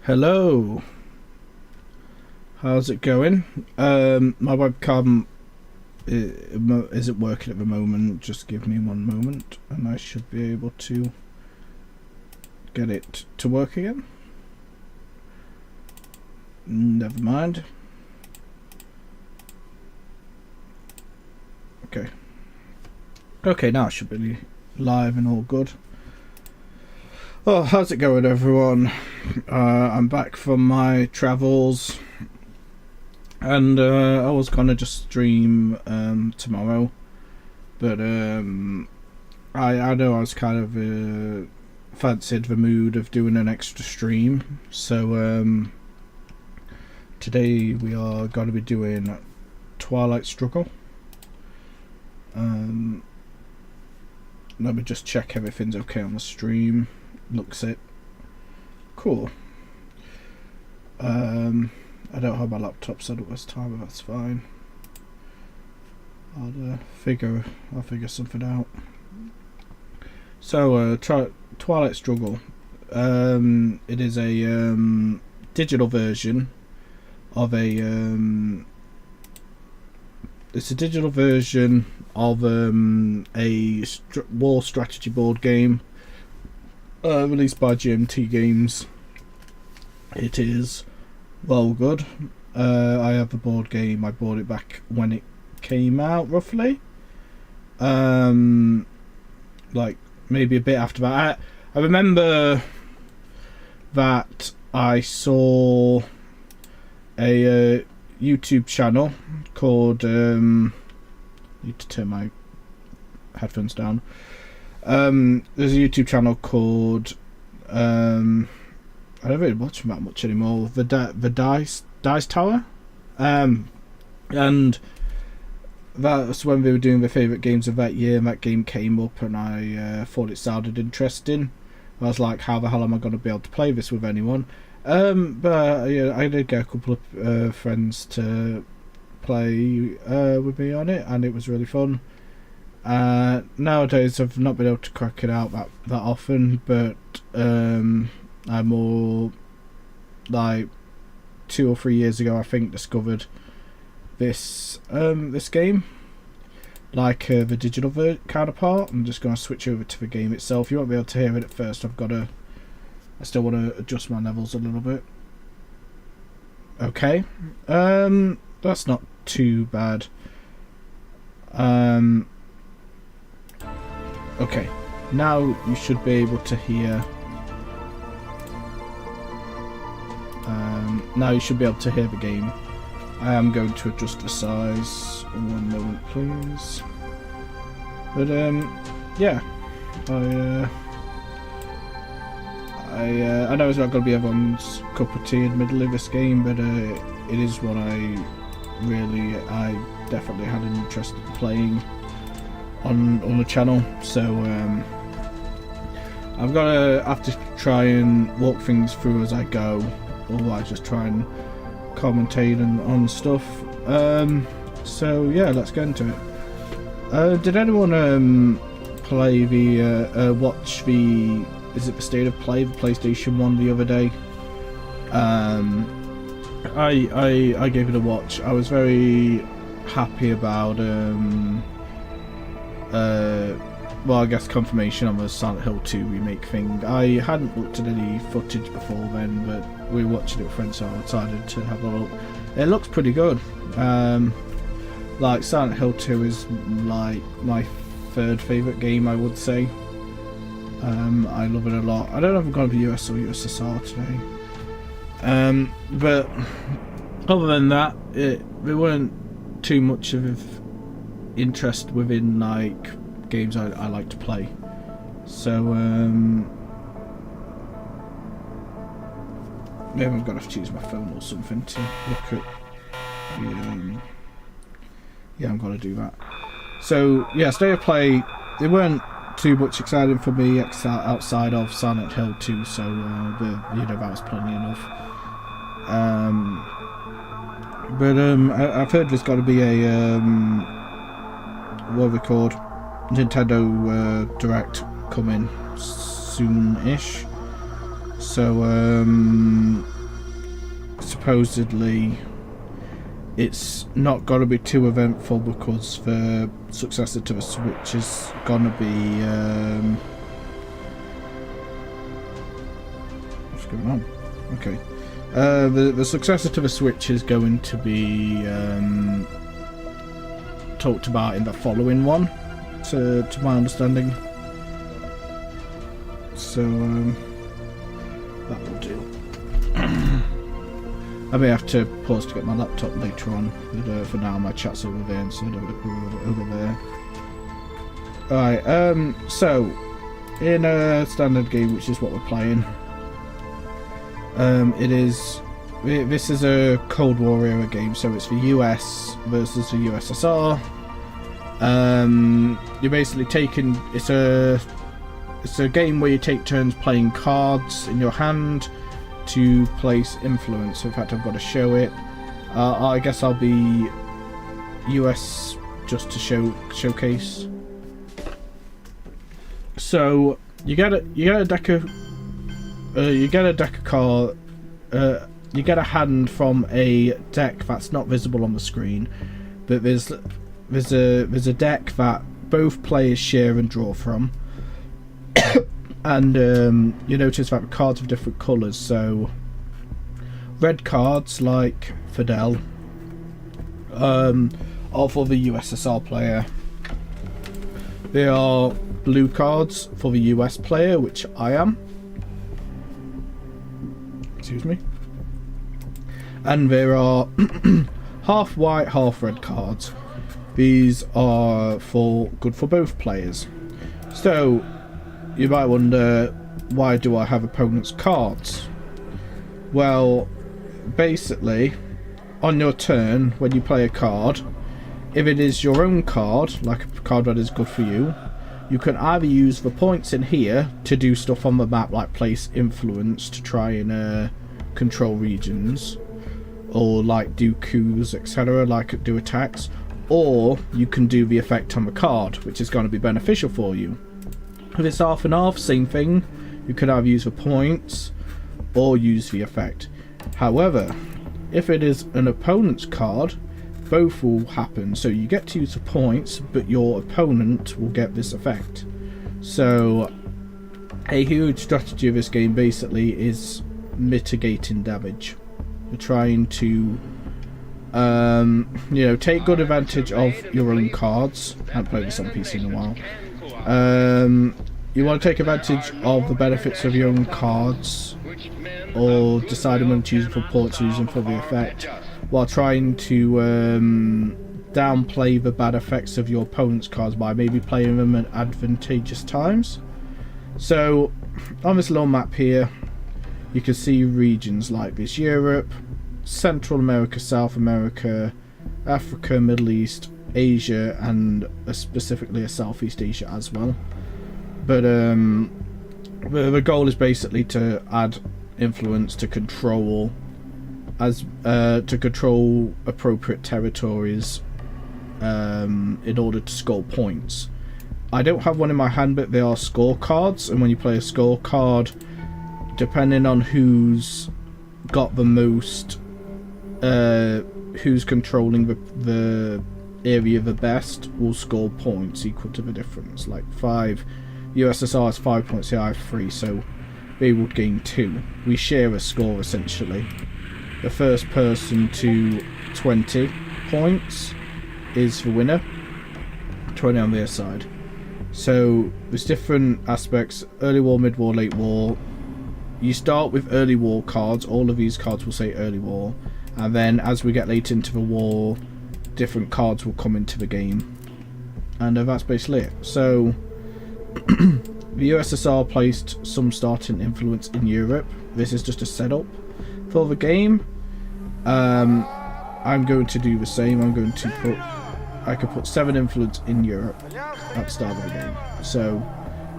Hello. How's it going? My webcam isn't working at the moment. Just give me one moment and I should be able to get it to work again. Never mind. Okay, now it should be live and all good. Oh, how's it going, everyone? I'm back from my travels, and I was gonna just stream tomorrow, but I know I was kind of fancied the mood of doing an extra stream, so today we are going to be doing Twilight Struggle. Let me just check everything's okay on the stream. Looks it. Cool. I don't have my laptop set up this time, but that's fine. I'll figure something out. So, Twilight Struggle. It is a digital version of a it's a digital version of a war strategy board game released by GMT Games. It is well good. I have the board game. I bought it back when it came out, roughly. Like maybe a bit after that. I remember that I saw a YouTube channel called need to turn my headphones down. There's a YouTube channel called I don't really watch them that much anymore. The Dice Tower, and that's when they were doing their favourite games of that year, and that game came up, and I thought it sounded interesting. I was like, how the hell am I going to be able to play this with anyone? But yeah, I did get a couple of friends to play with me on it, and it was really fun. Nowadays I've not been able to crack it out that often, but I more like 2 or 3 years ago I think discovered this game, like the digital counterpart. I'm just going to switch over to the game itself. You won't be able to hear it at first. I still want to adjust my levels a little bit. Okay, that's not too bad. Okay, now you should be able to hear. Now you should be able to hear the game. I am going to adjust the size. One moment, please. But yeah, I know it's not going to be everyone's cup of tea in the middle of this game, but it is what I definitely had an interest in playing on the channel. So I'm gonna have to try and walk things through as I go, or I just try and commentate on stuff. So yeah, let's get into it. Did anyone play the watch the the State of Play, the PlayStation 1 the other day? I gave it a watch. I was very happy about well, I guess confirmation on the Silent Hill 2 remake thing. I hadn't looked at any footage before then, but we were watching it with friends, so I decided to have a look. It looks pretty good. Like Silent Hill 2 is like my third favourite game, I would say. I love it a lot. I don't know if I'm going to be US or USSR today. But other than that, there weren't too much of interest within like games I like to play. So maybe I'm gonna have to use my phone or something to look at the yeah, I'm gonna do that. So yeah, State of Play, they weren't too much exciting for me outside of Silent Hill 2, so that was plenty enough. But I've heard there's got to be a what are they called? Nintendo Direct coming soon-ish. So supposedly it's not going to be too eventful because the successor to the Switch is going to be what's going on? Okay, the successor to the Switch is going to be talked about in the following one, to my understanding. So that will do. I may have to pause to get my laptop later on, but for now my chat's over there instead of over there. Alright, so in a standard game, which is what we're playing, this is a Cold War era game, so it's the US versus the USSR. You're basically taking, it's a game where you take turns playing cards in your hand to place influence. In fact, I've got to show it. I guess I'll be US just to showcase. So you get a deck of card. You get a hand from a deck that's not visible on the screen, but there's a deck that both players share and draw from. And you notice that the cards have different colours, so red cards like Fidel are for the USSR player. There are blue cards for the US player, which I am. Excuse me. And there are half white, half red cards. These are good for both players. So you might wonder, why do I have opponents' cards? Well, basically, on your turn, when you play a card, if it is your own card, like a card that is good for you, you can either use the points in here to do stuff on the map, like place influence to try and control regions, or like do coups, etc., like do attacks, or you can do the effect on the card, which is going to be beneficial for you. If it's half and half, same thing. You could either use the points or use the effect. However, if it is an opponent's card, both will happen. So you get to use the points, but your opponent will get this effect. So a huge strategy of this game basically is mitigating damage. You're trying to take good advantage of your own cards. I haven't played this on PC in a while. You want to take advantage of the benefits of your own cards, or deciding when to use them for ports, use them for the effect, while trying to downplay the bad effects of your opponent's cards by maybe playing them at advantageous times. So on this little map here, you can see regions like this: Europe, Central America, South America, Africa, Middle East, Asia, and specifically a Southeast Asia as well. But the goal is basically to add influence to control appropriate territories in order to score points. I don't have one in my hand, but they are scorecards, and when you play a scorecard, depending on who's got the most, who's controlling the area the best, will score points equal to the difference. Like 5, USSR has 5 points, here I have 3, so they would gain 2. We share a score essentially. The first person to 20 points is the winner, 20 on their side. So there's different aspects: early war, mid war, late war. You start with early war cards. All of these cards will say early war, and then as we get later into the war, different cards will come into the game, and that's basically it. So the USSR placed some starting influence in Europe. This is just a setup for the game. I'm going to do the same. I could put 7 influence in Europe at the start of the game. So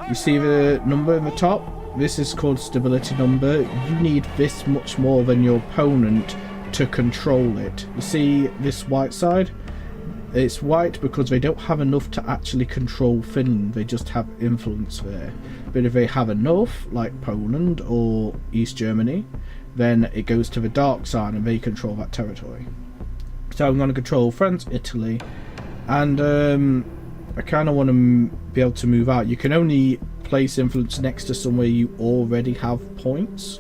you see the number in the top? This is called stability number. You need this much more than your opponent to control it. You see this white side? It's white because they don't have enough to actually control Finland, they just have influence there. But if they have enough, like Poland or East Germany, then it goes to the dark side and they control that territory. So I'm going to control France, Italy, and I kind of want to be able to move out. You can only place influence next to somewhere you already have points.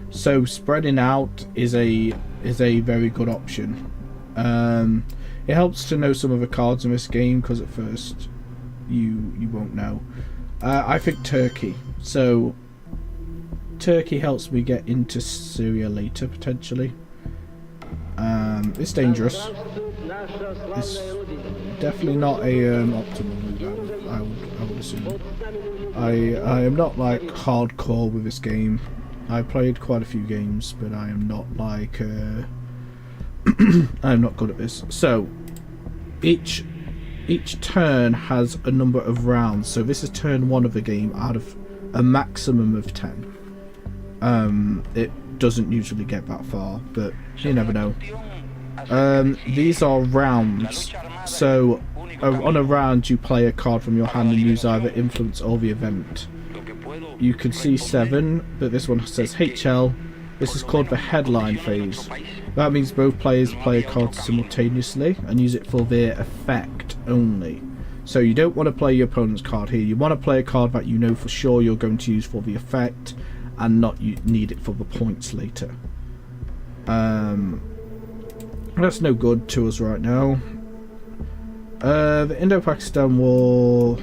So spreading out is a very good option. It helps to know some of the cards in this game because at first you won't know. I think Turkey. So Turkey helps me get into Syria later potentially. It's dangerous. It's definitely not a optimal move. I would assume. I am not like hardcore with this game. I played quite a few games, but I am not like I'm not good at this. So each turn has a number of rounds. So this is turn 1 of the game out of a maximum of 10. It doesn't usually get that far, but you never know. These are rounds. So on a round you play a card from your hand and use either influence or the event. You can see 7, but this one says HL. This is called the headline phase. That means both players play a card simultaneously and use it for their effect only. So you don't want to play your opponent's card here. You want to play a card that you know for sure you're going to use for the effect and not you need it for the points later. That's no good to us right now. The Indo-Pakistan War.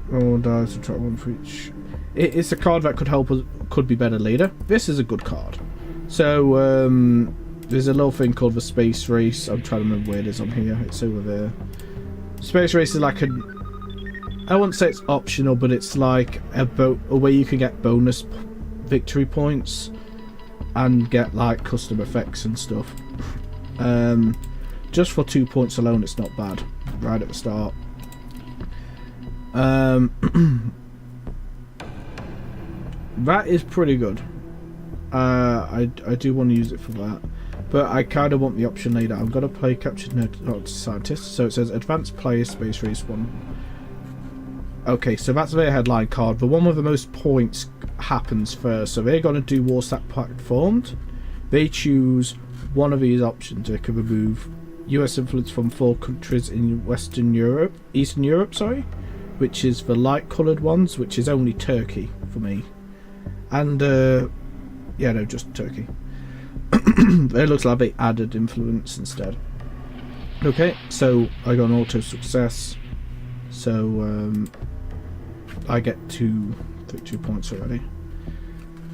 Oh, dies to try one for each. It's a card that could help us, could be better later. This is a good card. So there's a little thing called the Space Race. I'm trying to remember where it is on here. It's over there. Space Race is like I wouldn't say it's optional, but it's like a way you can get bonus victory points and get like custom effects and stuff. Just for 2 points alone, it's not bad. Right at the start. That is pretty good. I do want to use it for that, but I kind of want the option later. I'm gonna play Captured Nerd Scientist. So it says Advanced Player Space Race 1. Okay, so that's their headline card. The one with the most points happens first. So they're gonna do Warsack Pact Formed. They choose one of these options. They can remove US influence from 4 countries in Eastern Europe, which is the light coloured ones, which is only Turkey for me. And yeah, no, just Turkey. It looks like they added influence instead. Okay, so I got an auto success. So I get 2 victory points already.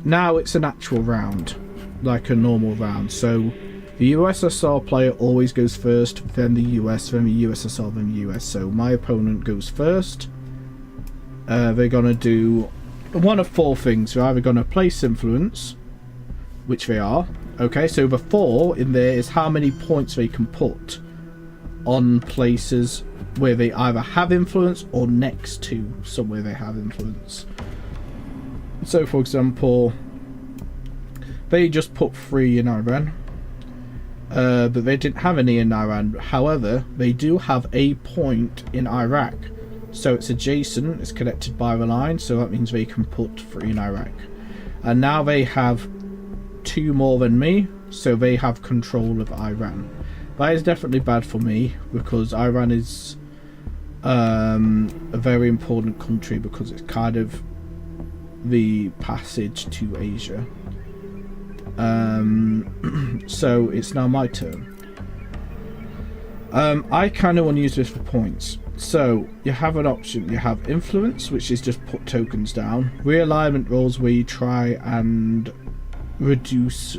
Now it's an actual round, like a normal round. So the USSR player always goes first, then the US, then the USSR, then the US. So my opponent goes first. They're gonna do one of 4 things. They're either gonna place influence, which they are. Okay, so the 4 in there is how many points they can put on places where they either have influence or next to somewhere they have influence. So for example, they just put 3 in Iran, but they didn't have any in Iran. However, they do have a point in Iraq, so it's adjacent, it's connected by the line, so that means they can put 3 in Iraq. And now they have 2 more than me, so they have control of Iran. That is definitely bad for me, because Iran is a very important country, because it's kind of the passage to Asia. So it's now my turn. I kind of want to use this for points. So you have an option. You have influence, which is just put tokens down. Realignment rolls, where you try and reduce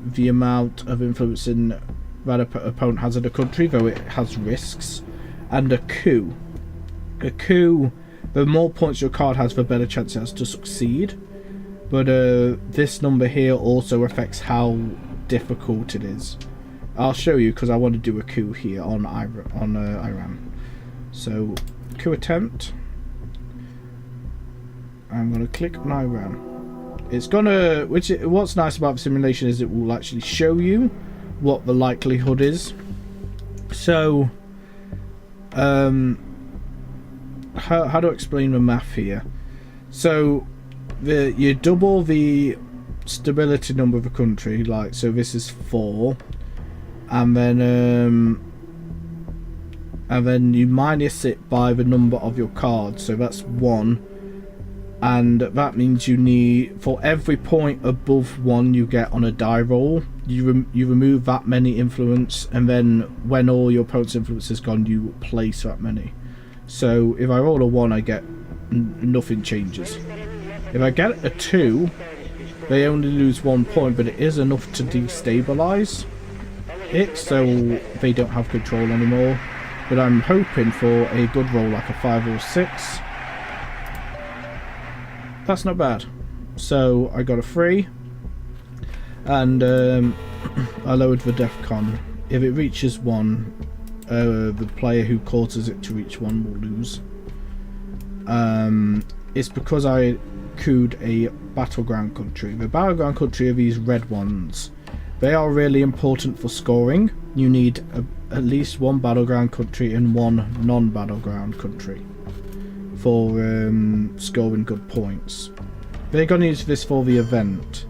the amount of influence in that opponent has in a country, though it has risks. And a coup. A coup, the more points your card has, the better chance it has to succeed. But this number here also affects how difficult it is. I'll show you, because I want to do a coup here on Iran. So, coup attempt. I'm going to click on Iran. It's gonna, what's nice about the simulation is it will actually show you what the likelihood is. So, how do I explain the math here? So, you double the stability number of a country, like, so this is 4, and then you minus it by the number of your cards, so that's 1, and that means you need, for every point above 1 you get on a die roll, you remove that many influence, and then when all your opponent's influence is gone, you place that many. So if I roll a 1, I get nothing changes. If I get a 2, they only lose 1 point, but it is enough to destabilize it, so they don't have control anymore. But I'm hoping for a good roll, like a 5 or 6. That's not bad. So I got a 3, and I lowered the def con. If it reaches 1, the player who causes it to reach 1 will lose. It's because I could a battleground country. The battleground country are these red ones. They are really important for scoring. You need at least 1 battleground country and 1 non-battleground country for scoring good points. They're going to use this for the event.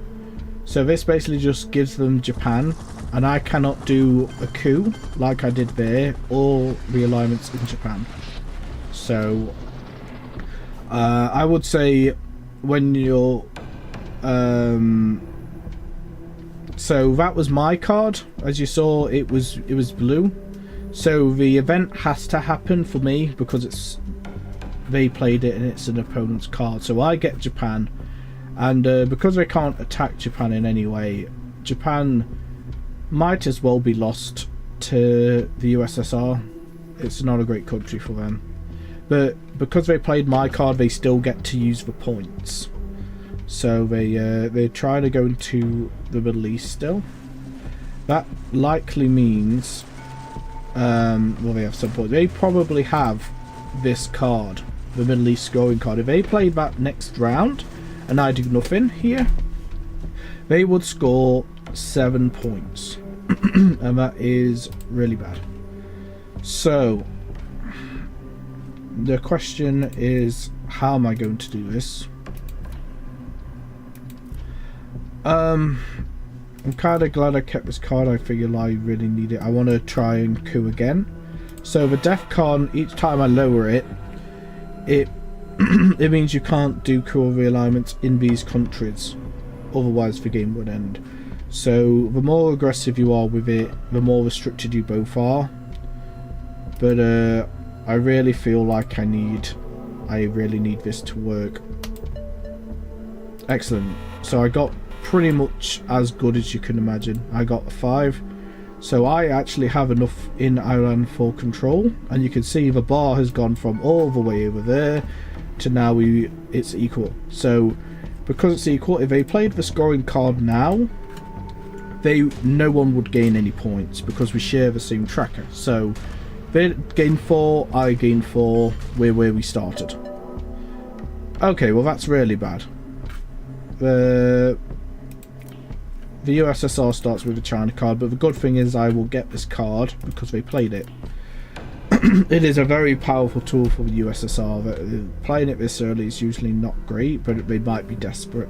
So this basically just gives them Japan, and I cannot do a coup like I did there, or realignments in Japan. So I would say when you're so that was my card. As you saw, it was blue. So the event has to happen for me because they played it and it's an opponent's card. So I get Japan, and because they can't attack Japan in any way, Japan might as well be lost to the USSR. It's not a great country for them. But because they played my card, they still get to use the points. So they try to go into the Middle East still. That likely means, well, they have some points. They probably have this card, the Middle East scoring card. If they played that next round, and I do nothing here, they would score 7 points, and that is really bad. So the question is, how am I going to do this? I'm kind of glad I kept this card. I figure I really need it. I want to try and coup again. So the def con, each time I lower it, it means you can't do coup or realignments in these countries, otherwise the game would end. So the more aggressive you are with it, the more restricted you both are. But I really feel like I really need this to work. Excellent. So I got pretty much as good as you can imagine. I got a 5. So I actually have enough in Iran for control, and you can see the bar has gone from all the way over there to now it's equal. So because it's equal, if they played the scoring card now, no one would gain any points because we share the same tracker. So they gain 4, I gain 4, we're where we started. Okay, well that's really bad. The USSR starts with a China card, but the good thing is I will get this card because they played it. It is a very powerful tool for the USSR. Playing it this early is usually not great, but they might be desperate.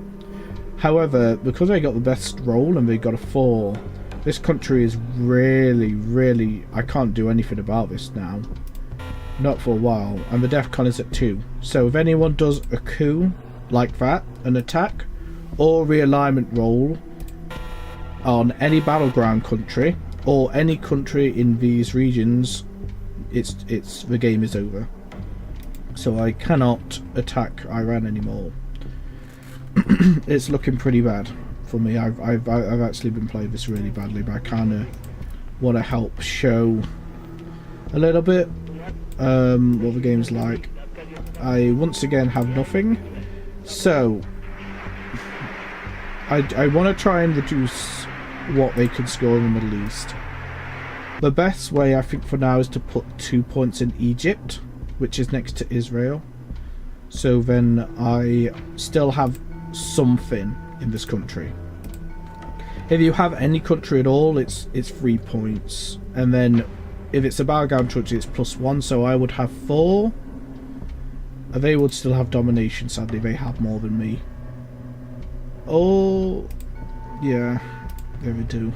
However, because they got the best roll and they got a 4, this country is really, I can't do anything about this now. Not for a while. And the def con is at 2. So if anyone does a coup like that, an attack, or realignment roll on any battleground country, or any country in these regions, the game is over. So I cannot attack Iran anymore. It's looking pretty bad for me. I've actually been playing this really badly, but I kind of want to help show a little bit what the game's like. I once again have nothing, so I want to try and reduce what they can score in the Middle East. The best way I think for now is to put 2 points in Egypt, which is next to Israel. So then I still have something in this country. If you have any country at all, it's 3 points, and then if it's a battleground country, it's +1. So I would have 4. They would still have domination. Sadly, they have more than me. Oh, yeah, they do.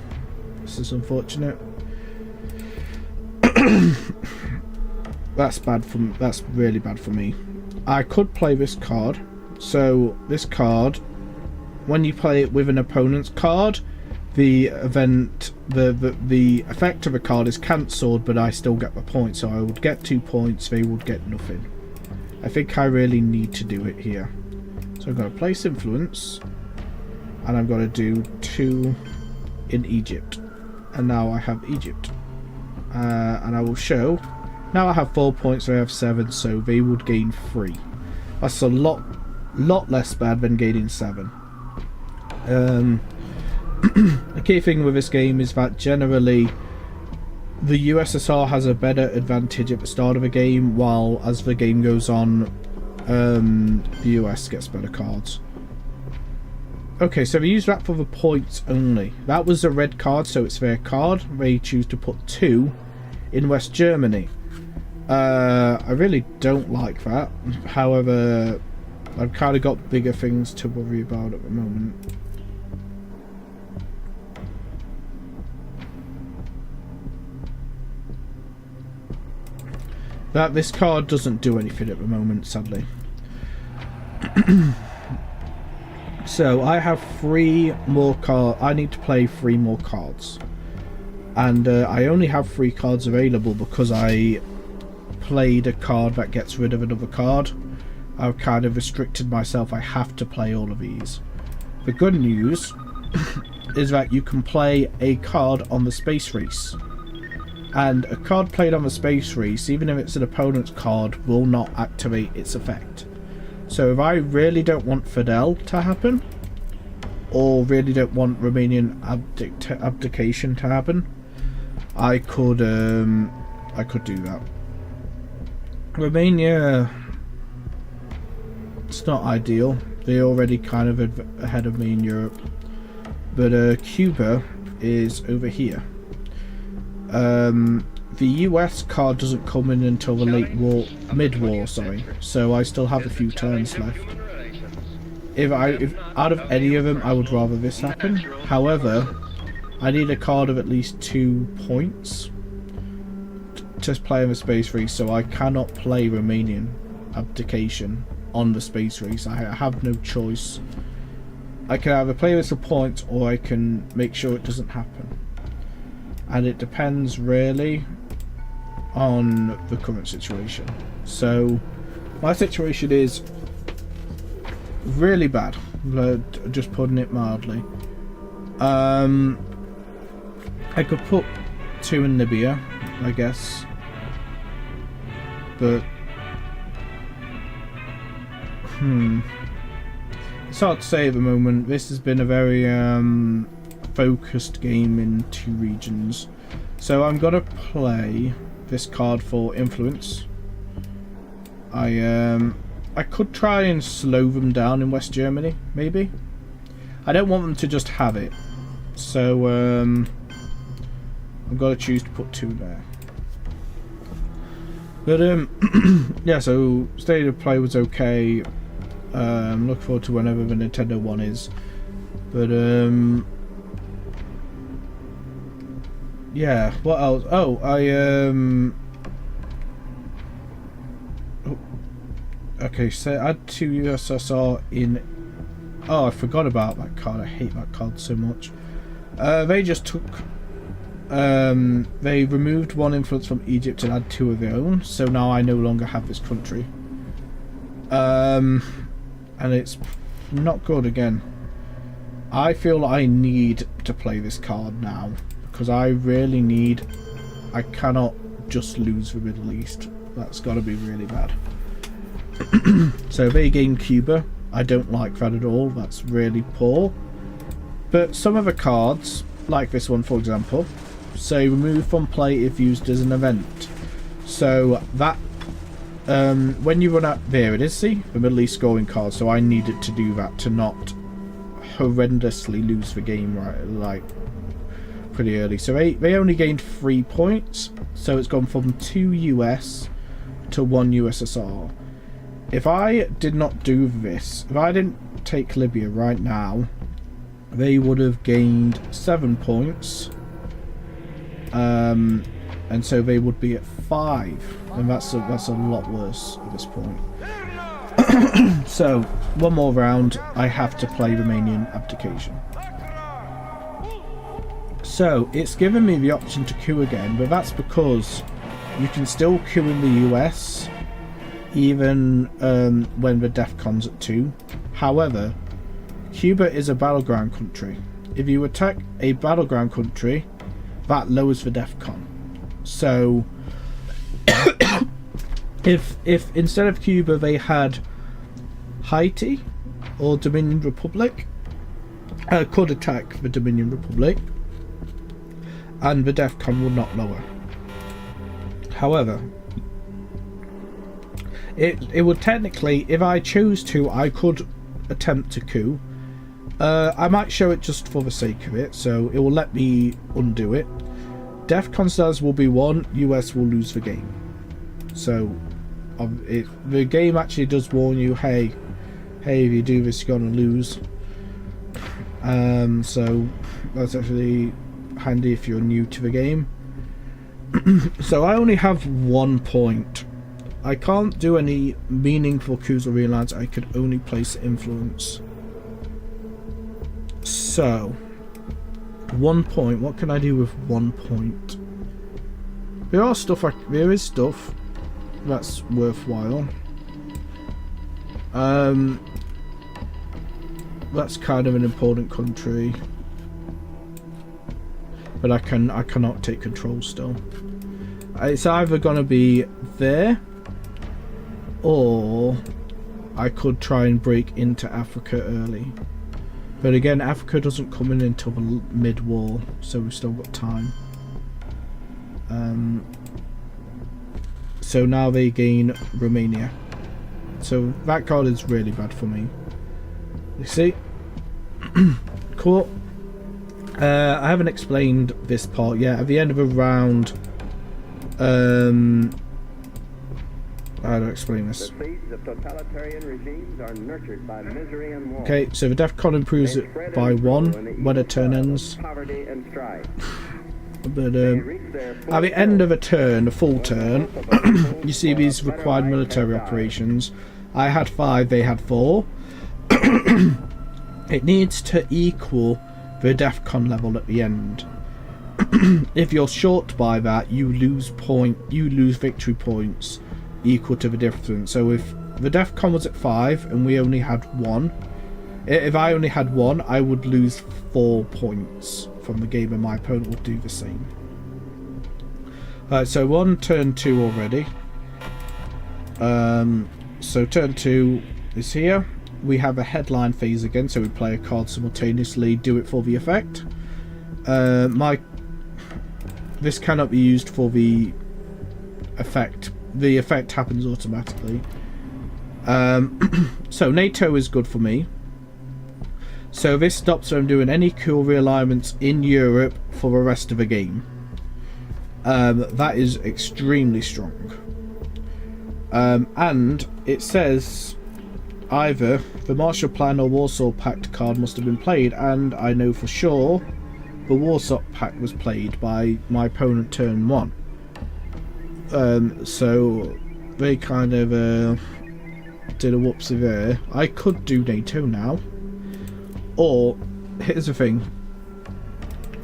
This is unfortunate. That's bad for me. That's really bad for me. I could play this card. So this card, when you play it with an opponent's card, the effect of a card is cancelled, but I still get the point. So I would get 2 points. They would get nothing. I think I really need to do it here. So I'm going to place influence, and I'm going to do 2 in Egypt, and now I have Egypt, and I will show. Now I have 4 points, they have 7, so they would gain 3. That's a lot less bad than gaining 7. The key thing with this game is that generally the USSR has a better advantage at the start of a game, while as the game goes on, the US gets better cards. Okay, so they use that for the points only. That was a red card, so it's their card. They choose to put 2 in West Germany. I really don't like that. However, I've kind of got bigger things to worry about at the moment. This card doesn't do anything at the moment, sadly. So I have 3 more cards. I need to play 3 more cards, and I only have 3 cards available because I played a card that gets rid of another card. I've kind of restricted myself. I have to play all of these. The good news is that you can play a card on the space race, and a card played on the space race, even if it's an opponent's card, will not activate its effect. So if I really don't want Fidel to happen, or really don't want Romanian abdication to happen, I could do that. Romania, it's not ideal. They're already kind of ahead of me in Europe, but Cuba is over here. The US card doesn't come in until the mid-war, sorry. So I still have a few turns left. If out of any of them, I would rather this happen. However, I need a card of at least 2 points to play in the space race, so I cannot play Romanian abdication on the space race. I have no choice. I can either play this for points, or I can make sure it doesn't happen. And it depends really on the current situation. So my situation is really bad, just putting it mildly. I could put 2 in Libya, I guess, but it's hard to say at the moment. This has been a very focused game in 2 regions, so I'm gonna play this card for influence. I could try and slow them down in West Germany, maybe. I don't want them to just have it, so I've got to choose to put 2 there. But yeah, so state of play was okay. Look forward to whenever the Nintendo one is, but yeah, what else? Oh, okay, so add to USSR in... Oh, I forgot about that card. I hate that card so much. They just took... they removed 1 influence from Egypt and add 2 of their own, so now I no longer have this country. And it's not good again. I feel I need to play this card now, because I really need... I cannot just lose the Middle East. That's got to be really bad. So they gain Cuba. I don't like that at all. That's really poor. But some of the cards, like this one for example, say remove from play if used as an event. So that when you run out, there it is, see, the Middle East scoring card. So I needed to do that to not horrendously lose the game like pretty early. So they only gained 3 points, so it's gone from 2 US to 1 USSR. If I did not do this, if I didn't take Libya right now, they would have gained 7 points, and so they would be at 5, and that's a lot worse at this point. So one more round, I have to play Romanian abdication. So it's given me the option to coup again, but that's because you can still coup in the US even when the DEFCON's at 2. However, Cuba is a battleground country. If you attack a battleground country, that lowers the DEFCON. So if instead of Cuba they had Haiti or Dominion Republic, could attack the Dominion Republic and the DEFCON would not lower. However, it would technically, if I chose to, I could attempt to coup. I might show it just for the sake of it, so it will let me undo it. DEFCON stars will be 1, US will lose the game. So the game actually does warn you, hey, if you do this you're gonna lose. So that's actually handy if you're new to the game. So I only have 1 point. I can't do any meaningful coups or realigns. I could only place influence. So 1 point. What can I do with 1 point? There is stuff that's worthwhile. That's kind of an important country, but I cannot take control still. It's either gonna be there, or I could try and break into Africa early. But again, Africa doesn't come in until the mid-war, so we've still got time. So now they gain Romania. So that card is really bad for me. You see? Cool. I haven't explained this part yet. At the end of a round, how do I explain this? The seeds of totalitarian regimes are nurtured by misery and war. Okay, so the DEFCON improves it by 1 when a turn ends. Poverty and strife. But at the end of a turn, a full turn, you see these required military operations. I had 5, they had 4. It needs to equal the DEFCON level at the end. If you're short by that, you lose victory points equal to the difference. So if the DEFCON was at 5 and we only had 1, if I only had 1, I would lose 4 points from the game, and my opponent will do the same. So we're on turn 2 already. So turn 2 is here. We have a headline phase again, so we play a card simultaneously, do it for the effect. This cannot be used for the effect. The effect happens automatically. So NATO is good for me. So this stops from doing any cool realignments in Europe for the rest of the game. That is extremely strong. And it says either the Marshall Plan or Warsaw Pact card must have been played, and I know for sure the Warsaw Pact was played by my opponent turn 1. So they kind of did a whoopsie there. I could do NATO now, or here's the thing.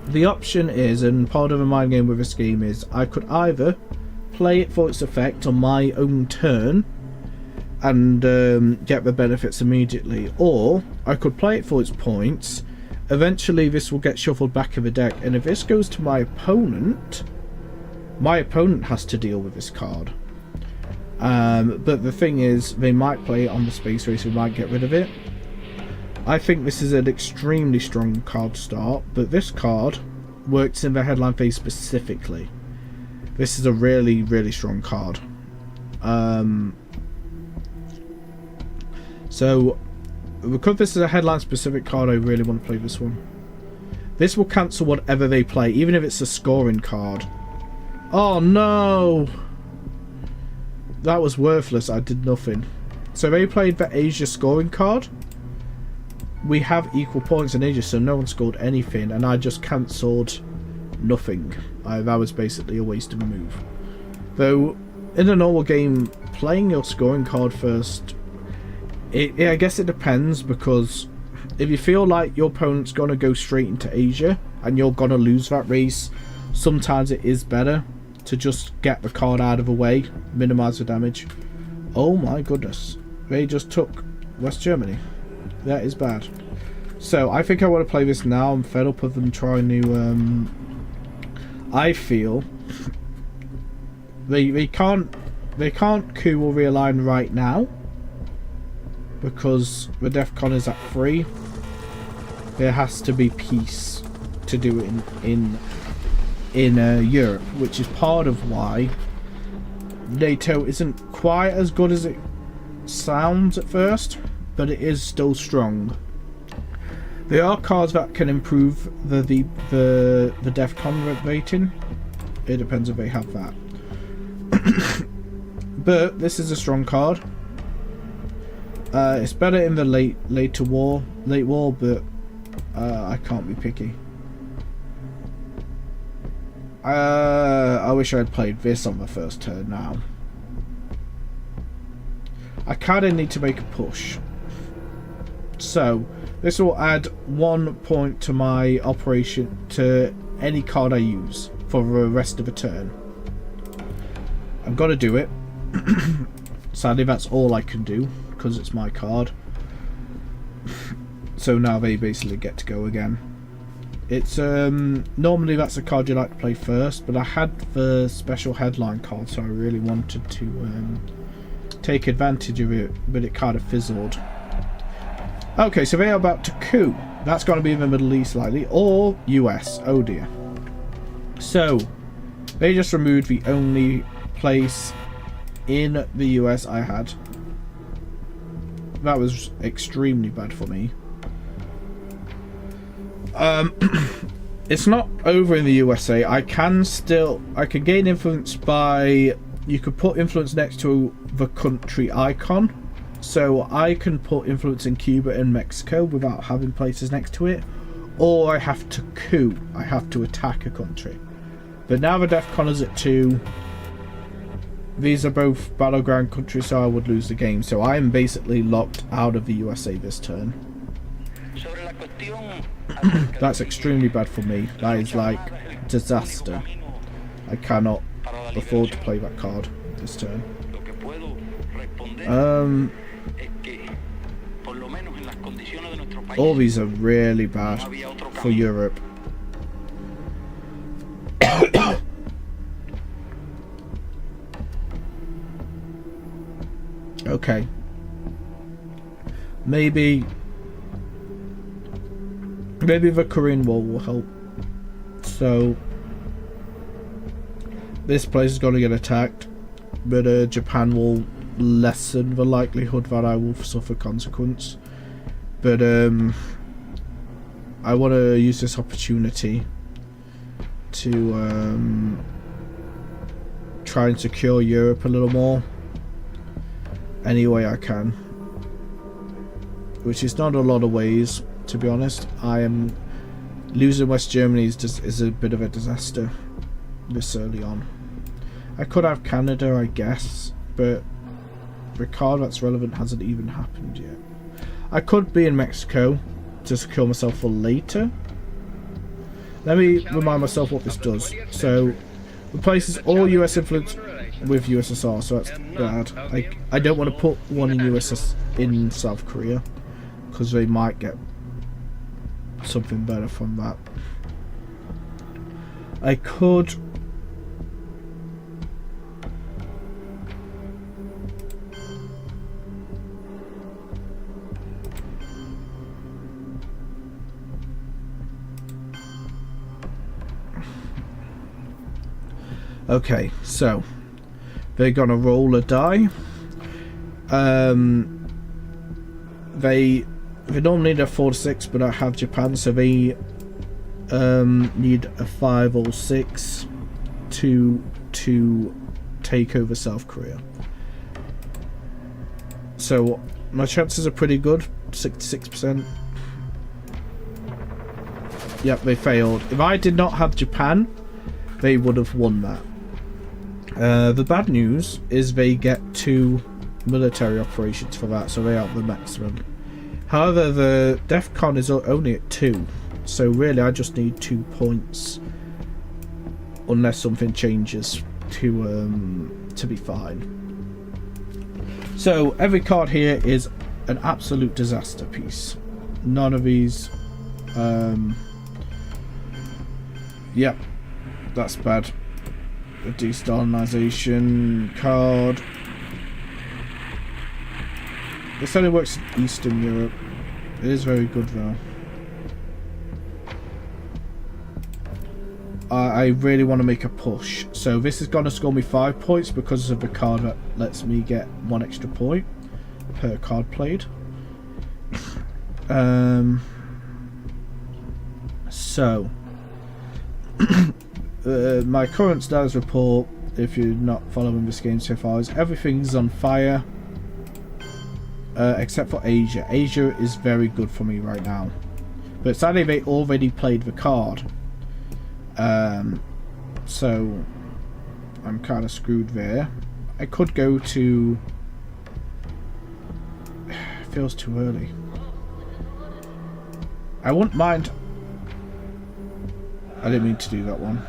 The option is, and part of a mind game with this game is, I could either play it for its effect on my own turn and get the benefits immediately, or I could play it for its points. Eventually this will get shuffled back in the deck, and if this goes to my opponent has to deal with this card. But the thing is, they might play it on the space race, we might get rid of it. I think this is an extremely strong card to start, but this card works in the headline phase specifically. This is a really, really strong card. So because this is a headline specific card, I really want to play this one. This will cancel whatever they play, even if it's a scoring card. Oh no! That was worthless, I did nothing. So they played the Asia scoring card. We have equal points in Asia, so no one scored anything, and I just cancelled nothing. That was basically a waste of a move. Though, in a normal game, playing your scoring card first, I guess it depends, because if you feel like your opponent's going to go straight into Asia, and you're going to lose that race, sometimes it is better to just get the card out of the way, minimise the damage. Oh my goodness. They just took West Germany. That is bad. So, I think I want to play this now. I'm fed up of them trying to... I feel... They can't coup or realign right now. Because the DEFCON is at 3. There has to be peace to do it in Europe. Which is part of why NATO isn't quite as good as it sounds at first, but it is still strong. There are cards that can improve the DEFCON rating. It depends if they have that. But this is a strong card. It's better in the late war, but I can't be picky. I wish I had played this on the first turn now. I kind of need to make a push. So, this will add 1 point to my operation, to any card I use for the rest of the turn. I've got to do it. Sadly, that's all I can do, because it's my card. So now they basically get to go again. It's normally that's a card you like to play first, but I had the special headline card, so I really wanted to take advantage of it, but it kind of fizzled. Okay, so they are about to coup. That's going to be in the Middle East likely, or US. Oh dear. So they just removed the only place in the US I had. That was extremely bad for me. It's not over in the USA. I can gain influence by, you could put influence next to the country icon. So I can put influence in Cuba and Mexico without having places next to it. Or I have to coup. I have to attack a country. But now the DEFCON is at 2. These are both battleground countries, so I would lose the game. So I am basically locked out of the USA this turn. That's extremely bad for me. That is like disaster. I cannot afford to play that card this turn. All these are really bad for Europe. Okay. Maybe the Korean War will help. So this place is going to get attacked, but Japan will lessen the likelihood that I will suffer consequence. But I want to use this opportunity to try and secure Europe a little more any way I can, which is not a lot of ways, to be honest. I am losing West Germany is a bit of a disaster this early on. I could have Canada, I guess, but the card that's relevant hasn't even happened yet. I could be in Mexico to secure myself for later. Let me remind myself what this does. So replaces all US influence with USSR, so that's bad. I don't want to put one in in South Korea, because they might get something better from that. I could okay, so they're gonna roll a die. They They normally need a 4 to 6, but I have Japan, so they need a 5 or 6 to take over South Korea. So my chances are pretty good, 66%. Yep, they failed. If I did not have Japan, they would have won that. The bad news is they get 2 military operations for that, so they are the maximum. However, the DEFCON is only at 2, so really I just need 2 points, unless something changes, to be fine. So every card here is an absolute disaster piece. None of these. Yep, that's bad. A de-Stalinization card. This only works in Eastern Europe. It is very good though. I really want to make a push. So this is going to score me 5 points because of the card that lets me get 1 extra point per card played. So my current status report, if you're not following this game so far, is everything's on fire except for Asia. Asia is very good for me right now, but sadly they already played the card, so I'm kind of screwed there. I could go to... feels too early. I wouldn't mind... I didn't mean to do that one.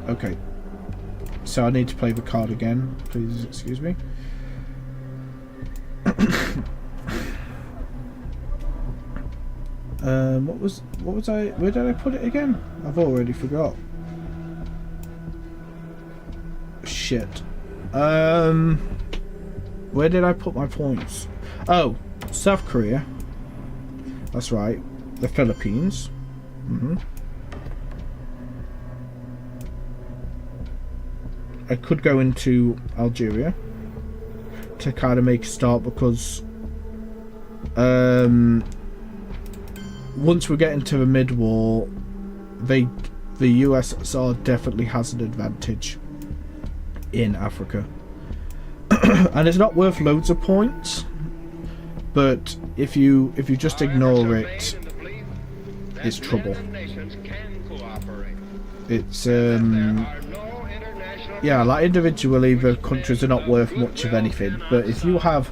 Okay. So I need to play the card again. Please excuse me. What was I... Where did I put it again? I've already forgot. Shit. Where did I put my points? Oh, South Korea. That's right. The Philippines. I could go into Algeria to kind of make a start, because once we get into the mid-war, the USSR definitely has an advantage in Africa. And it's not worth loads of points, but if you just ignore it, it's trouble. It's yeah, like individually the countries are not worth much of anything, but if you have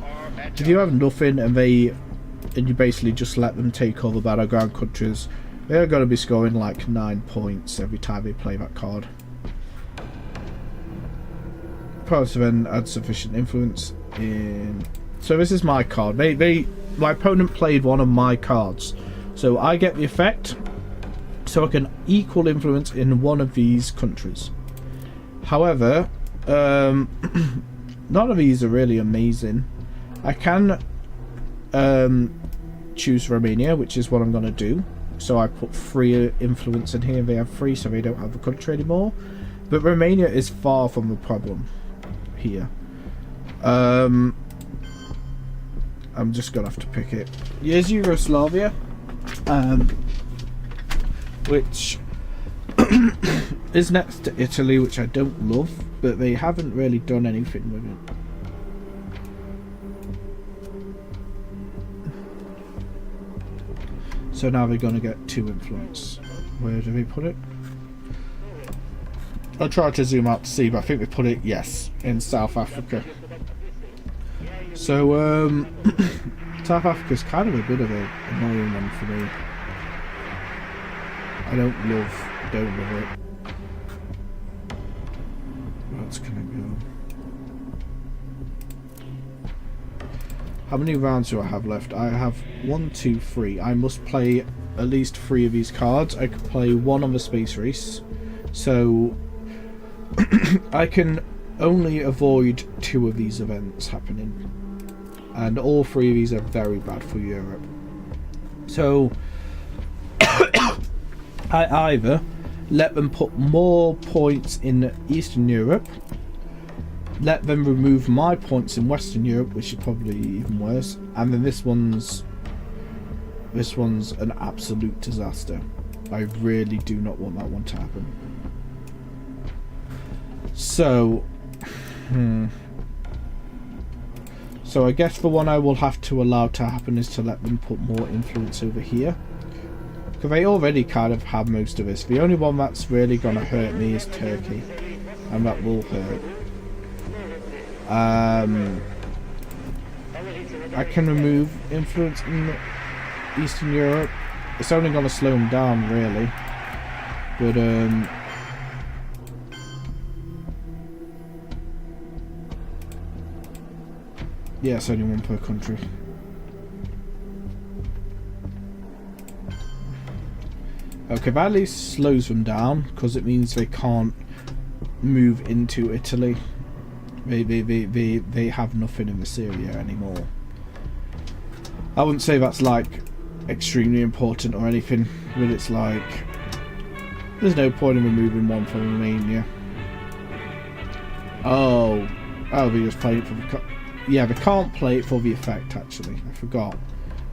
nothing and you basically just let them take over battleground countries, they're going to be scoring like 9 points every time they play that card. Powers then add sufficient influence in... So this is my card. My opponent played one of my cards, so I get the effect, so I can equal influence in one of these countries. However, none of these are really amazing. I can choose Romania, which is what I'm going to do. So I put 3 influence in here. They have 3, so they don't have the country anymore. But Romania is far from the problem here. I'm just going to have to pick it. Here's Yugoslavia, which... is next to Italy, which I don't love, but they haven't really done anything with it. So now they're going to get 2 influence. Where do they put it? I'll try to zoom out to see, but I think they put it, yes, in South Africa. So South Africa's kind of a bit of an annoying one for me. I don't love it. Where else can I go? How many rounds do I have left? I have 1, 2, 3. I must play at least 3 of these cards. I could play 1 on the space race, so I can only avoid 2 of these events happening, and all 3 of these are very bad for Europe. So I either let them put more points in Eastern Europe, let them remove my points in Western Europe, which is probably even worse, and then this one's This one's an absolute disaster. I really do not want that one to happen. So, So I guess the one I will have to allow to happen is to let them put more influence over here. Because they already kind of have most of this. The only one that's really going to hurt me is Turkey. And that will hurt. I can remove influence in Eastern Europe. It's only going to slow them down, really. But, yeah, it's only one per country. Okay, that at least slows them down, because it means they can't move into Italy. They have nothing in this area anymore. I wouldn't say that's like extremely important or anything, but it's like there's no point in removing one from Romania. Oh, they just play it for the yeah, they can't play it for the effect. Actually, I forgot,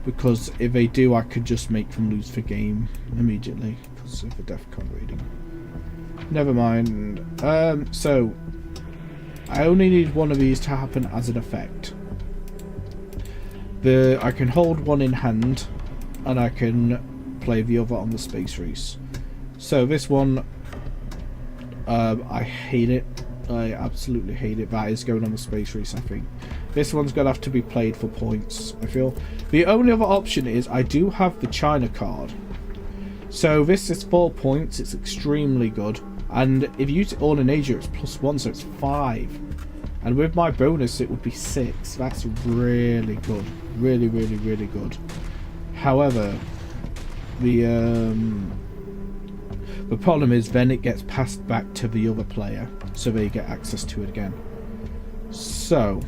because if they do, I could just make them lose the game immediately because of the DEFCON rating. Never mind. So I only need one of these to happen as an effect. I can hold one in hand, and I can play the other on the space race. So this one, I hate it. I absolutely hate it. That is going on the space race, I think. This one's going to have to be played for points, I feel. The only other option is I do have the China card. So this is 4 points. It's extremely good. And if you use it all in Asia, it's +1, so it's 5. And with my bonus, it would be 6. That's really good. Really, really, really good. However, the problem is then it gets passed back to the other player, so they get access to it again. So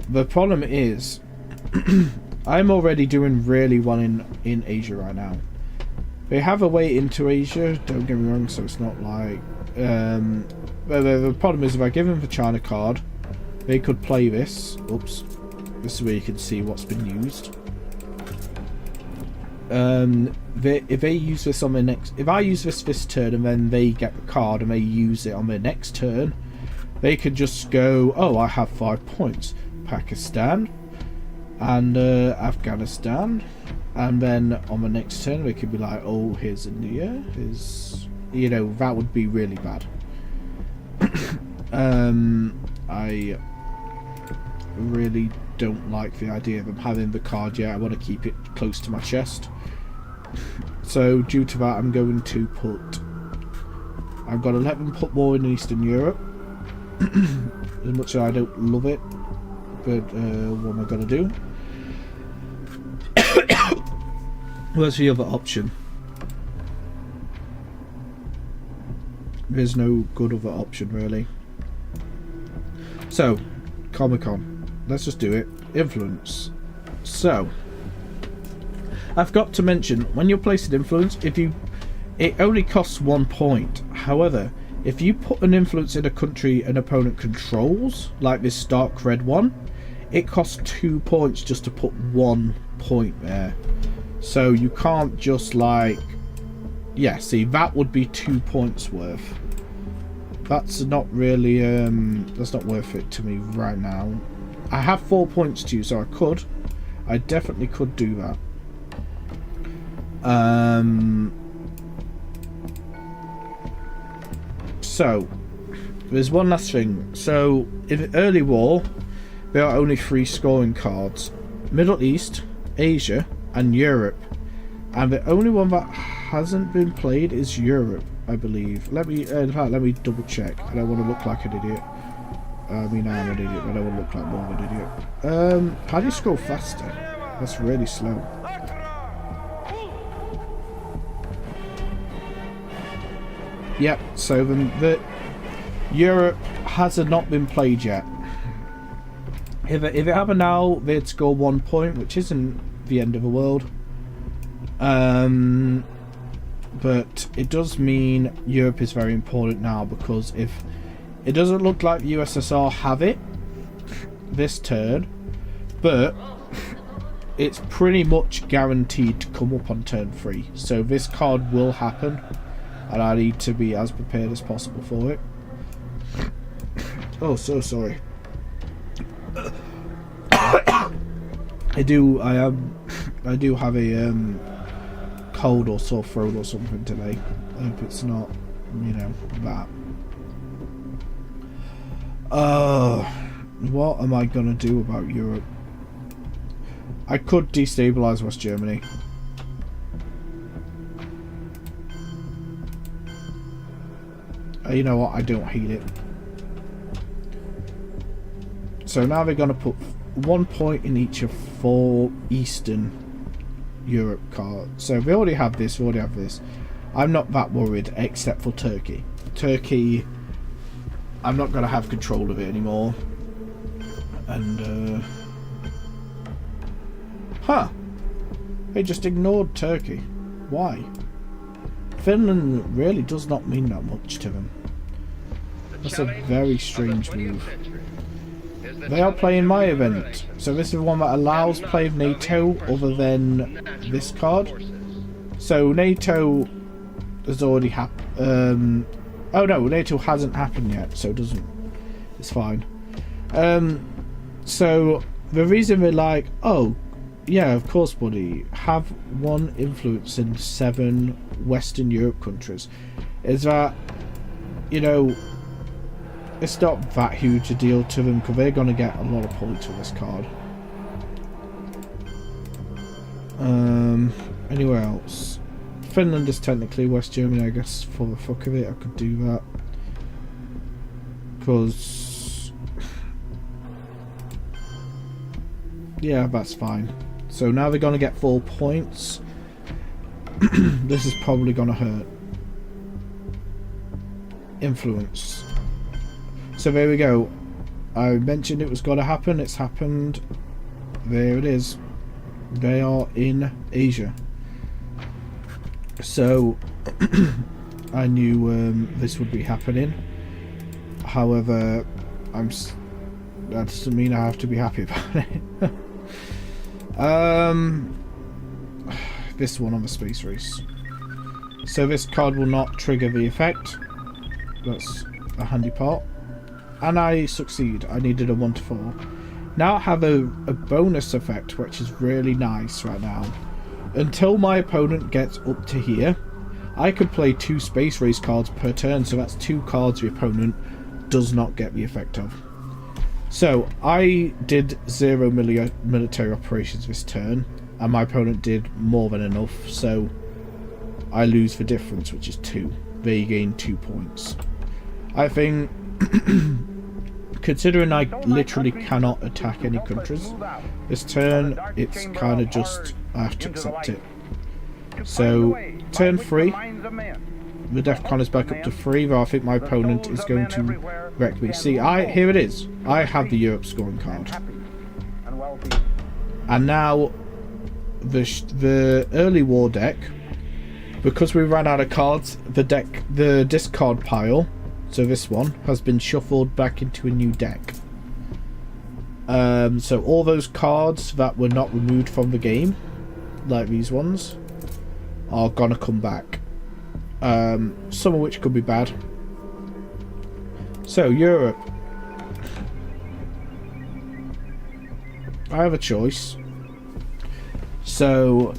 the problem is I'm already doing really well in Asia right now. They have a way into Asia, don't get me wrong, so it's not like the problem is if I give them the China card, they could play this. Oops, this is where you can see what's been used. If they use this on their next, if I use this turn and then they get the card and they use it on their next turn, they could just go, oh, I have 5 points. Pakistan and Afghanistan, and then on the next turn they could be like, oh, here's India. You know, that would be really bad. I really don't like the idea of them having the card yet. I want to keep it close to my chest. So due to that, I'm going to put, I've got to let them put more in Eastern Europe. As much as I don't love it, but what am I going to do? Where's the other option? There's no good other option, really. So, Comic-Con. Let's just do it. Influence. So, I've got to mention, when you're placing influence, it only costs 1 point. However, if you put an influence in a country an opponent controls, like this dark red one, it costs 2 points just to put 1 point there. So you can't just like, yeah, see, that would be 2 points worth. That's not really, that's not worth it to me right now. I have 4 points too, so I definitely could do that. So, there's one last thing. So, in early war, there are only 3 scoring cards. Middle East, Asia, and Europe. And the only one that hasn't been played is Europe, I believe. Let me double check. I don't want to look like an idiot. I mean, I'm an idiot, but I don't want to look like more of an idiot. How do you scroll faster? That's really slow. Yep, so the Europe has not been played yet. If it happened now, they'd score 1 point, which isn't the end of the world. But it does mean Europe is very important now, because if it doesn't look like the USSR have it, this turn, but it's pretty much guaranteed to come up on turn 3. So this card will happen, and I need to be as prepared as possible for it. Oh, so sorry. I do have a cold or sore throat or something today. I hope it's not, you know, that. What am I gonna do about Europe? I could destabilize West Germany. You know what? I don't hate it. So now they're gonna put 1 point in each of 4 Eastern Europe cards. So we already have this. We already have this. I'm not that worried, except for Turkey. Turkey, I'm not gonna have control of it anymore. And they just ignored Turkey. Why? Finland really does not mean that much to them. That's a very strange move. They are playing my event, so this is one that allows play of NATO other than this card. So NATO has already happened. Oh no, NATO hasn't happened yet, so it doesn't. It's fine. So the reason we're like, oh yeah, of course, buddy, have 1 influence in 7 Western Europe countries, is that, you know, it's not that huge a deal to them because they're going to get a lot of points for this card. Anywhere else? Finland is technically West Germany, I guess. For the fuck of it, I could do that because, yeah, that's fine. So now they're going to get 4 points. This is probably going to hurt. Influence. So there we go. I mentioned it was going to happen. It's happened. There it is. They are in Asia. So I knew this would be happening. However, that doesn't mean I have to be happy about it. This one on the space race. So this card will not trigger the effect. That's a handy part. And I succeed. I needed a 1 to 4. Now I have a bonus effect, which is really nice right now. Until my opponent gets up to here, I could play 2 space race cards per turn, so that's 2 cards the opponent does not get the effect of. So I did 0 military operations this turn, and my opponent did more than enough, so I lose the difference, which is 2. They gain 2 points. I think, considering I literally cannot attack any countries this turn, it's kind of just, I have to accept it. So, turn 3, the DEFCON is back up to 3, though I think my opponent is going to wreck me. See, here it is. I have the Europe scoring card. And now, the early war deck, because we ran out of cards, the discard pile, so this one, has been shuffled back into a new deck. So all those cards that were not removed from the game, like these ones, are gonna come back. Some of which could be bad. So, Europe. I have a choice. So,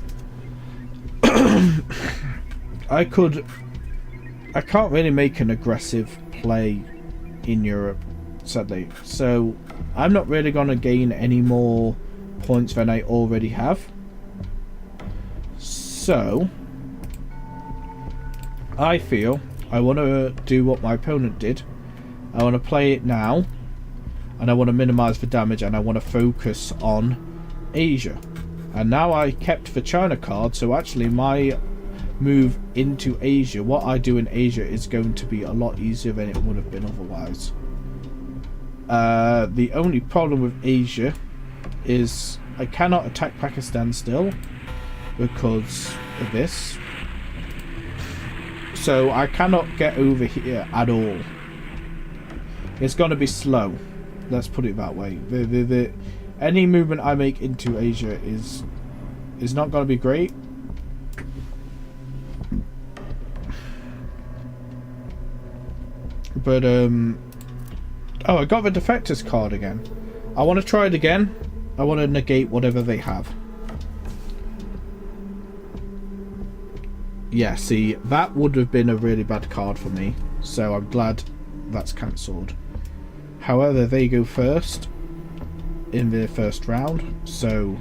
I can't really make an aggressive play in Europe, sadly. So, I'm not really going to gain any more points than I already have. So, I feel I want to do what my opponent did. I want to play it now, and I want to minimize the damage, and I want to focus on Asia. And now I kept the China card, so actually my move into Asia, what I do in Asia, is going to be a lot easier than it would have been otherwise. The only problem with Asia is I cannot attack Pakistan still because of this. So I cannot get over here at all. It's going to be slow. Let's put it that way. Any movement I make into Asia is not going to be great. But oh, I got the defectors card again. I want to try it again. I want to negate whatever they have. Yeah, see, that would have been a really bad card for me. So I'm glad that's cancelled. However, they go first in their first round. So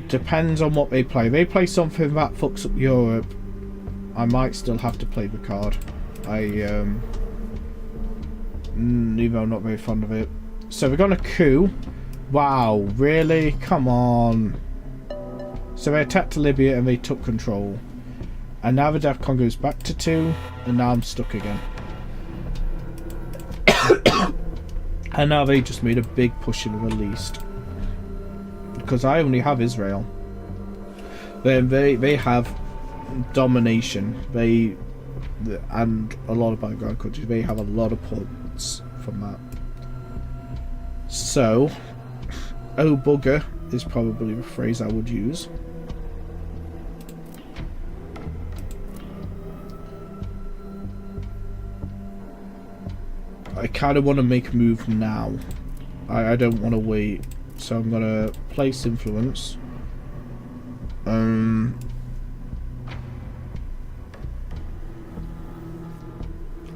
depends on what they play. If they play something that fucks up Europe, I might still have to play the card. Even though I'm not very fond of it. So we're going to coup. Wow, really? Come on. So they attacked Libya and they took control. And now the DEFCON goes back to 2. And now I'm stuck again. And now they just made a big push in the released. Because I only have Israel. Then they have domination. And a lot of background countries. They have a lot of points from that. So, oh bugger is probably the phrase I would use. I kind of want to make a move now. I don't want to wait. So I'm going to place influence.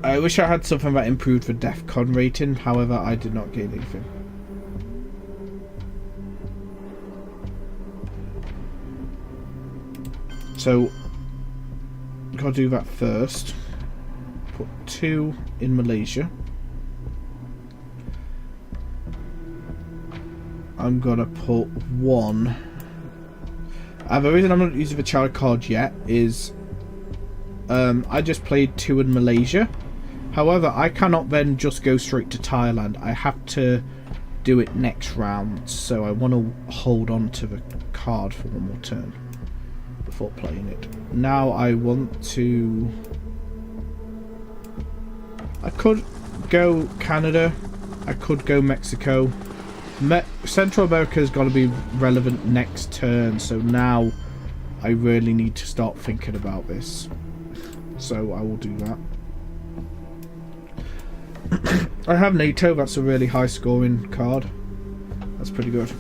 I wish I had something that improved the DEFCON rating. However, I did not gain anything. So, gotta do that first. Put 2 in Malaysia. I'm gonna put 1. And the reason I'm not using the child card yet is I just played 2 in Malaysia. However, I cannot then just go straight to Thailand. I have to do it next round. So I want to hold on to the card for one more turn before playing it. Now I want to... I could go Canada. I could go Mexico. Central America is going to be relevant next turn. So now I really need to start thinking about this. So I will do that. I have NATO, that's a really high scoring card. That's pretty good.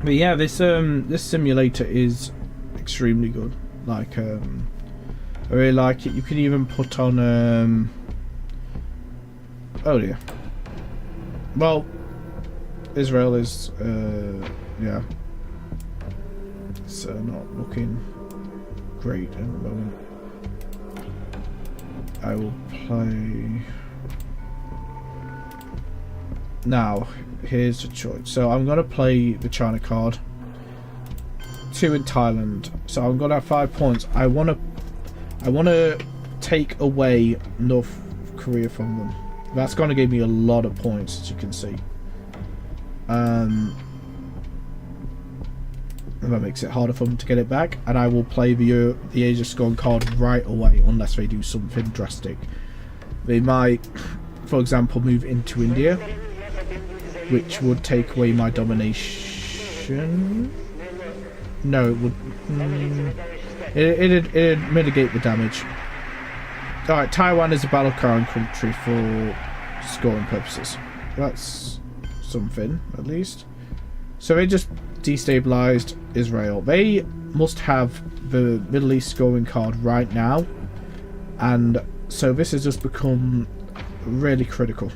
But yeah, this simulator is extremely good. Like I really like it. You can even put on oh dear. Well, Israel is yeah. It's not looking great at the moment. I will play now. Here's the choice. So I'm gonna play the China card. 2 in Thailand. So I'm gonna have 5 points. I wanna take away North Korea from them. That's gonna give me a lot of points, as you can see. And that makes it harder for them to get it back, and I will play the Asia Scorn card right away unless they do something drastic. They might, for example, move into India, which would take away my domination. No, it would. It'd mitigate the damage. Alright, Taiwan is a battleground country for scoring purposes. That's something, at least. So they just destabilized Israel. They must have the Middle East scoring card right now, and so this has just become really critical.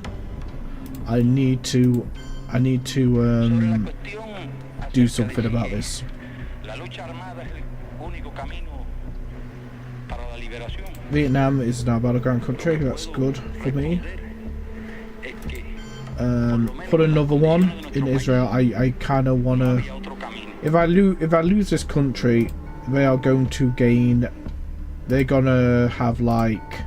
I need to do something about this. Vietnam is now a battleground country. That's good for me. Put another one in Israel. I kind of want to. If I lose this country, they are going to gain. They're gonna have like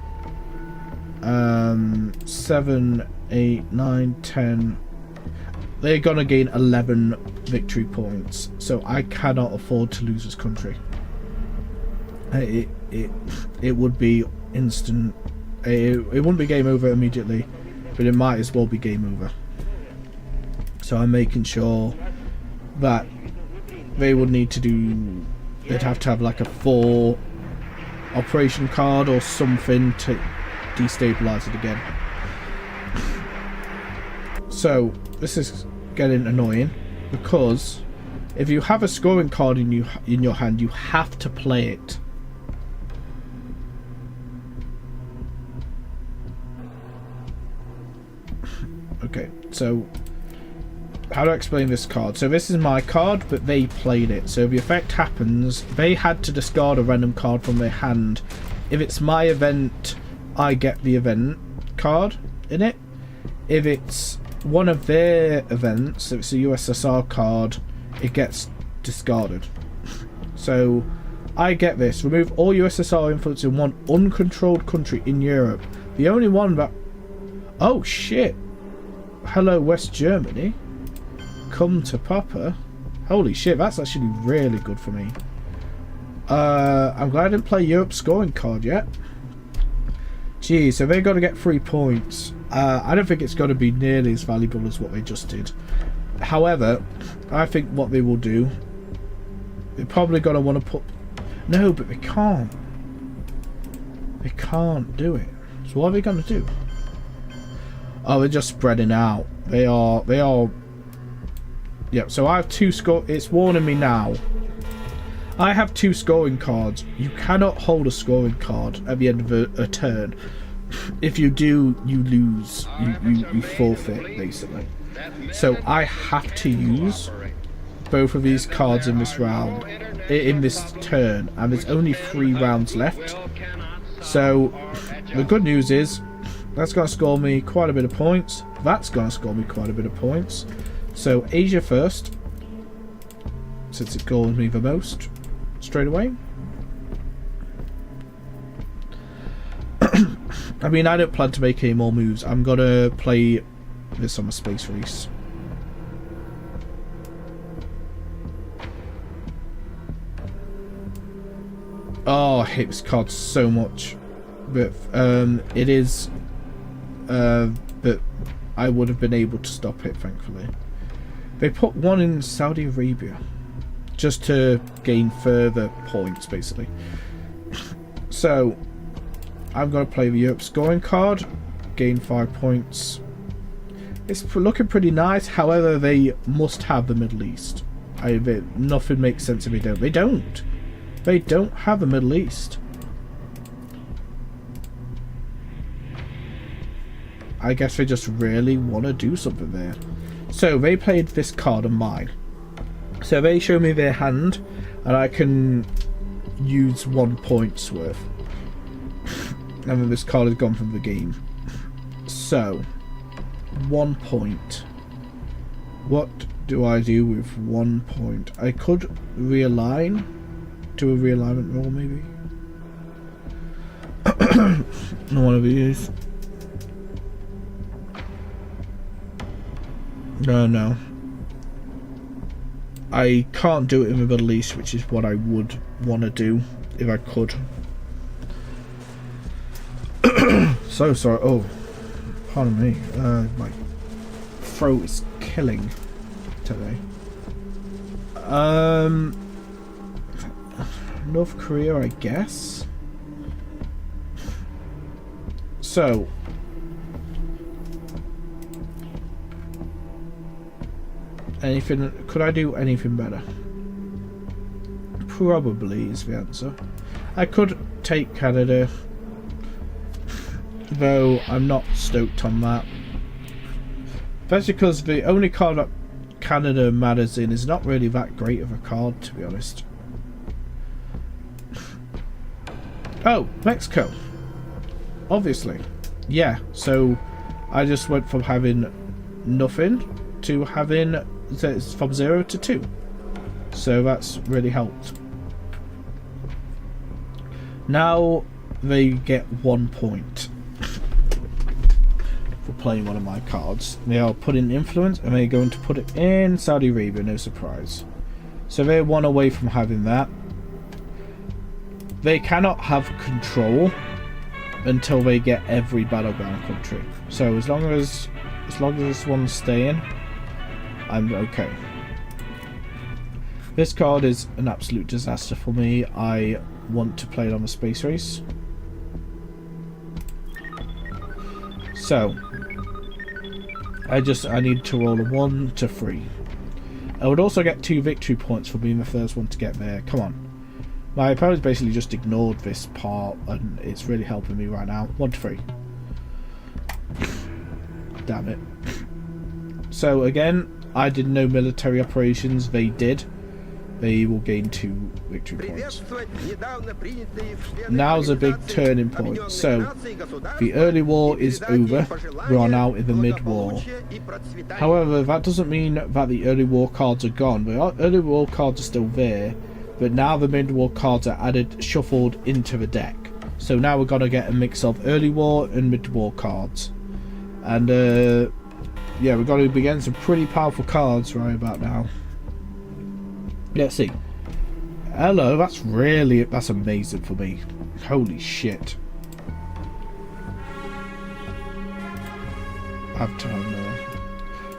7, 8, 9, 10. They're gonna gain 11 victory points. So I cannot afford to lose this country. It it would be instant. It wouldn't be game over immediately, but it might as well be game over. So I'm making sure that they would need to do. They'd have to have like a 4 operation card or something to destabilize it again. So this is getting annoying because if you have a scoring card in your hand, you have to play it. Okay, so how do I explain this card? So this is my card, but they played it. So if the effect happens, they had to discard a random card from their hand. If it's my event, I get the event card in it. If it's one of their events, if it's a USSR card, it gets discarded. So I get this. Remove all USSR influence in one uncontrolled country in Europe. The only one that... Oh shit. Hello West Germany. Come to Papa. Holy shit, that's actually really good for me. I'm glad I didn't play Europe's scoring card yet. Geez, so they got to get 3 points. I don't think it's going to be nearly as valuable as what they just did. However, I think what they will do, they're probably going to want to put... No, but they can't. They can't do it. So what are they going to do? Oh, they're just spreading out. They are... Yeah, so I have 2 score... It's warning me now. I have 2 scoring cards. You cannot hold a scoring card at the end of a turn. If you do, you lose. You forfeit, basically. So I have to use both of these cards in this round, in this turn, and there's only 3 rounds left. So the good news is that's going to score me quite a bit of points. That's going to score me quite a bit of points. So Asia first, since it scores me the most straight away. I mean, I don't plan to make any more moves. I'm going to play this on my space race. Oh, I hate this card so much. But it is... but I would have been able to stop it, thankfully. They put 1 in Saudi Arabia. Just to gain further points, basically. So, I'm going to play the Europe scoring card. Gain 5 points. It's looking pretty nice. However, they must have the Middle East. Nothing makes sense if they don't. They don't. They don't have the Middle East. I guess they just really want to do something there. So they played this card on mine. So they show me their hand, and I can use 1 point's worth. And then this card is gone from the game. So 1 point. What do I do with 1 point? I could realign. Do a realignment roll, maybe. One of these. No. I can't do it in the Middle East, which is what I would want to do if I could. So sorry. Oh, pardon me. My throat is killing today. North Korea, I guess. So. Anything? Could I do anything better? Probably is the answer. I could take Canada, though I'm not stoked on that. That's because the only card that Canada matters in is not really that great of a card, to be honest. Oh, Mexico. Obviously. Yeah, so I just went from having nothing to having from 0 to 2. So that's really helped. Now they get 1 point for playing one of my cards. They are putting influence, and they're going to put it in Saudi Arabia, no surprise. So they're 1 away from having that. they cannot have control until they get every battleground country. So as long as this one's staying, I'm okay. This card is an absolute disaster for me. I want to play it on the space race. So I need to roll a 1 to 3. I would also get 2 victory points for being the first one to get there. Come on. My opponent's basically just ignored this part, and it's really helping me right now. 1 to 3. Damn it. So again, I did no military operations. They did. They will gain 2 victory points. Now's a big turning point. So the early war is over. We are now in the mid-war. However, that doesn't mean that the early war cards are gone. The early war cards are still there, but now the mid-war cards are shuffled into the deck. So now we're gonna get a mix of early war and mid-war cards. And yeah, we're gonna be getting some pretty powerful cards right about now. Let's see. Hello, that's amazing for me. Holy shit. I have time now.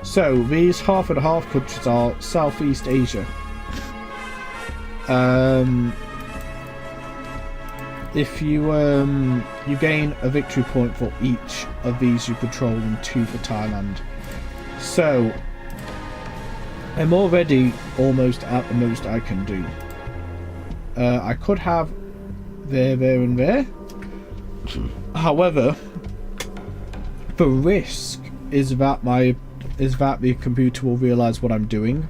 So these half and half countries are Southeast Asia. If you gain a victory point for each of these you control and 2 for Thailand. So I'm already almost at the most I can do. I could have there, and there. However, the risk is that the computer will realise what I'm doing.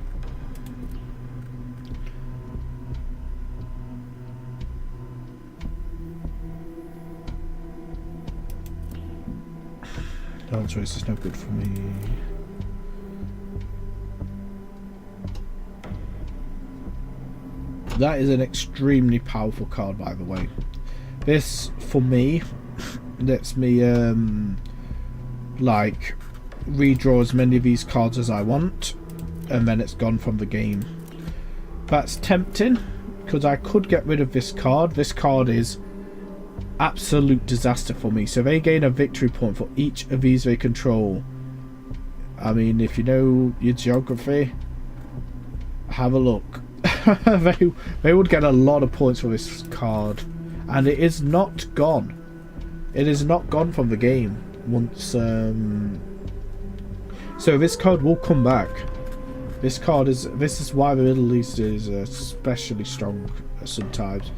Oh, sorry, this is no good for me. That is an extremely powerful card, by the way. This, for me, lets me like redraw as many of these cards as I want, and then it's gone from the game. That's tempting because I could get rid of this card. This card is absolute disaster for me. So they gain a victory point for each of these they control. I mean, if you know your geography, have a look. they would get a lot of points for this card, and it is not gone. It is not gone from the game once. So this card will come back. This is why the Middle East is especially strong sometimes,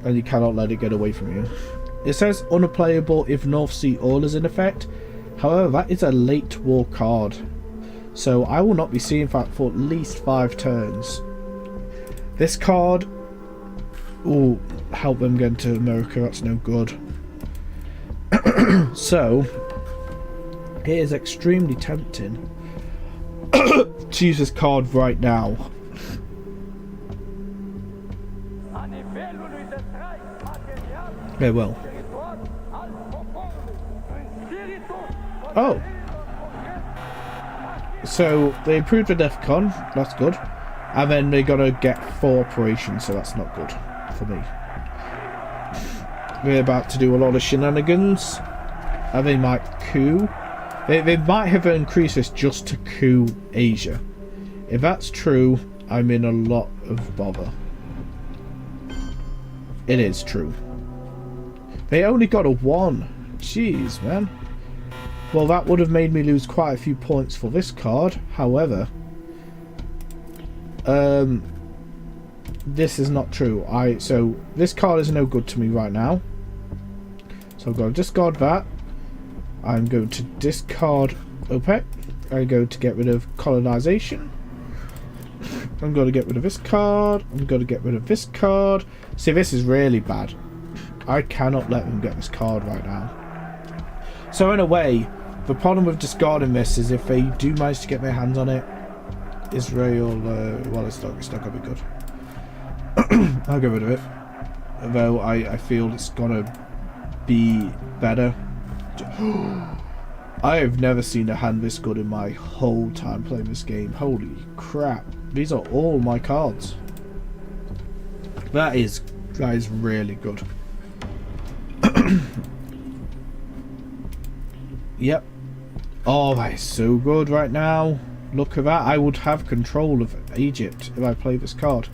and you cannot let it get away from you. It says unplayable if North Sea Oil is in effect. However, that is a late war card, so I will not be seeing that for at least 5 turns. This card will help them get into America. That's no good. So it is extremely tempting to use this card right now. Yeah, well. Oh. So they improved the DEFCON. That's good. And then they're gonna get 4 operations, so that's not good for me. They're about to do a lot of shenanigans, and they might coup. They might have increased this just to coup Asia. If that's true, I'm in a lot of bother. It is true. They only got a 1. Jeez, man. Well, that would have made me lose quite a few points for this card. However, this is not true. So this card is no good to me right now. So I'm going to discard that. I'm going to discard OPEC. I'm going to get rid of colonization. I'm going to get rid of this card. I'm going to get rid of this card. See, this is really bad. I cannot let them get this card right now. So in a way, the problem with discarding this is if they do manage to get their hands on it, Israel, well, it's not going to be good. I'll get rid of it. Though I feel it's going to be better. I have never seen a hand this good in my whole time playing this game. Holy crap. These are all my cards. That is That is really good. Yep. Oh, that is so good right now. Look at that. I would have control of Egypt if I play this card.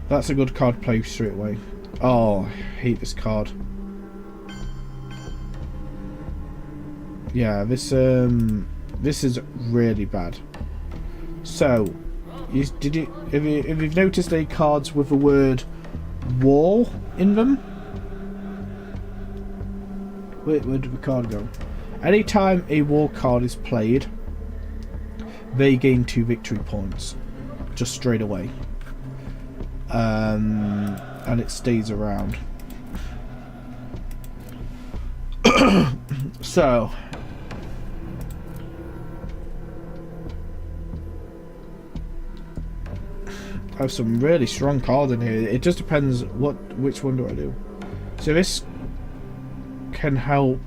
That's a good card play straight away. Oh, I hate this card. Yeah, this is really bad. So, if you've noticed any cards with the word war in them? Where did the card go? Anytime a war card is played, they gain 2 victory points. Just straight away. And it stays around. So I have some really strong cards in here. It just depends which one do I do. So this can help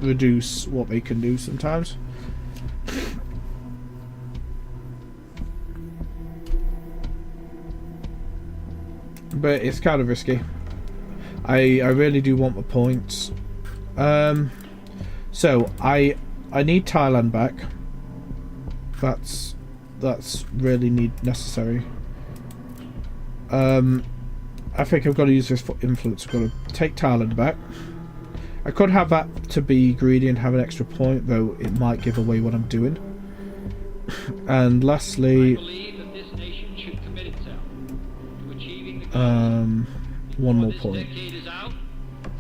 reduce what they can do sometimes. But it's kind of risky. I really do want the points. So I need Thailand back. That's really necessary. I think I've got to use this for influence. I've got to take Thailand back. I could have that to be greedy and have an extra point, though it might give away what I'm doing. And lastly, one more point.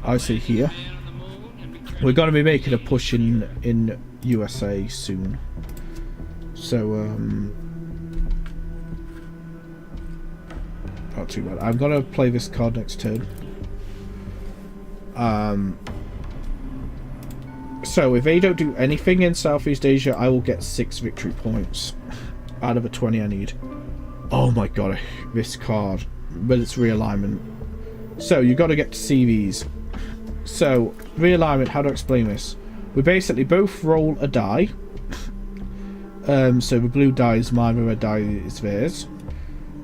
I see here. We're going to be making a push in USA soon. So, not too bad. I'm going to play this card next turn. So, if they don't do anything in Southeast Asia, I will get 6 victory points out of the 20 I need. Oh my god, this card. But it's realignment. So, you got to get to see these. So, realignment, how to explain this? We basically both roll a die. So the blue die is mine, the red die is theirs.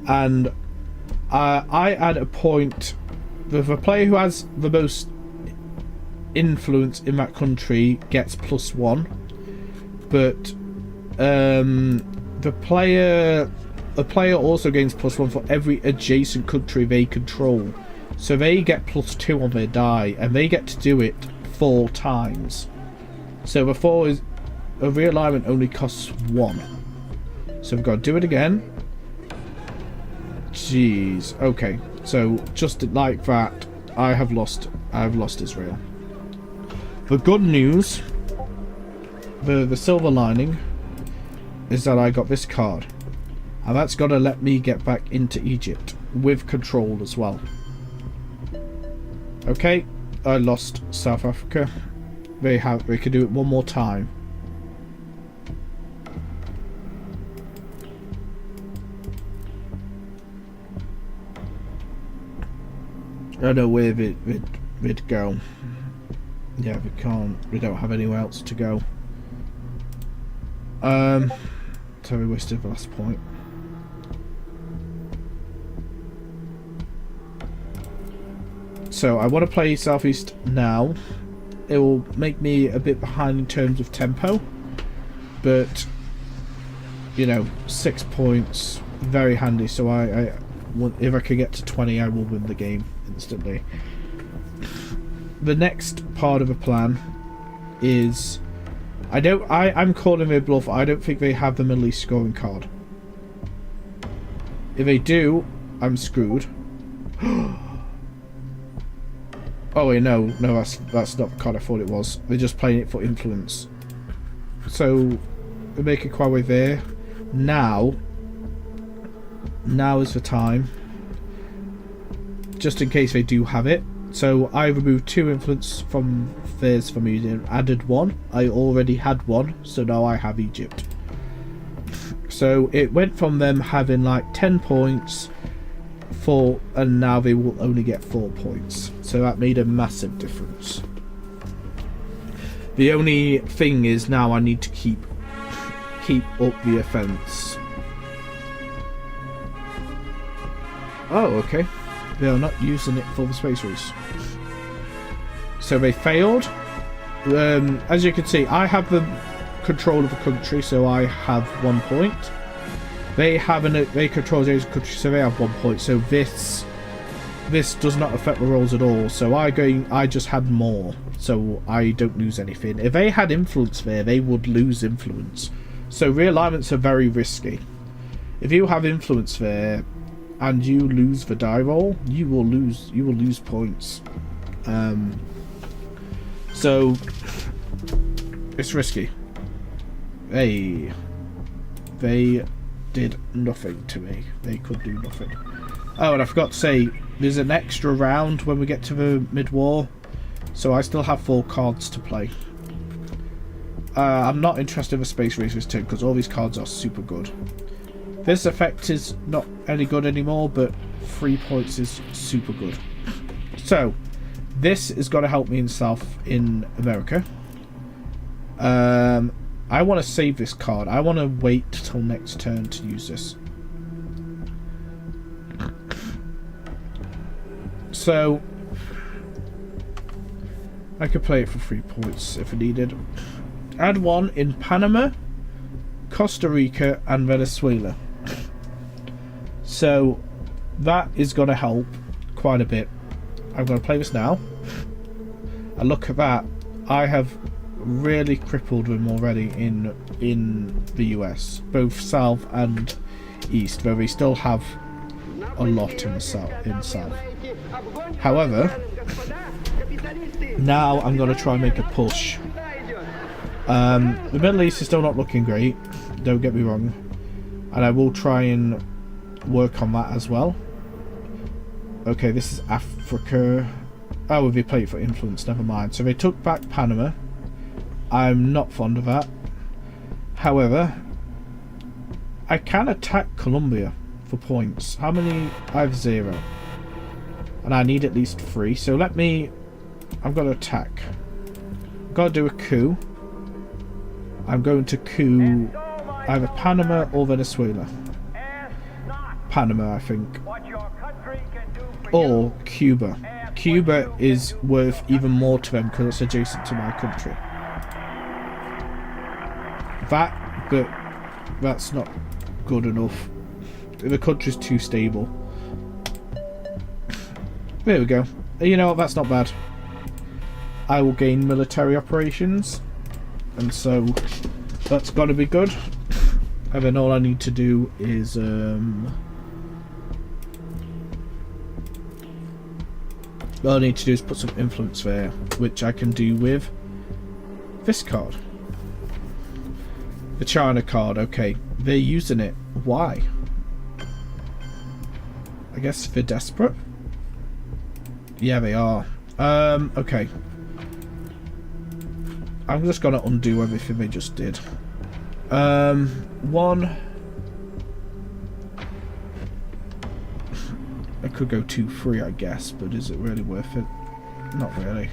And I add a point. The player who has the most influence in that country gets +1. But the player also gains +1 for every adjacent country they control. So they get +2 on their die, and they get to do it 4 times. So before is a realignment only costs 1. So we've got to do it again. Jeez. Okay. So just like that, I have lost Israel. The good news, the silver lining, is that I got this card. And that's got to let me get back into Egypt with control as well. Okay, I lost South Africa. They could do it one more time. I don't know where they'd go. Yeah, we don't have anywhere else to go. So we wasted the last point. So I want to play Southeast now. It will make me a bit behind in terms of tempo, but you know, 6 points, very handy. So if I could get to 20, I will win the game instantly. The next part of the plan is I'm calling their bluff. I don't think they have the Middle East scoring card. If they do, I'm screwed. Oh wait, no, that's not the card I thought it was. They're just playing it for influence. So we make a quite way there. Now is the time. Just in case they do have it. So I removed 2 influence from theirs for me and added 1. I already had 1, so now I have Egypt. So it went from them having like 10 points and now they will only get 4 points. So that made a massive difference. The only thing is now I need to keep keep up the offence. Oh, okay. They are not using it for the space race. So they failed. As you can see, I have the control of the country, so I have 1 point. They control the country, so they have 1 point. So this does not affect the rolls at all. So I just had more, so I don't lose anything. If they had influence there, they would lose influence. So realignments are very risky. If you have influence there and you lose the die roll, you will lose points. So it's risky. They did nothing to me. They could do nothing. Oh, and I forgot to say, there's an extra round when we get to the mid-war, so I still have 4 cards to play. I'm not interested in the Space Racer's turn because all these cards are super good. This effect is not any good anymore, but 3 points is super good. So this is going to help me in America. I want to save this card. I want to wait till next turn to use this. So I could play it for 3 points if needed. Add 1 in Panama, Costa Rica and Venezuela. So that is going to help quite a bit. I'm going to play this now. And look at that. I have really crippled them already in the US, both south and east, though we still have a lot in the south. However, now I'm going to try and make a push. The Middle East is still not looking great, don't get me wrong, and I will try and work on that as well. Okay, this is Africa. Oh, they played for influence, never mind. So they took back Panama. I'm not fond of that. However, I can attack Colombia for points. How many? I have 0. And I need at least 3. So I'm going to attack. I've got to do a coup. I'm going to coup either Panama or Venezuela. Panama, I think. Or Cuba. Cuba is worth even more to them because it's adjacent to my country. But that's not good enough. The country's too stable. There we go. You know what, that's not bad. I will gain military operations, and so that's got to be good. And then all I need to do is all I need to do is put some influence there, which I can do with this card. The China card, okay. They're using it. Why? I guess they're desperate? Yeah, they are. Okay. I'm just gonna undo everything they just did. 1. I could go 2-3, I guess, but is it really worth it? Not really.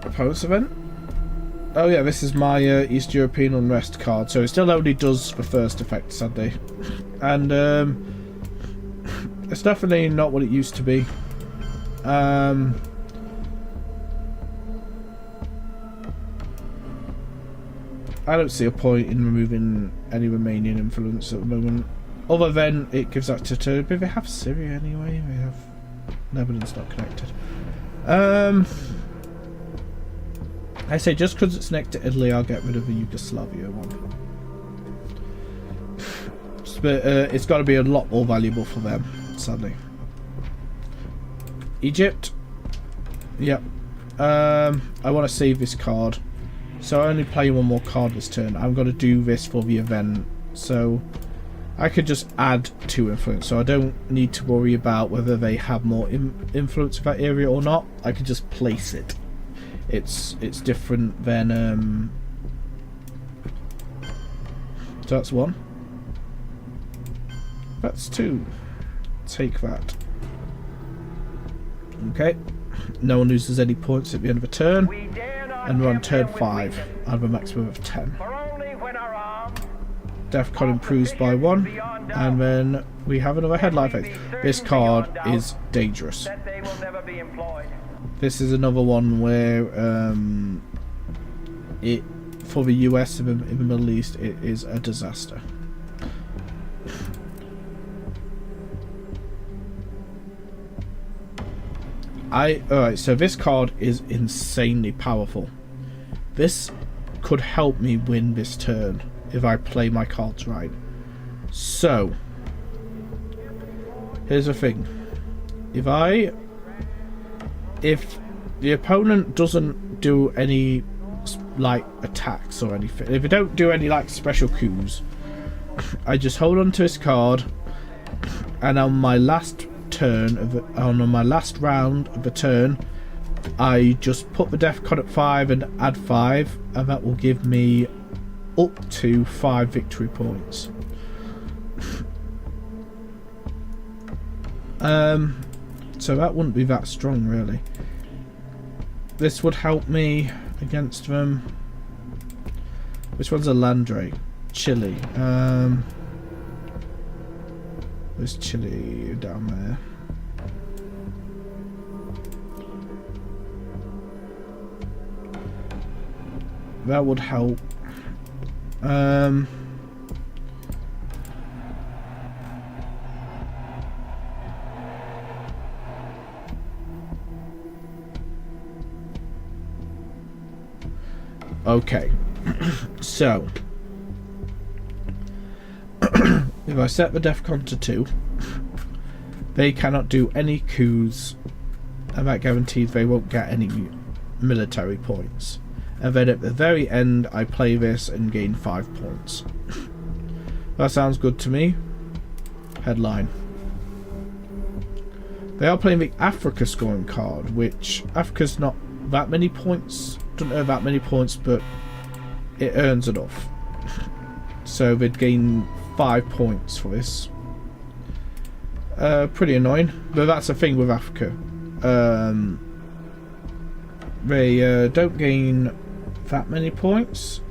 Opponent's event? Oh yeah, this is my East European Unrest card, so it still only does the first effect, sadly. And it's definitely not what it used to be. I don't see a point in removing any Romanian influence at the moment. Other than it gives that to Turkey. They have Syria anyway. They have Lebanon's not connected. I say just because it's next to Italy, I'll get rid of the Yugoslavia one. But it's got to be a lot more valuable for them, sadly. Egypt. Yep. I want to save this card. So I only play 1 more card this turn. I'm going to do this for the event. So I could just add 2 influence. So I don't need to worry about whether they have more influence in that area or not. I could just place it. it's different than so that's 1. That's 2. Take that. Okay. No one loses any points at the end of a turn. And we're on turn 5. I have a maximum of 10. Defcon improves by 1. And then we have another headline phase. This card is dangerous. This is another one where it for the US in the Middle East, it is a disaster. Alright, so this card is insanely powerful. This could help me win this turn if I play my cards right. So, here's the thing. If the opponent doesn't do any like attacks or anything, if they don't do any like special coups, I just hold on to this card, and on my last turn on my last round of the turn, I just put the defcon at 5 and add 5, and that will give me up to 5 victory points. So that wouldn't be that strong really. This would help me against them. Which one's a Landray? Chile. There's Chile down there. That would help. Okay, so if I set the defcon to 2, they cannot do any coups, and that guarantees they won't get any military points. And then at the very end, I play this and gain 5 points. That sounds good to me. Headline. They are playing the Africa scoring card, which Africa's not that many points. Doesn't earn that many points, but it earns enough. So they'd gain 5 points for this. Pretty annoying, but that's the thing with Africa. They don't gain that many points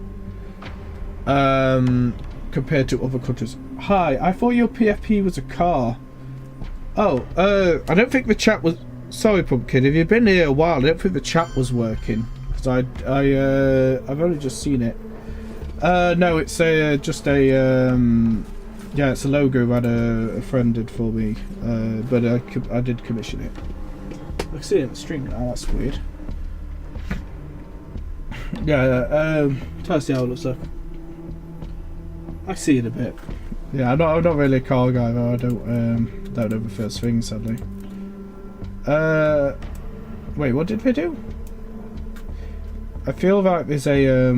compared to other countries. Hi, I thought your PFP was a car. Oh, I don't think the chat was. Sorry, Pumpkin. If you've been here a while, I don't think the chat was working. I've only just seen it. No, it's just a yeah, it's a logo that a friend did for me, but I did commission it. I see it in the stream now. That's weird. Yeah, try to see how it looks like. I see it a bit. Yeah, I'm not really a car guy though. I don't know the first thing, sadly. Wait, what did they do? I feel like there's a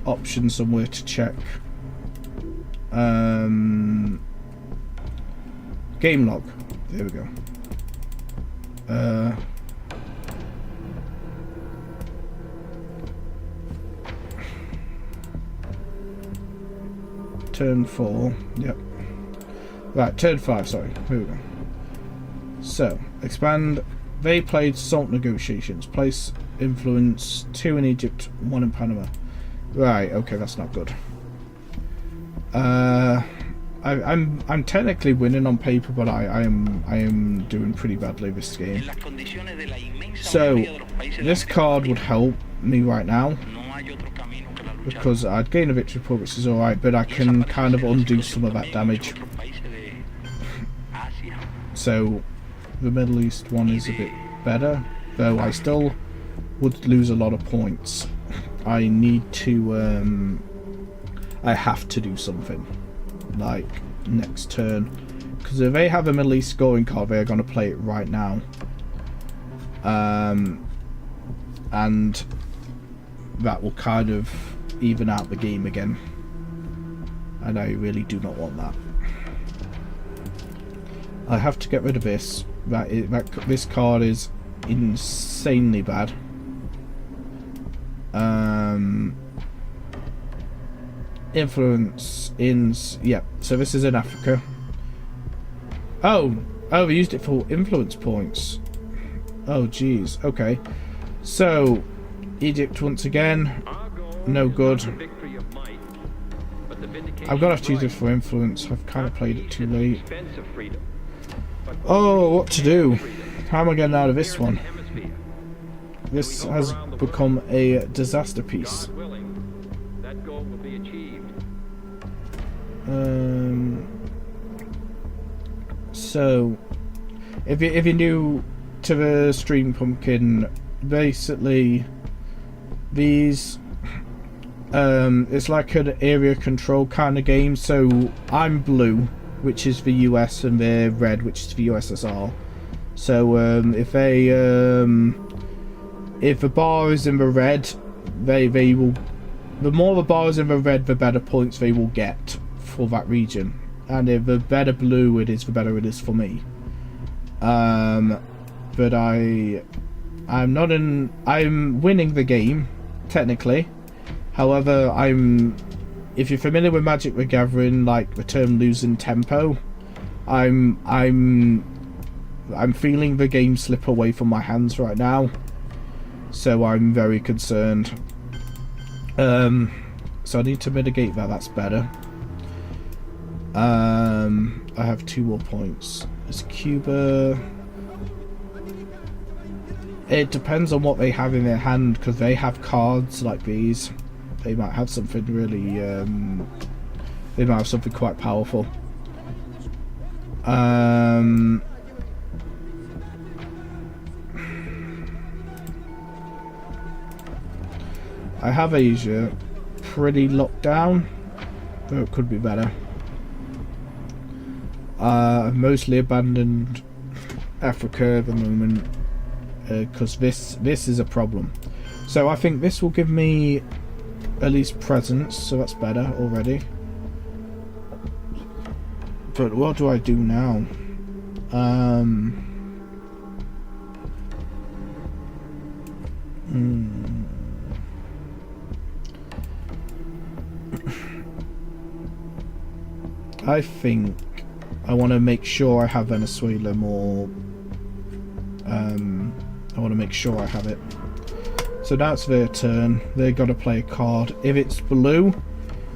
option somewhere to check game log. There we go. Turn 4. Yep. Right, turn 5. Sorry. Here we go. So expand. They played salt negotiations. Place influence 2 in Egypt, 1 in Panama. Right, okay, that's not good. I'm technically winning on paper, but I am doing pretty badly this game. So this card would help me right now because I'd gain a victory point, which is alright, but I can kind of undo some of that damage. So the Middle East one is a bit better, though I still would lose a lot of points. I need to I have to do something like next turn, because if they have a Middle East scoring card, they are going to play it right now, and that will kind of even out the game again, and I really do not want that. I have to get rid of this. This card is insanely bad. Influence in... Yeah, so this is in Africa. Oh, we used it for influence points. Oh, jeez. Okay. So, Egypt once again. No good. I'm gonna have to use it for influence. I've kind of played it too late. Oh, what to do? How am I getting out of this one? This has become a disaster piece. So, if you're new to the Stream Pumpkin, basically these it's like an area control kind of game. So I'm blue, which is the US, and they're red, which is the USSR. So if the bar is in the red, they will. The more the bar is in the red, the better points they will get for that region. And if the better blue it is, the better it is for me. But I'm not in. I'm winning the game technically. However, if you're familiar with Magic the Gathering, like the term losing tempo, I'm feeling the game slip away from my hands right now. So I'm very concerned. So I need to mitigate that. That's better. I have 2 more points. Is Cuba... It depends on what they have in their hand, because they have cards like these. They might have something really... they might have something quite powerful. I have Asia pretty locked down, though it could be better. I've mostly abandoned Africa at the moment because this is a problem. So I think this will give me at least presence, so that's better already. But what do I do now? I think I want to make sure I have Venezuela more. I want to make sure I have it. So that's their turn. They've got to play a card. If it's blue,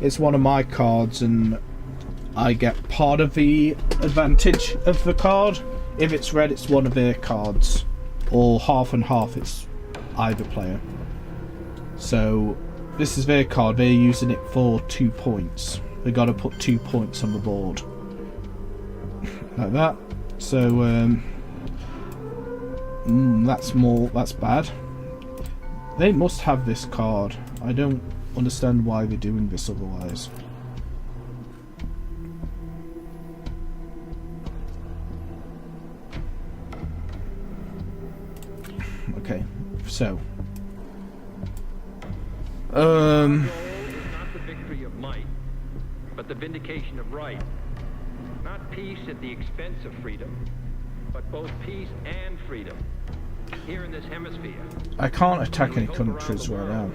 it's one of my cards, and I get part of the advantage of the card. If it's red, it's one of their cards, or half and half. It's either player. So this is their card. They're using it for 2 points. They got to put 2 points on the board, like that. So that's bad. They must have this card. I don't understand why they're doing this otherwise. Okay, so Not the victory of might, but the vindication of right. Not peace at the expense of freedom, but both peace and freedom here in this hemisphere. I can't attack any countries right now,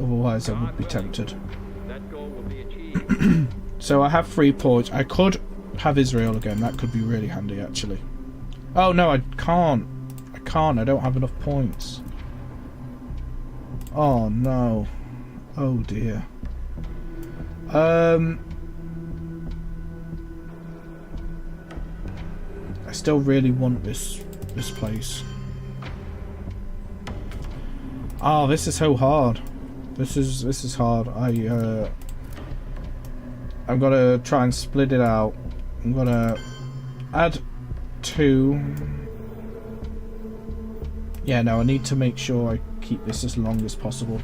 otherwise I would be tempted. That goal will be achieved. So I have 3 points. I could have Israel again. That could be really handy, actually. Oh no, I can't. I don't have enough points. Oh no. Oh dear. I still really want this place. Oh, this is so hard. This is hard. I'm gonna try and split it out. I'm gonna add 2. Yeah, no, I need to make sure I keep this as long as possible.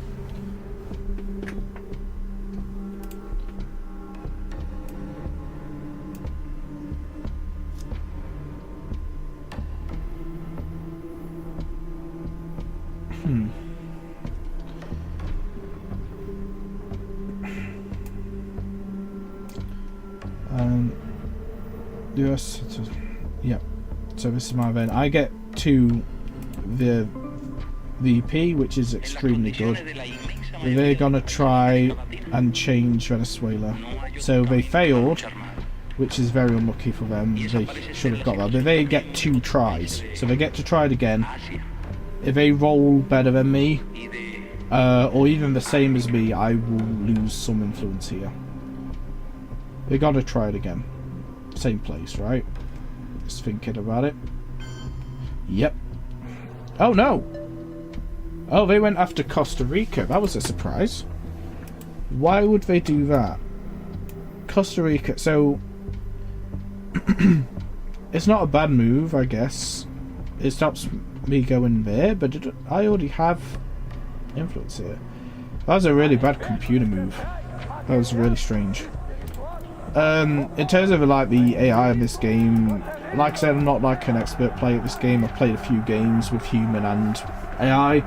US, yeah. So this is my event. I get to the VP, which is extremely good. They're gonna try and change Venezuela. So they failed, which is very unlucky for them. They should have got that. But they get 2 tries, so they get to try it again. If they roll better than me, or even the same as me, I will lose some influence here. They gotta try it again. Same place, right? Just thinking about it. Yep. Oh no! Oh, they went after Costa Rica. That was a surprise. Why would they do that? Costa Rica, so... it's not a bad move, I guess. It stops me going there, but I already have influence here. That was a really bad computer move. That was really strange. In terms of like the AI in this game, like I said, I'm not like an expert player at this game. I've played a few games with human and AI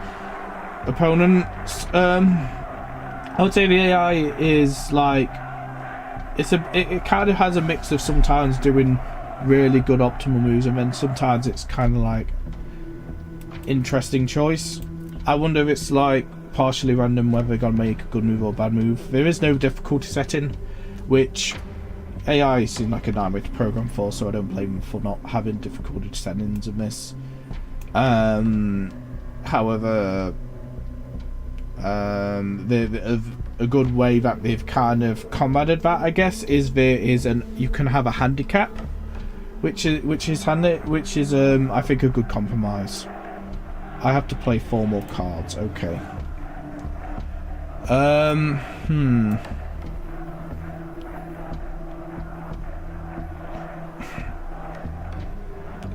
opponents. I would say the AI is like it kind of has a mix of sometimes doing really good optimal moves, and then sometimes it's kind of like interesting choice. I wonder if it's like partially random whether they're gonna make a good move or a bad move. There is no difficulty setting, which AI seems like a nightmare to program for, so I don't blame them for not having difficulty settings in this. However, a good way that they've kind of combated that, I guess, is you can have a handicap, which is I think a good compromise. I have to play 4 more cards. Okay.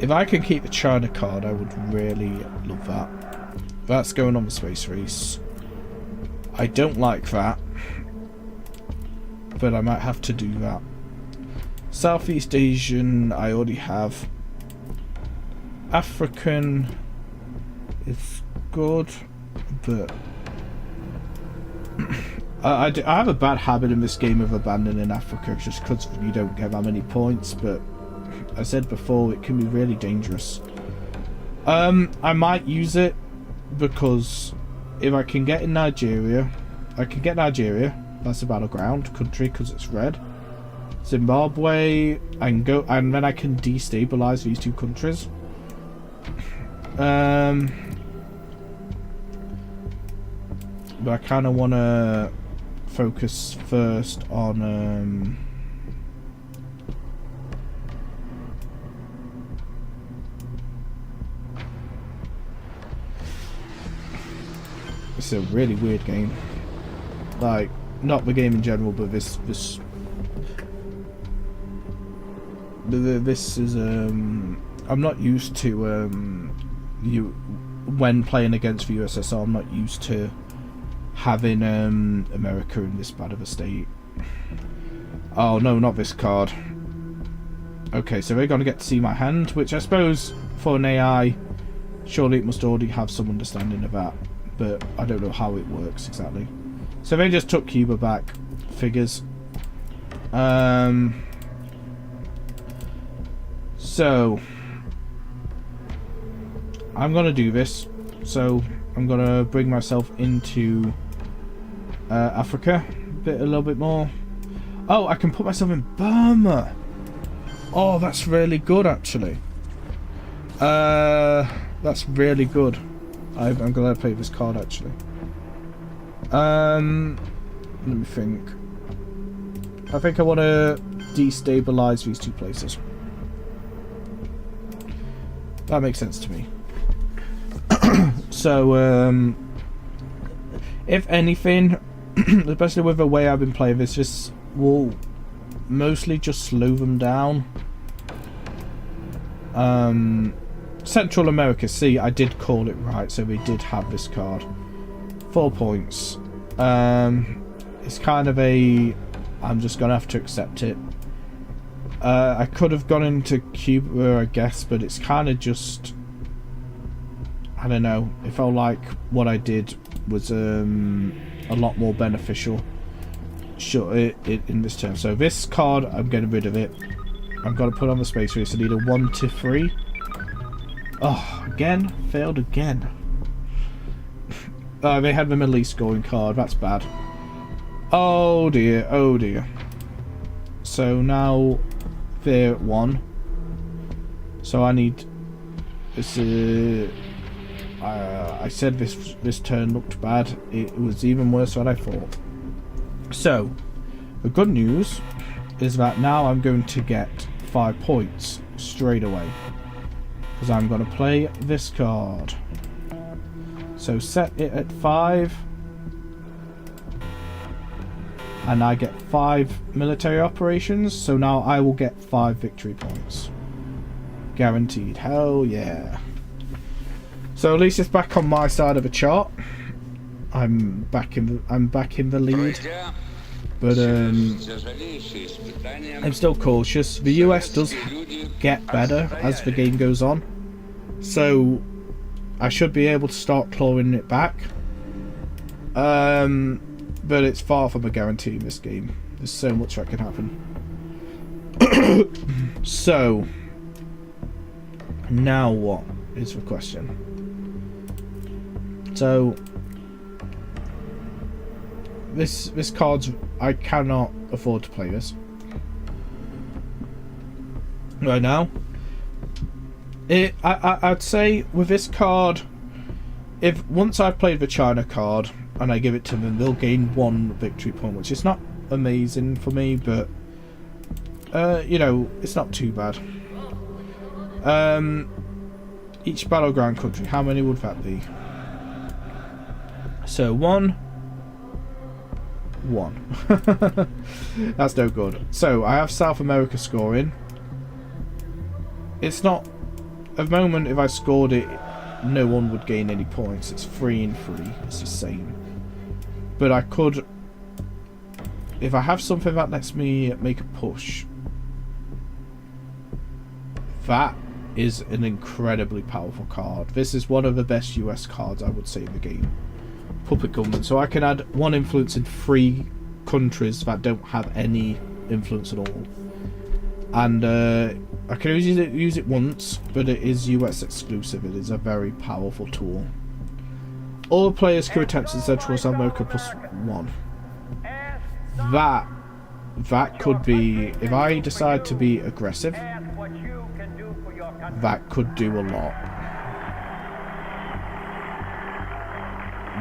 If I can keep the China card, I would really love that. That's going on the space race. I don't like that, but I might have to do that. Southeast Asian, I already have. African is good, but I have a bad habit in this game of abandoning Africa just because you don't get that many points, but I said before, it can be really dangerous. I might use it because if I can get in Nigeria, that's a battleground country because it's red. Zimbabwe, and then I can destabilize these 2 countries. But I kind of want to focus first on it's a really weird game. Like, not the game in general, but this is I'm not used to when playing against the USSR, I'm not used to having America in this bad of a state. Oh no, not this card. Okay, so we're gonna get to see my hand, which I suppose for an AI, surely it must already have some understanding of that, but I don't know how it works exactly. So they just took Cuba back. Figures. So I'm gonna do this. So I'm gonna bring myself into Africa a little bit more. Oh, I can put myself in Burma. Oh, that's really good actually. That's really good. I'm gonna play this card actually. Let me think. I think I want to destabilize these 2 places. That makes sense to me. So, if anything, especially with the way I've been playing this, just will mostly just slow them down. Central America, see, I did call it right, so we did have this card. 4 points. It's kind of I'm just gonna have to accept it. I could have gone into Cuba, I guess, but it's kind of just, I don't know, it felt like what I did was a lot more beneficial in this turn. So this card, I'm getting rid of it. I'm gonna put on the space race. I need a 1 to 3. Oh, again, failed again. They had the Middle East scoring card. That's bad. Oh dear, oh dear. So now they're 1. So I need this. I said this turn looked bad. It was even worse than I thought. So the good news is that now I'm going to get 5 points straight away because I'm going to play this card. So set it at 5. And I get 5 military operations, so now I will get 5 victory points. Guaranteed. Hell yeah. So at least it's back on my side of the chart. I'm back in the lead. But I'm still cautious. The US does get better as the game goes on. So I should be able to start clawing it back. But it's far from a guarantee in this game. There's so much that can happen. So, now what is the question? So, this card's... I cannot afford to play this. Right now. I'd say with this card, if once I've played the China card, and I give it to them, they'll gain 1 victory point, which is not amazing for me, but you know, it's not too bad. Each battleground country, how many would that be? So 1. That's no good. So I have South America scoring. It's not at the moment. If I scored it, no one would gain any points. It's 3 and 3. It's the same. But I could, if I have something that lets me make a push, that is an incredibly powerful card. This is one of the best US cards I would say in the game. Puppet government. So I can add 1 influence in 3 countries that don't have any influence at all. And I can use it once, but it is US exclusive. It is a very powerful tool. All players crew attempts in Central South America +1. That could be, if I decide to be aggressive, that could do a lot.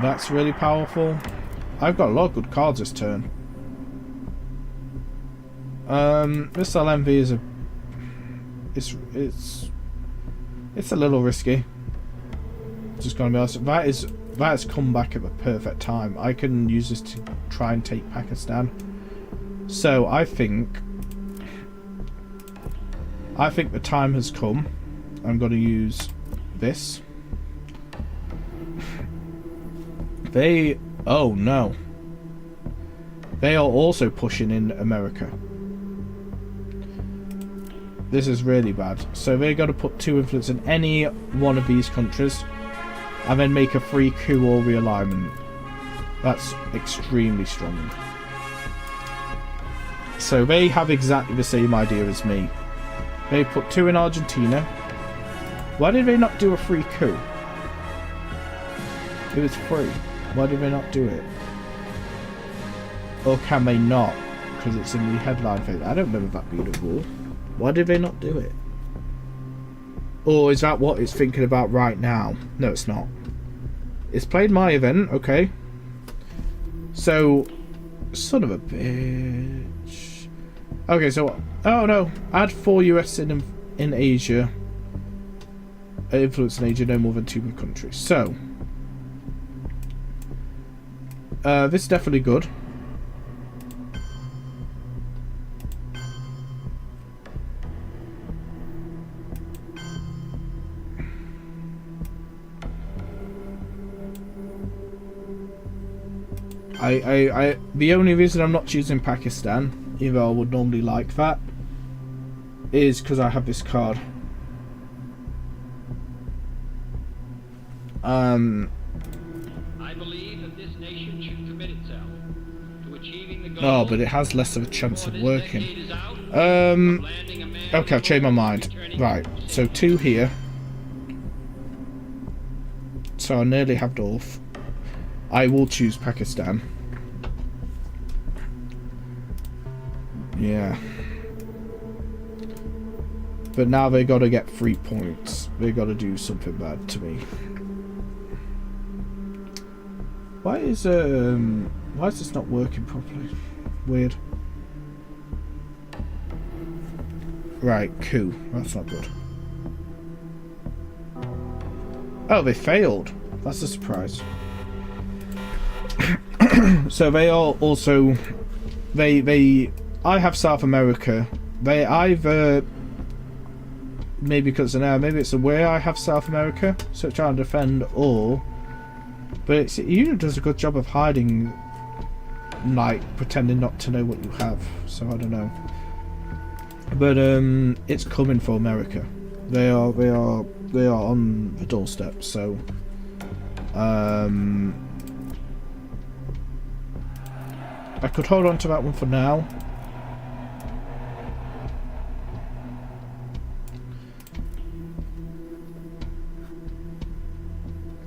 That's really powerful. I've got a lot of good cards this turn. This LMV is a... It's a little risky. Just gonna be honest. That has come back at the perfect time. I can use this to try and take Pakistan. So I think the time has come. I'm gonna use this. Oh no. They are also pushing in America. This is really bad. So they're going to put 2 influence in any one of these countries and then make a free coup or realignment. That's extremely strong. So they have exactly the same idea as me. They put 2 in Argentina. Why did they not do a free coup? It was free. Why did they not do it? Or can they not? Because it's in the headline phase. I don't remember that being a rule. Why did they not do it? Or is that what it's thinking about right now? No, it's not. It's played my event, okay. So, son of a bitch. Okay, so, oh no. Add 4 US in Asia. Influence in Asia, no more than 2 countries. So, this is definitely good. The only reason I'm not choosing Pakistan, even though I would normally like that, is because I have this card. I believe that this nation should commit itself to achieving the goals. Oh, but it has less of a chance of working. Okay, I've changed my mind. Right, so 2 here. So I nearly have Dolph. I will choose Pakistan. Yeah. But now they gotta get 3 points. They gotta do something bad to me. Why is this not working properly? Weird. Right, coup. That's not good. Oh, they failed. That's a surprise. So they are also I have South America. They either maybe because of now, maybe it's the way I have South America, so trying to defend, or but it usually does a good job of hiding, like pretending not to know what you have. So I don't know. But it's coming for America. They are on the doorstep. So I could hold on to that one for now.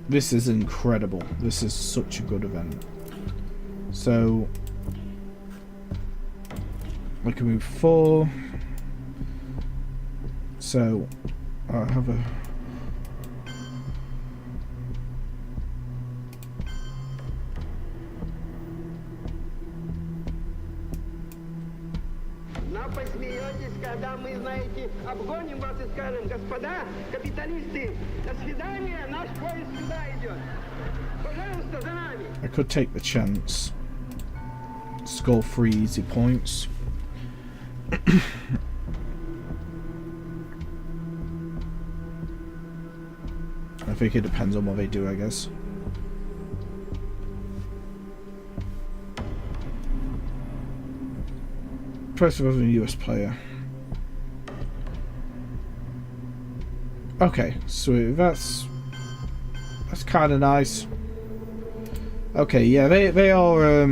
This is incredible. This is such a good event. So I can move 4. So I have a Посмеетесь, когда мы, знаете, обгоним вас и скажем: господа капиталисты, до свидания, наш поезд сюда идет. Пожалуйста, за нами. I could take the chance. Score 3 easy points. I think it depends on what they do, I guess. First of all, a US player. Okay, so that's kind of nice. Okay, yeah, they are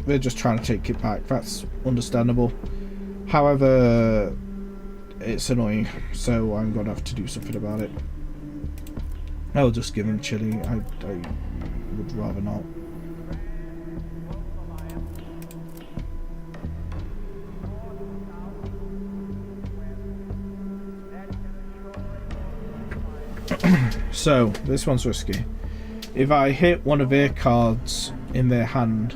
they're just trying to take it back. That's understandable. However, it's annoying, so I'm gonna have to do something about it. I'll just give him Chile. I would rather not. So, this one's risky. If I hit one of their cards in their hand,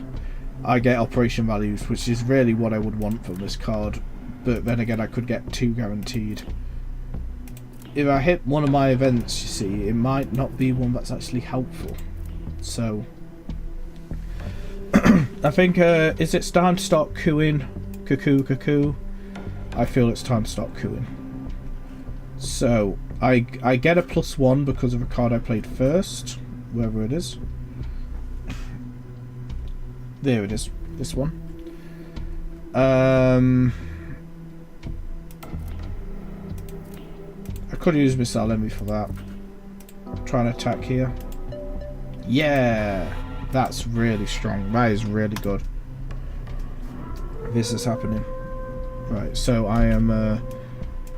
I get operation values, which is really what I would want from this card. But then again, I could get 2 guaranteed. If I hit one of my events, you see, it might not be one that's actually helpful. So, I think, is it time to start cooing? Cuckoo. I feel it's time to start cooing. So, I get a +1 because of a card I played first, wherever it is. There it is, this one. I could use missile envy for that. Try and attack here. Yeah, that's really strong. That is really good. This is happening. Right, so I am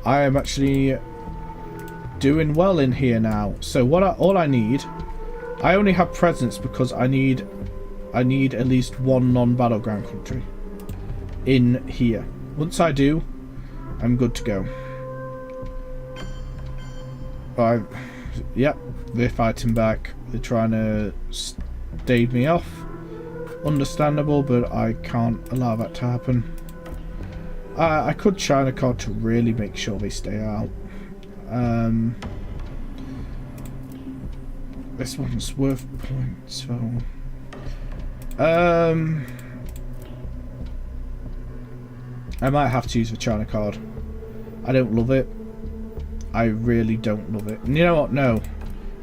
actually doing well in here now. So all I need, I only have presence because I need at least 1 non-battleground country in here. Once I do, I'm good to go. Yep, they're fighting back. They're trying to stave me off. Understandable, but I can't allow that to happen. I could China card to really make sure they stay out. This one's worth points, so I might have to use the China card. I don't love it. I really don't love it. And you know what? No,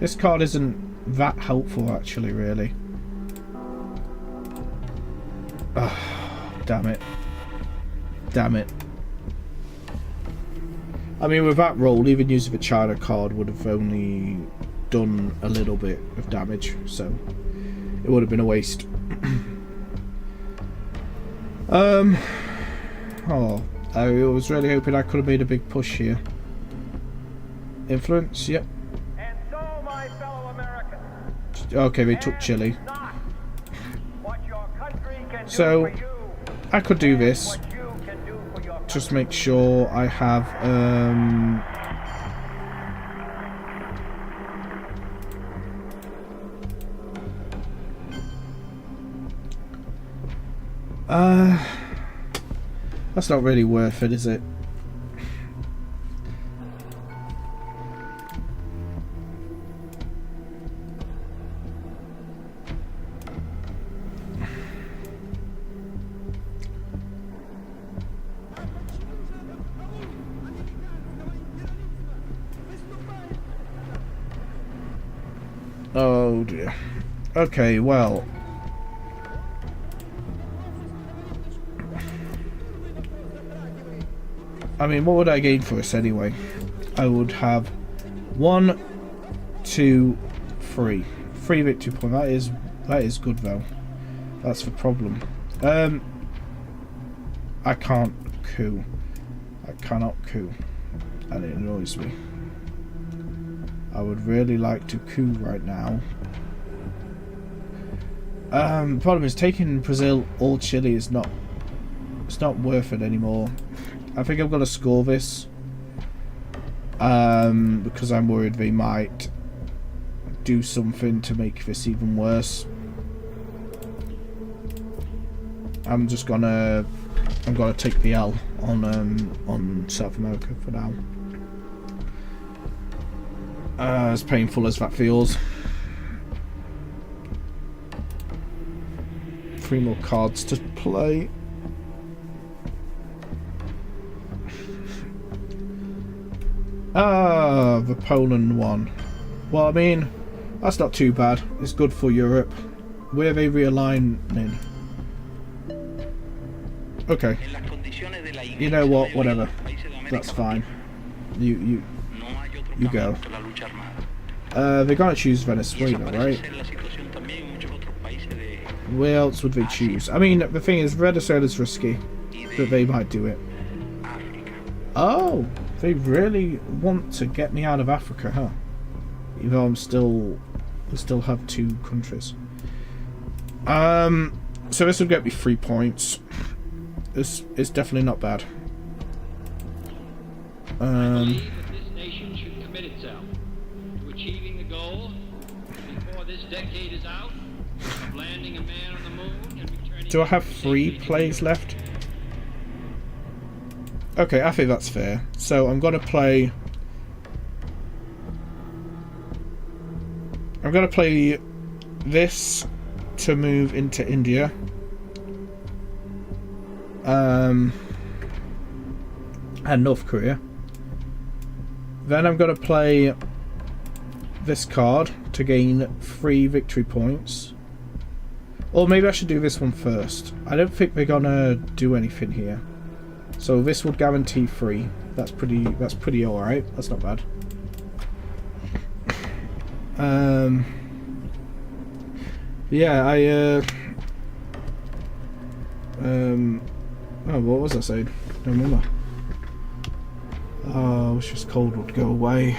this card isn't that helpful actually, really. Oh, damn it. Damn it. I mean, with that roll, even using the China card would have only done a little bit of damage, so it would have been a waste. Oh, I was really hoping I could have made a big push here. Influence, yep. And so, my fellow Americans, Okay, they took Chile. not So I could do this. Just make sure I have that's not really worth it, is it? Oh dear. Okay, well. I mean, what would I gain for this anyway? I would have 1, 2, 3. 3 victory points. That is good though. That's the problem. I can't coup. I cannot coup. And it annoys me. I would really like to coup right now. Problem is, taking Brazil or Chile is not. It's not worth it anymore. I think I'm gonna score this. Because I'm worried they might do something to make this even worse. I'm gonna take the L on South America for now. As painful as that feels. 3 more cards to play. The Poland one. Well, I mean, that's not too bad. It's good for Europe. Where are they realigning? Okay. You know what? Whatever. That's fine. You go. They're gonna choose Venezuela, right? Where else would they choose? I mean, the thing is, Venezuela's risky, but they might do it. Oh, they really want to get me out of Africa, huh? Even though we still have 2 countries. So this would get me 3 points. This is definitely not bad. I believe that this nation should commit itself to achieving the goal before this decade is out of landing a man on the moon and returning. Do I have 3 plays left? Okay, I think that's fair. So I'm gonna play this to move into India. And North Korea. Then I'm going to play this card to gain 3 victory points. Or maybe I should do this one first. I don't think they're going to do anything here. So this would guarantee 3. That's pretty alright. That's not bad. Yeah, oh, what was I saying? Don't remember. Oh, I wish this cold would go away.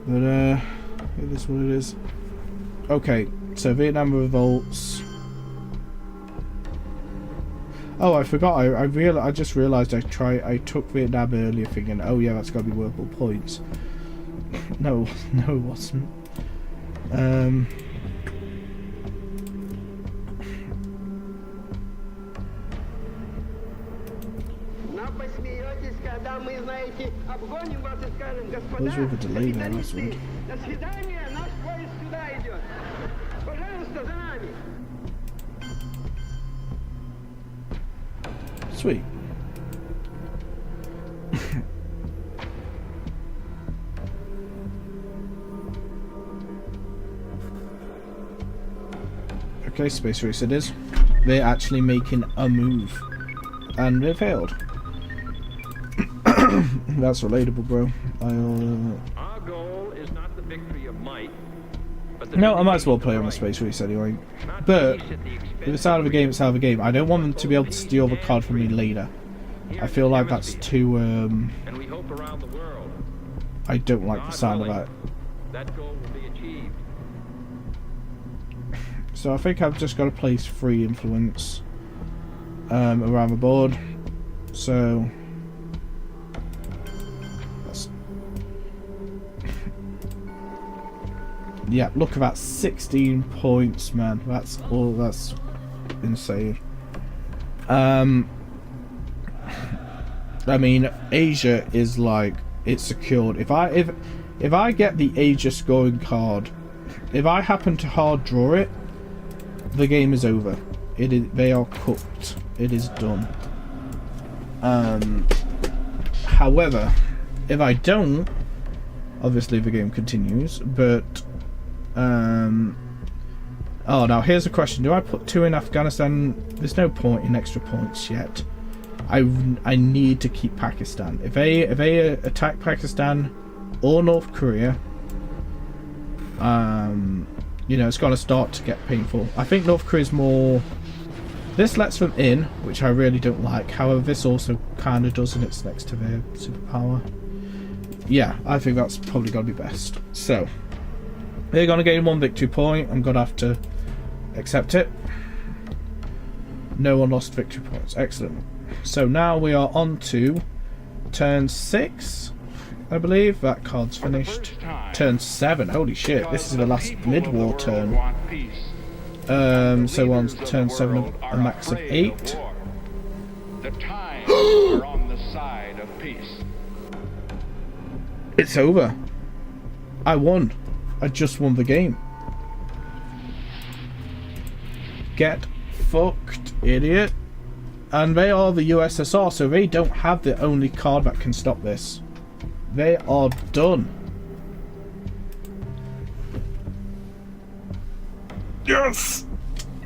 But, it is what it is. Okay, so Vietnam revolts. Oh, I forgot. I just realised I took Vietnam earlier, thinking, oh yeah, that's got to be workable points. No, it wasn't. Those were with a delay there, that's weird. До свидания, наш поезд сюда идет. Пожалуйста, за нами. Sweet. Okay, Space Race it is. They're actually making a move. And they failed. That's relatable, bro. Our goal is not the victory of might, but the No, I might as well vindication play of on the right. Space Race anyway. Not But peace at the expense if it's out of a game, it's out of a game. I don't want them to be able to steal the card from me later. I feel like that's too, And we hope around the world. I don't like the God sound of willing, that. that goal will be achieved. So I think I've just got to place 3 influence around the board. So that's, yeah, look at that, 16 points, man. That's all. That's insane. I mean, Asia is like, it's secured. If I get the Asia scoring card, if I happen to hard draw it, the game is over. It is. They are cooked. It is done. However, if I don't, obviously the game continues. But oh, now here's a question: do I put 2 in Afghanistan? There's no point in extra points yet. I need to keep Pakistan. If they attack Pakistan or North Korea, you know, it's gonna start to get painful. I think North Korea's more. This lets them in, which I really don't like. However, this also kind of does, and it's next to their superpower. Yeah, I think that's probably gonna be best. So they're gonna gain 1 victory point. I'm gonna have to accept it. No one lost victory points. Excellent. So now we are on to turn 6, I believe. That card's finished. Turn 7. Holy shit! This is the last mid-war turn. So on turn 7, a max of 8. The times are on the side of peace. It's over. I won. I just won the game. Get fucked, idiot. And they are the USSR, so they don't have the only card that can stop this. They are done. Yes!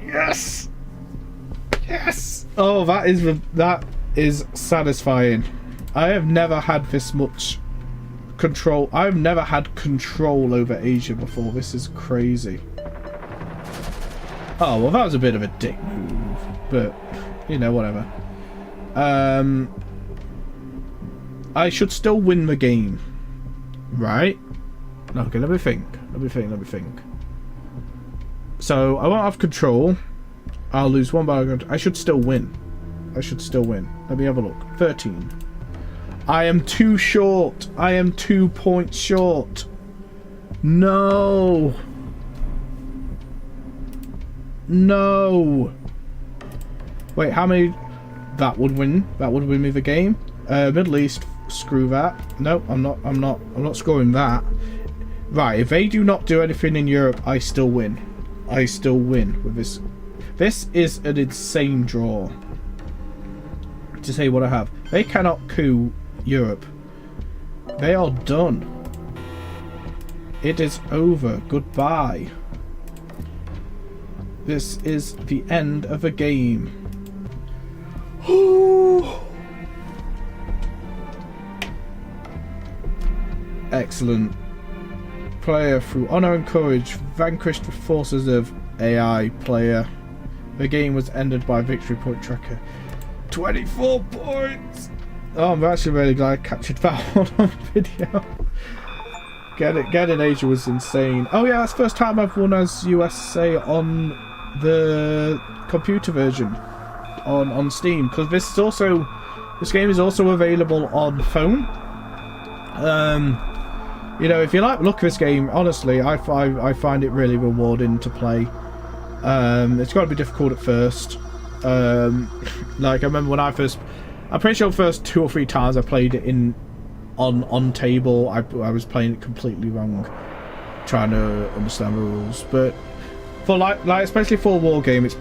Yes! Yes! Oh, that is satisfying. I have never had this much control. I've never had control over Asia before. This is crazy. Oh, well, that was a bit of a dick move, but you know, whatever. I should still win the game, right? Okay, let me think. So I won't have control. I'll lose 1 battle. I should still win. Let me have a look. 13. I am too short. I am 2 points short. No. No. Wait, how many? That would win me the game. Middle East, screw that. No, I'm not scoring that. Right, if they do not do anything in Europe, I still win. I still win with this. This is an insane draw. To say what I have. They cannot coup Europe. They are done. It is over. Goodbye. This is the end of a game. Excellent. Player through honor and courage vanquished the forces of AI player. The game was ended by victory point tracker. 24 points! Oh, I'm actually really glad I captured that one on video. Getting Asia was insane. Oh yeah, that's the first time I've won as USA on the computer version on Steam, because this game is also available on phone. You know, if you like the look of this game, honestly, I find it really rewarding to play. It's got to be difficult at first. Like I remember when I'm pretty sure the first 2 or 3 times I played it on table, I was playing it completely wrong, trying to understand the rules. But for like especially for a war game, it's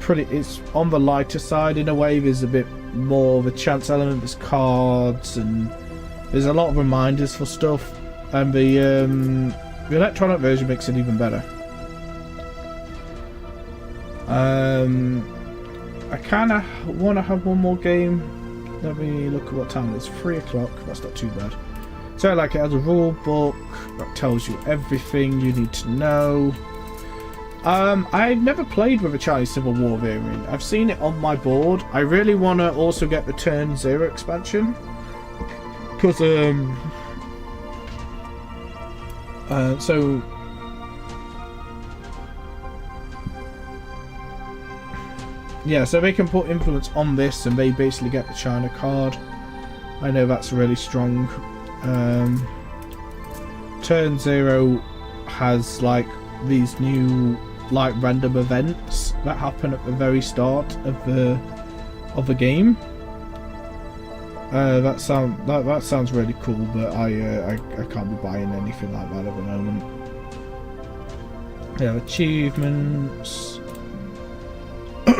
on the lighter side in a way. There's a bit more of a chance element. There's cards and there's a lot of reminders for stuff, and the electronic version makes it even better. I kind of want to have one more game. Let me look at what time it is. 3 o'clock. That's not too bad. So like it has a rule book that tells you everything you need to know. I've never played with a Chinese Civil War variant. I've seen it on my board. I really want to also get the Turn 0 expansion, because yeah, so they can put influence on this and they basically get the China card. I know that's really strong. Turn 0 has like these new like random events that happen at the very start of the game. That sounds really cool, but I can't be buying anything like that at the moment. We have achievements. I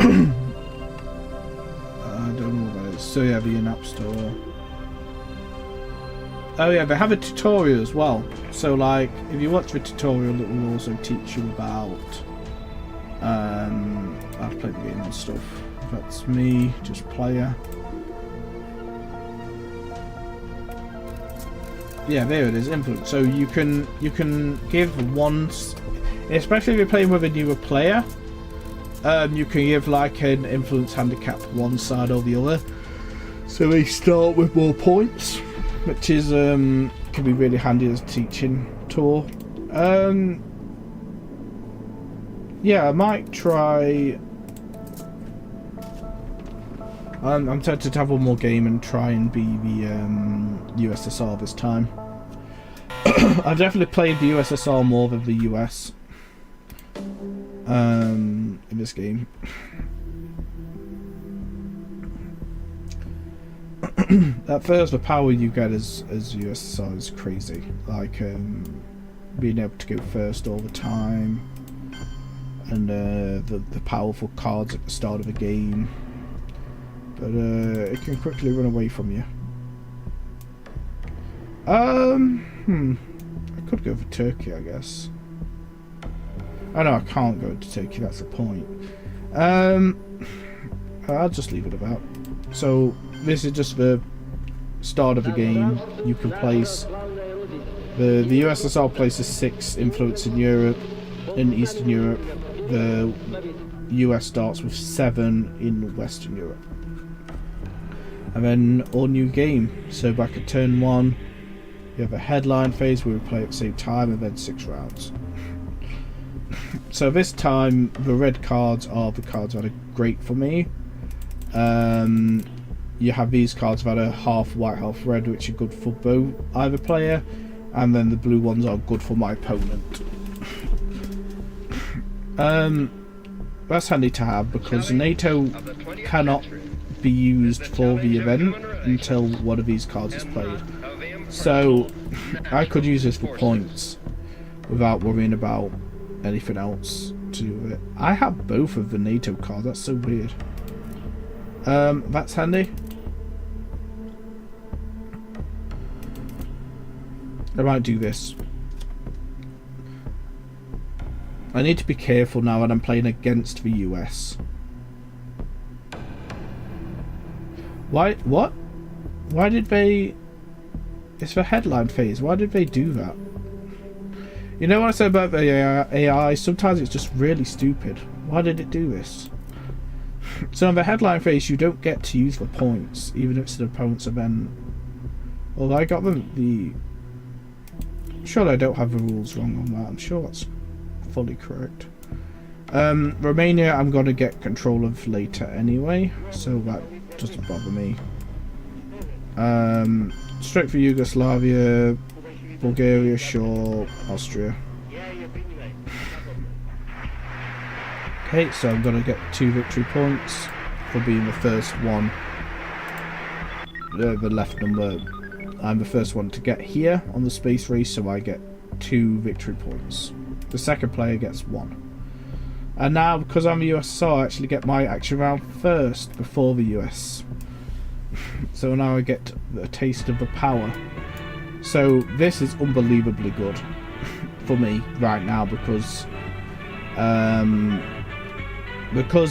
don't know what that is. So yeah, the in-app store. Oh yeah, they have a tutorial as well. So like, if you watch the tutorial, it will also teach you about how to play the game and stuff. That's me, just player. Yeah, there it is, influence. So you can give one, especially if you're playing with a newer player, you can give like an influence handicap one side or the other. So they start with more points, which is can be really handy as a teaching tool. Yeah, I might try. I'm tempted to have one more game and try and be the USSR this time. I've definitely played the USSR more than the US in this game. At first, the power you get as USSR is crazy. Like being able to go first all the time, and the powerful cards at the start of the game. But it can quickly run away from you. I could go for Turkey, I guess. Oh no, I can't go to Turkey, that's the point. I'll just leave it about. So, this is just the start of the game. You can place... The USSR places 6 influence in Europe, in Eastern Europe. The US starts with 7 in Western Europe. And then all new game. So back at turn 1, you have a headline phase where we play at the same time, and then 6 rounds. So this time the red cards are the cards that are great for me. You have these cards that are half white, half red, which are good for both either player, and then the blue ones are good for my opponent. That's handy to have because NATO cannot be used for the event until one of these cards is played. So I could use this for points without worrying about anything else to do it. I have both of the NATO cards, that's so weird. That's handy. I might do this. I need to be careful now that I'm playing against the US. Why? What? Why did they... It's the headline phase. Why did they do that? You know what I said about the AI? Sometimes it's just really stupid. Why did it do this? So in the headline phase, you don't get to use the points, even if it's an opponent's event. Well, I got them the... I'm sure I don't have the rules wrong on that. I'm sure that's fully correct. Romania, I'm going to get control of later anyway, so that doesn't bother me. Straight for Yugoslavia, Bulgaria, sure, Austria. Okay, so I'm going to get 2 victory points for being the first one. The left number. I'm the first one to get here on the space race, so I get 2 victory points. The second player gets 1. And now, because I'm a USSR, I actually get my action round first before the US. So now I get a taste of the power. So this is unbelievably good for me right now because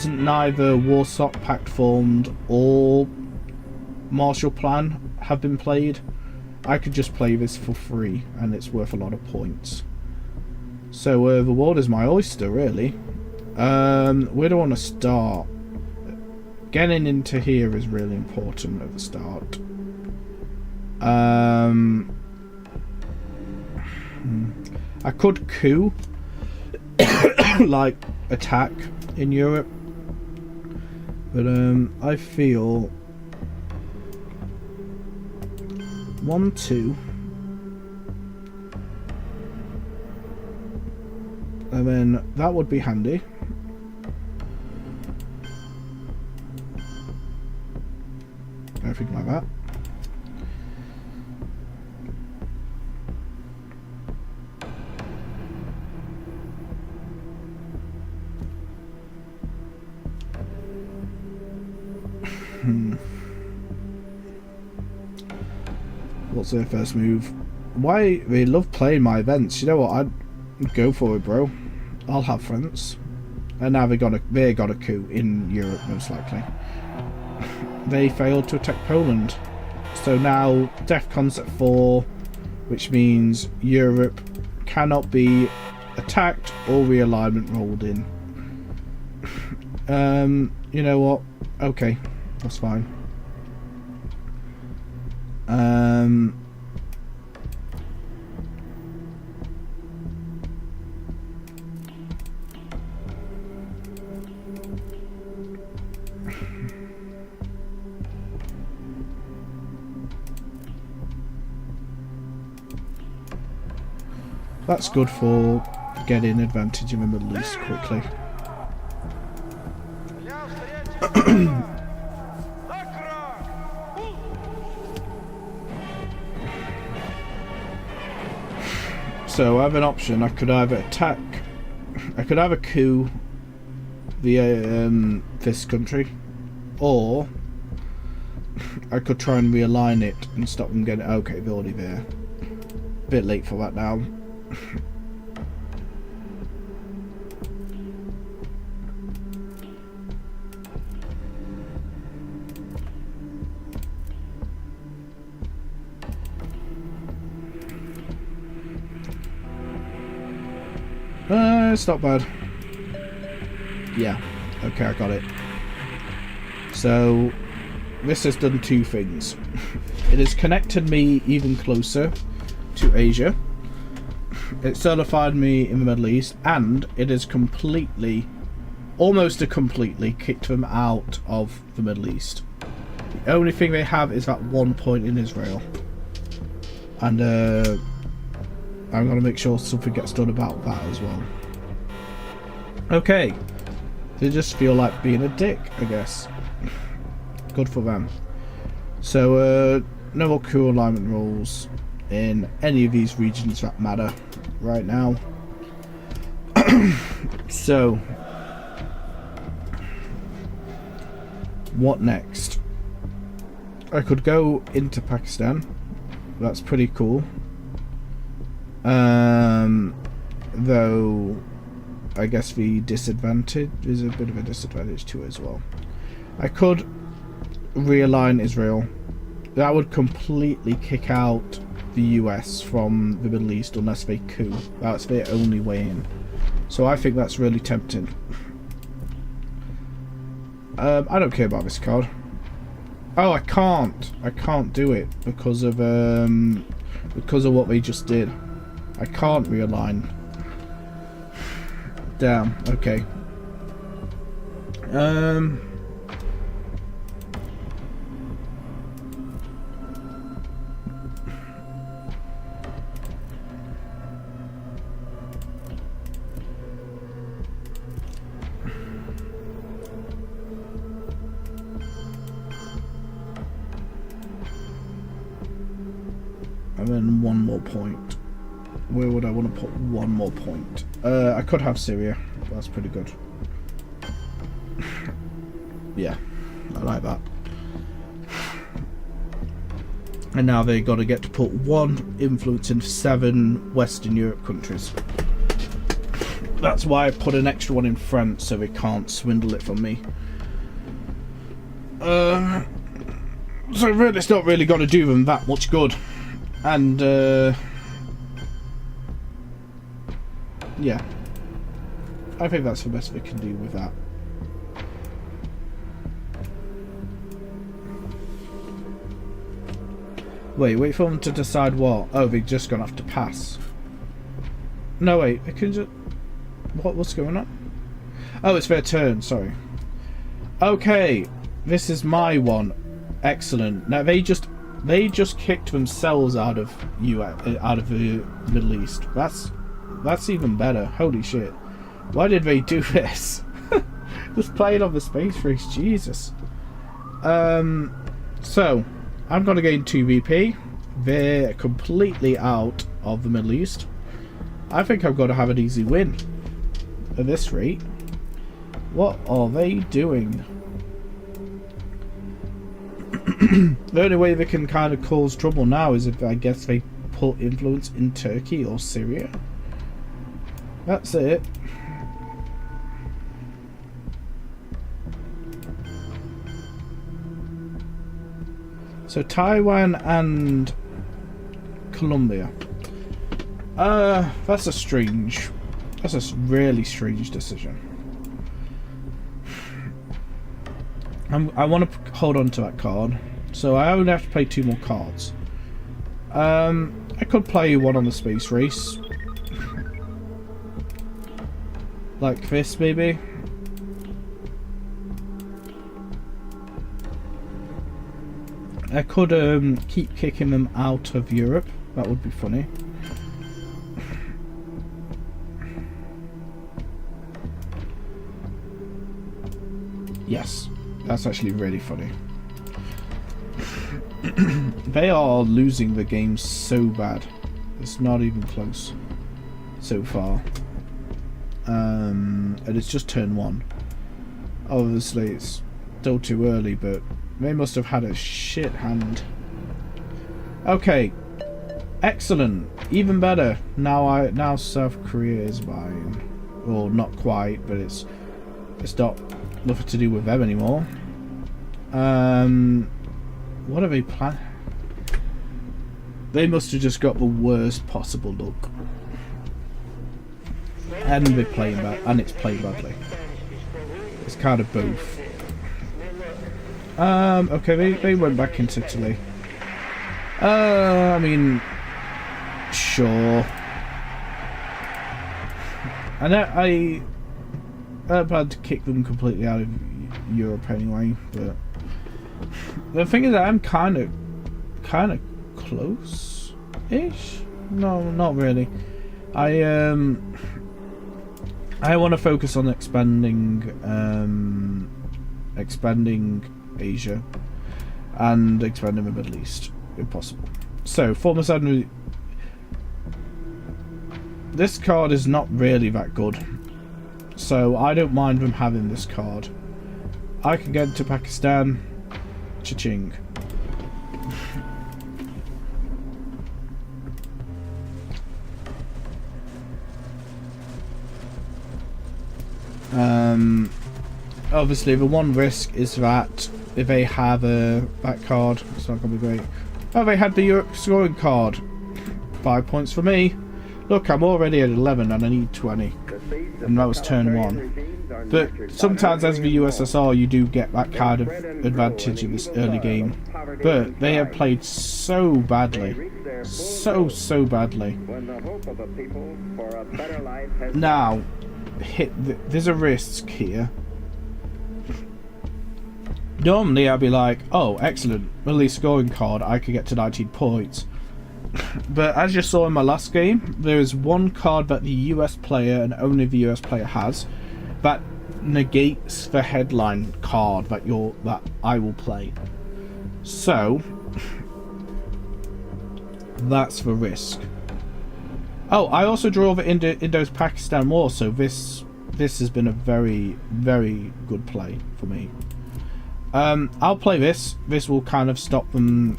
neither Warsaw Pact formed or Marshall Plan have been played. I could just play this for free and it's worth a lot of points. So the world is my oyster, really. Where do I want to start? Getting into here is really important at the start. I could coup, like attack in Europe, But I feel 1, 2, and then that would be handy. Everything like that. What's their first move? Why they love playing my events? You know what? I'd go for it, bro. I'll have friends. And now they got a coup in Europe, most likely. They failed to attack Poland, so now DEFCON's at 4, which means Europe cannot be attacked or realignment rolled in. You know what? Okay, that's fine. That's good for getting advantage in the Middle East quickly. So I have an option. I could either attack, I could either coup the this country, or I could try and realign it and stop them getting. Okay, they're already there. Bit late for that now. It's not bad. Yeah, okay, I got it. So this has done two things. It has connected me even closer to Asia. It solidified me in the Middle East, and it has completely, almost completely kicked them out of the Middle East. The only thing they have is that one point in Israel, and I'm going to make sure something gets done about that as well. Okay, they just feel like being a dick, I guess. Good for them. So no more coup alignment rules in any of these regions that matter right now. So what next? I could go into Pakistan. That's pretty cool. Though I guess the disadvantage is a bit of a disadvantage too as well. I could realign Israel. That would completely kick out the US from the Middle East unless they coup. That's their only way in. So I think that's really tempting. I don't care about this card. Oh, I can't do it because of what they just did. I can't realign. Damn, okay. And then one more point. Where would I want to put one more point? I could have Syria. That's pretty good. Yeah, I like that. And now they got to get to put one influence in 7 Western Europe countries. That's why I put an extra one in France, so they can't swindle it from me. So really, it's not really got to do them that much good. And yeah, I think that's the best we can do with that. Wait for them to decide what? Oh, they're just gonna have to pass. No, wait, they can just... What's going on? Oh, it's their turn, sorry. Okay, this is my one. Excellent. Now they just kicked themselves out of the Middle East. That's even better. Holy shit. Why did they do this? Just playing on the space race, Jesus. So I'm gonna gain 2 VP. They're completely out of the Middle East. I think I'm gonna have an easy win at this rate. What are they doing? The only way they can kind of cause trouble now is if I guess they put influence in Turkey or Syria. That's it. So Taiwan and Colombia. That's a really strange decision. I want to hold on to that card, so I only have to play 2 more cards. I could play one on the space race, like this maybe. I could keep kicking them out of Europe. That would be funny. Yes, that's actually really funny. They are losing the game so bad. It's not even close so far. And it's just turn 1. Obviously it's still too early, but they must have had a shit hand. Okay, excellent, even better. Now South Korea is mine. Well, not quite, but it's not nothing to do with them anymore. What are they planning? They must have just got the worst possible luck, and they're playing bad, and it's playing badly. It's kind of both. Okay, they went back into Italy. I mean, sure. And I had to kick them completely out of Europe anyway, but the thing is that I'm kind of close-ish. No, not really. I want to focus on expanding Asia and expanding the Middle East if possible. So former side, this card is not really that good, so I don't mind them having this card. I can get into Pakistan. Cha-ching. Obviously the one risk is that if they have that card, it's not going to be great. Oh, they had the Europe scoring card. 5 points for me. Look, I'm already at 11 and I need 20. And that was turn 1. But sometimes as the USSR you do get that kind of advantage in this early game. But they have played so badly. So badly. Now, there's a risk here. Normally I'd be like, oh excellent, release scoring card, I could get to 19 points. But as you saw in my last game, there is one card that the US player and only the US player has that negates the headline card that I will play. So that's the risk. Oh, I also draw the Indo-Pakistan War, so this has been a very, very good play for me. I'll play this. This will kind of stop them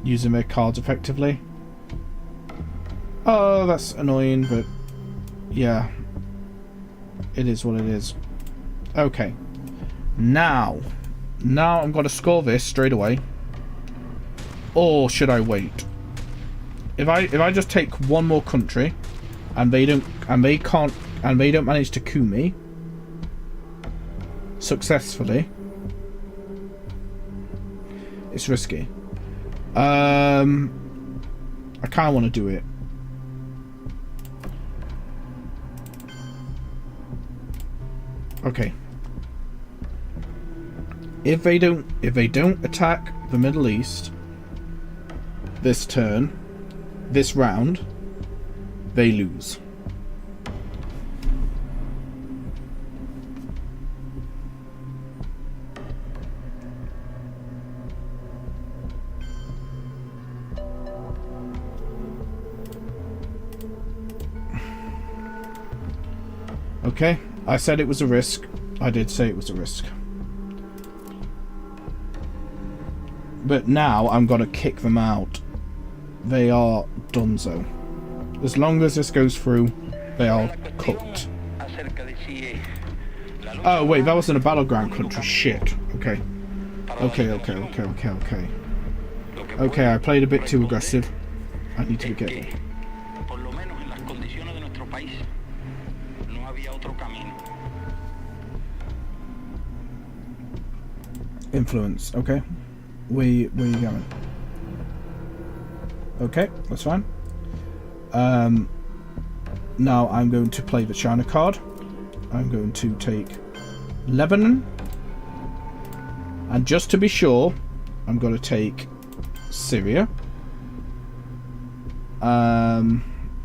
using their cards effectively. Oh, that's annoying, but yeah, it is what it is. Okay, now I'm going to score this straight away, or should I wait? If I just take one more country, and they don't manage to coup me successfully, it's risky. I kind of want to do it. Okay. if they don't attack the Middle East this turn, this round, they lose. Okay, I said it was a risk. I did say it was a risk. But now I'm gonna kick them out. They are donezo. As long as this goes through, they are cooked. Oh wait, that wasn't a battleground country. Shit. Okay. Okay, I played a bit too aggressive. I need to be careful. Influence. Okay. Where you going? Okay, that's fine. Now I'm going to play the China card. I'm going to take Lebanon. And just to be sure, I'm going to take Syria. And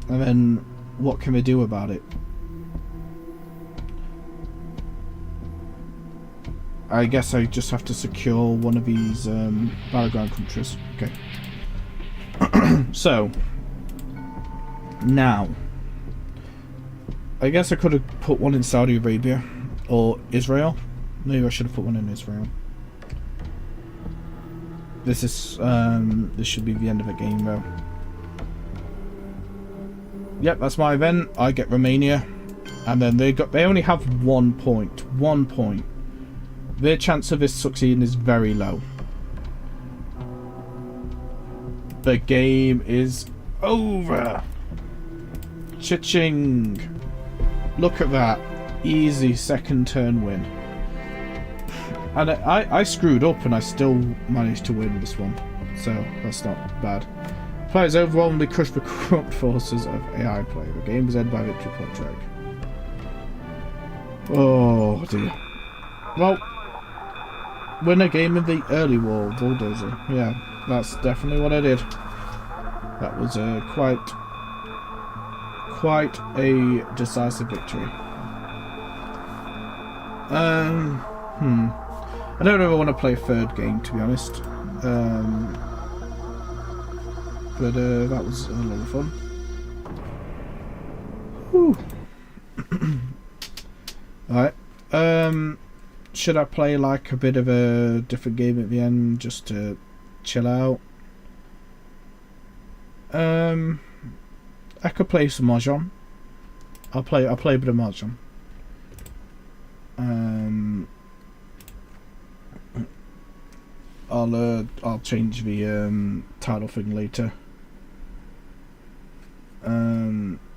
then what can we do about it? I guess I just have to secure one of these battleground countries. Okay. So now I guess I could have put one in Saudi Arabia or Israel. Maybe I should have put one in Israel. This is this should be the end of the game though. Yep, that's my event. I get Romania, and then they only have 1 point. 1 point. Their chance of this succeeding is very low. The game is over. Cha-ching. Look at that. Easy second turn win. And I screwed up and I still managed to win this one. So that's not bad. Players overwhelmingly crushed the corrupt forces of AI play. The game was ended by victory point track. Oh dear. Well, win a game in the early war, bulldozer. Yeah, that's definitely what I did. That was quite a decisive victory. I don't ever want to play a third game, to be honest. But that was a lot of fun. Whew. Alright. Should I play like a bit of a different game at the end just to chill out? I could play some Mahjong. I'll play a bit of Mahjong. I'll change the title thing later.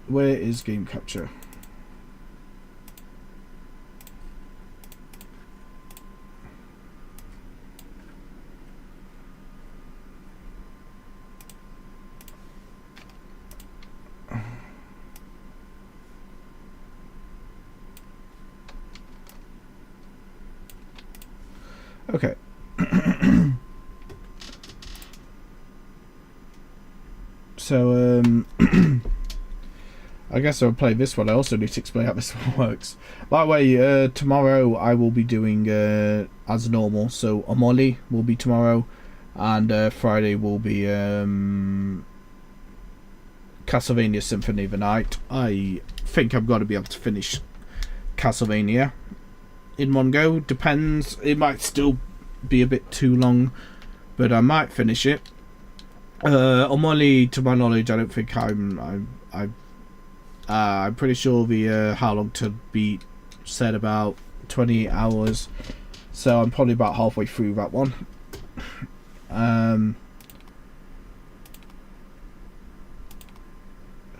Where is game capture? Okay. So, I guess I'll play this one. I also need to explain how this one works. By the way, tomorrow I will be doing as normal. So, Omoli will be tomorrow, and Friday will be Castlevania Symphony of the Night. I think I'm going to be able to finish Castlevania in one go. Depends. It might still be a bit too long, but I might finish it. Omoli, to my knowledge, I don't think I'm pretty sure the how long to beat said about 28 hours, so I'm probably about halfway through that one.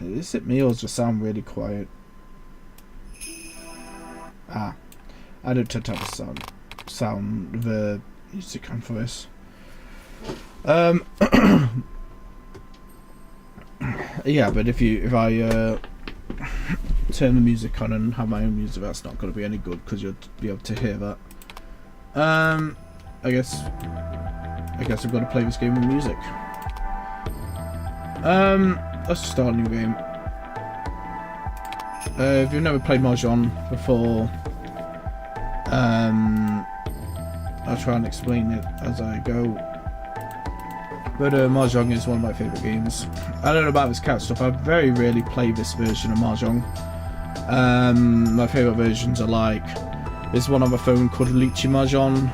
Is it me or does it sound really quiet? I don't tend to have a sound the music on for this. Yeah, but if I turn the music on and have my own music, that's not going to be any good because you'll be able to hear that. I guess I've got to play this game with music. Let's start a new game. If you've never played Mahjong before, I'll try and explain it as I go. But Mahjong is one of my favourite games. I don't know about this cat stuff. I very rarely play this version of Mahjong. My favourite versions are like, there's one on my phone called Lychee Mahjong.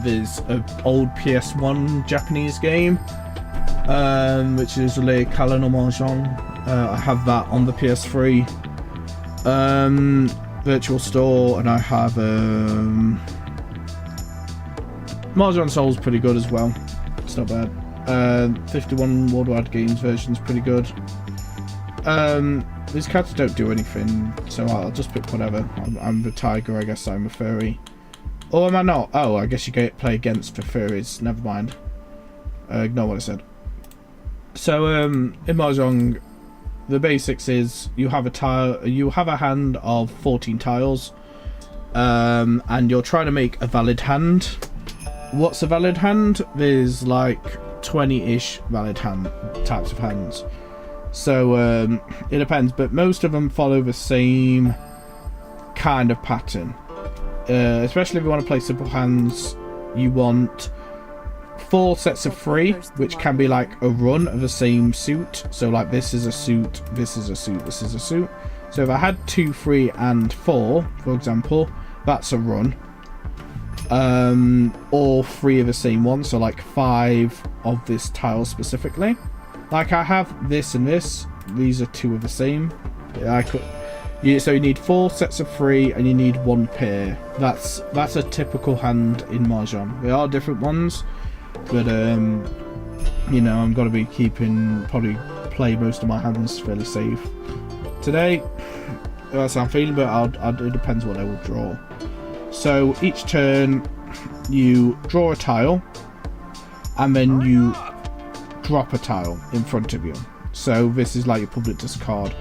There's an old PS1 Japanese game, which is Le Kemono Mahjong. I have that on the PS3 Virtual Store, and I have Mahjong Soul's pretty good as well. It's not bad. 51 Worldwide Games version's pretty good. These cats don't do anything, so I'll just pick whatever. I'm the tiger, I guess I'm a furry. Or am I not? Oh, I guess you play against the furries. Never mind. Ignore what I said. So, in Mahjong, the basics is you have a hand of 14 tiles, and you're trying to make a valid hand. What's a valid hand? There's like 20-ish valid types of hands. So it depends, but most of them follow the same kind of pattern. Especially if you want to play simple hands, you want 4 sets of 3, which can be like a run of the same suit. So like this is a suit, this is a suit, this is a suit. So if I had 2, 3 and 4, for example, that's a run. Or 3 of the same one, so like 5 of this tile specifically. Like I have this and this, these are 2 of the same. So you need 4 sets of 3 and you need 1 pair. That's a typical hand in Mahjong. There are different ones, but you know, I'm gonna be probably play most of my hands fairly safe today. That's how I'm feeling, but it depends what I will draw. So each turn you draw a tile and then you drop a tile in front of you. So this is like your public discard.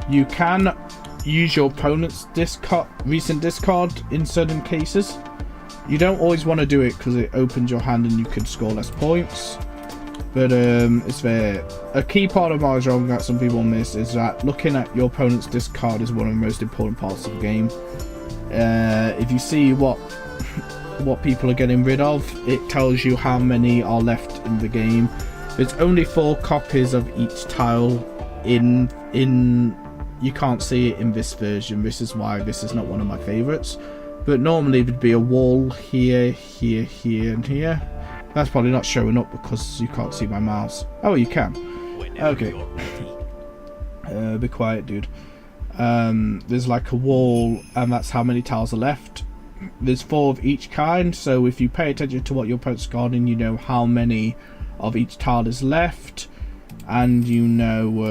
You can use your opponent's recent discard in certain cases. You don't always want to do it because it opens your hand and you can score less points. But it's there. A key part of Mahjong that some people miss is that looking at your opponent's discard is one of the most important parts of the game. If you see what people are getting rid of, it tells you how many are left in the game. There's only 4 copies of each tile in you can't see it in this version. This is why this is not one of my favorites. But normally there'd be a wall here, here, here, and here. That's probably not showing up because you can't see my mouse. Oh, you can. Okay. Be quiet, dude. There's like a wall, and that's how many tiles are left. There's 4 of each kind, so if you pay attention to what your opponent's guarding, you know how many of each tile is left, and you know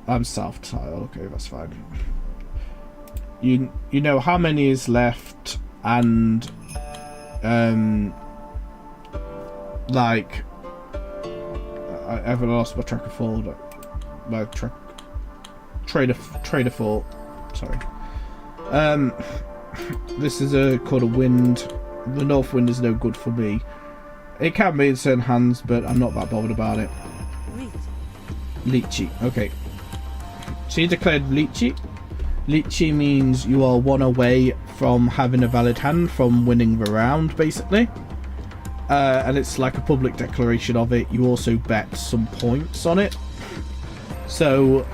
I'm south tile. Okay, that's fine. You know how many is left, and like I've lost my track of thought. Trader thought. Sorry. This is called a wind. The north wind is no good for me. It can be in certain hands, but I'm not that bothered about it. Lychee. Okay. So you declared Lychee. Lychee means you are 1 away from having a valid hand, from winning the round, basically. And it's like a public declaration of it. You also bet some points on it. So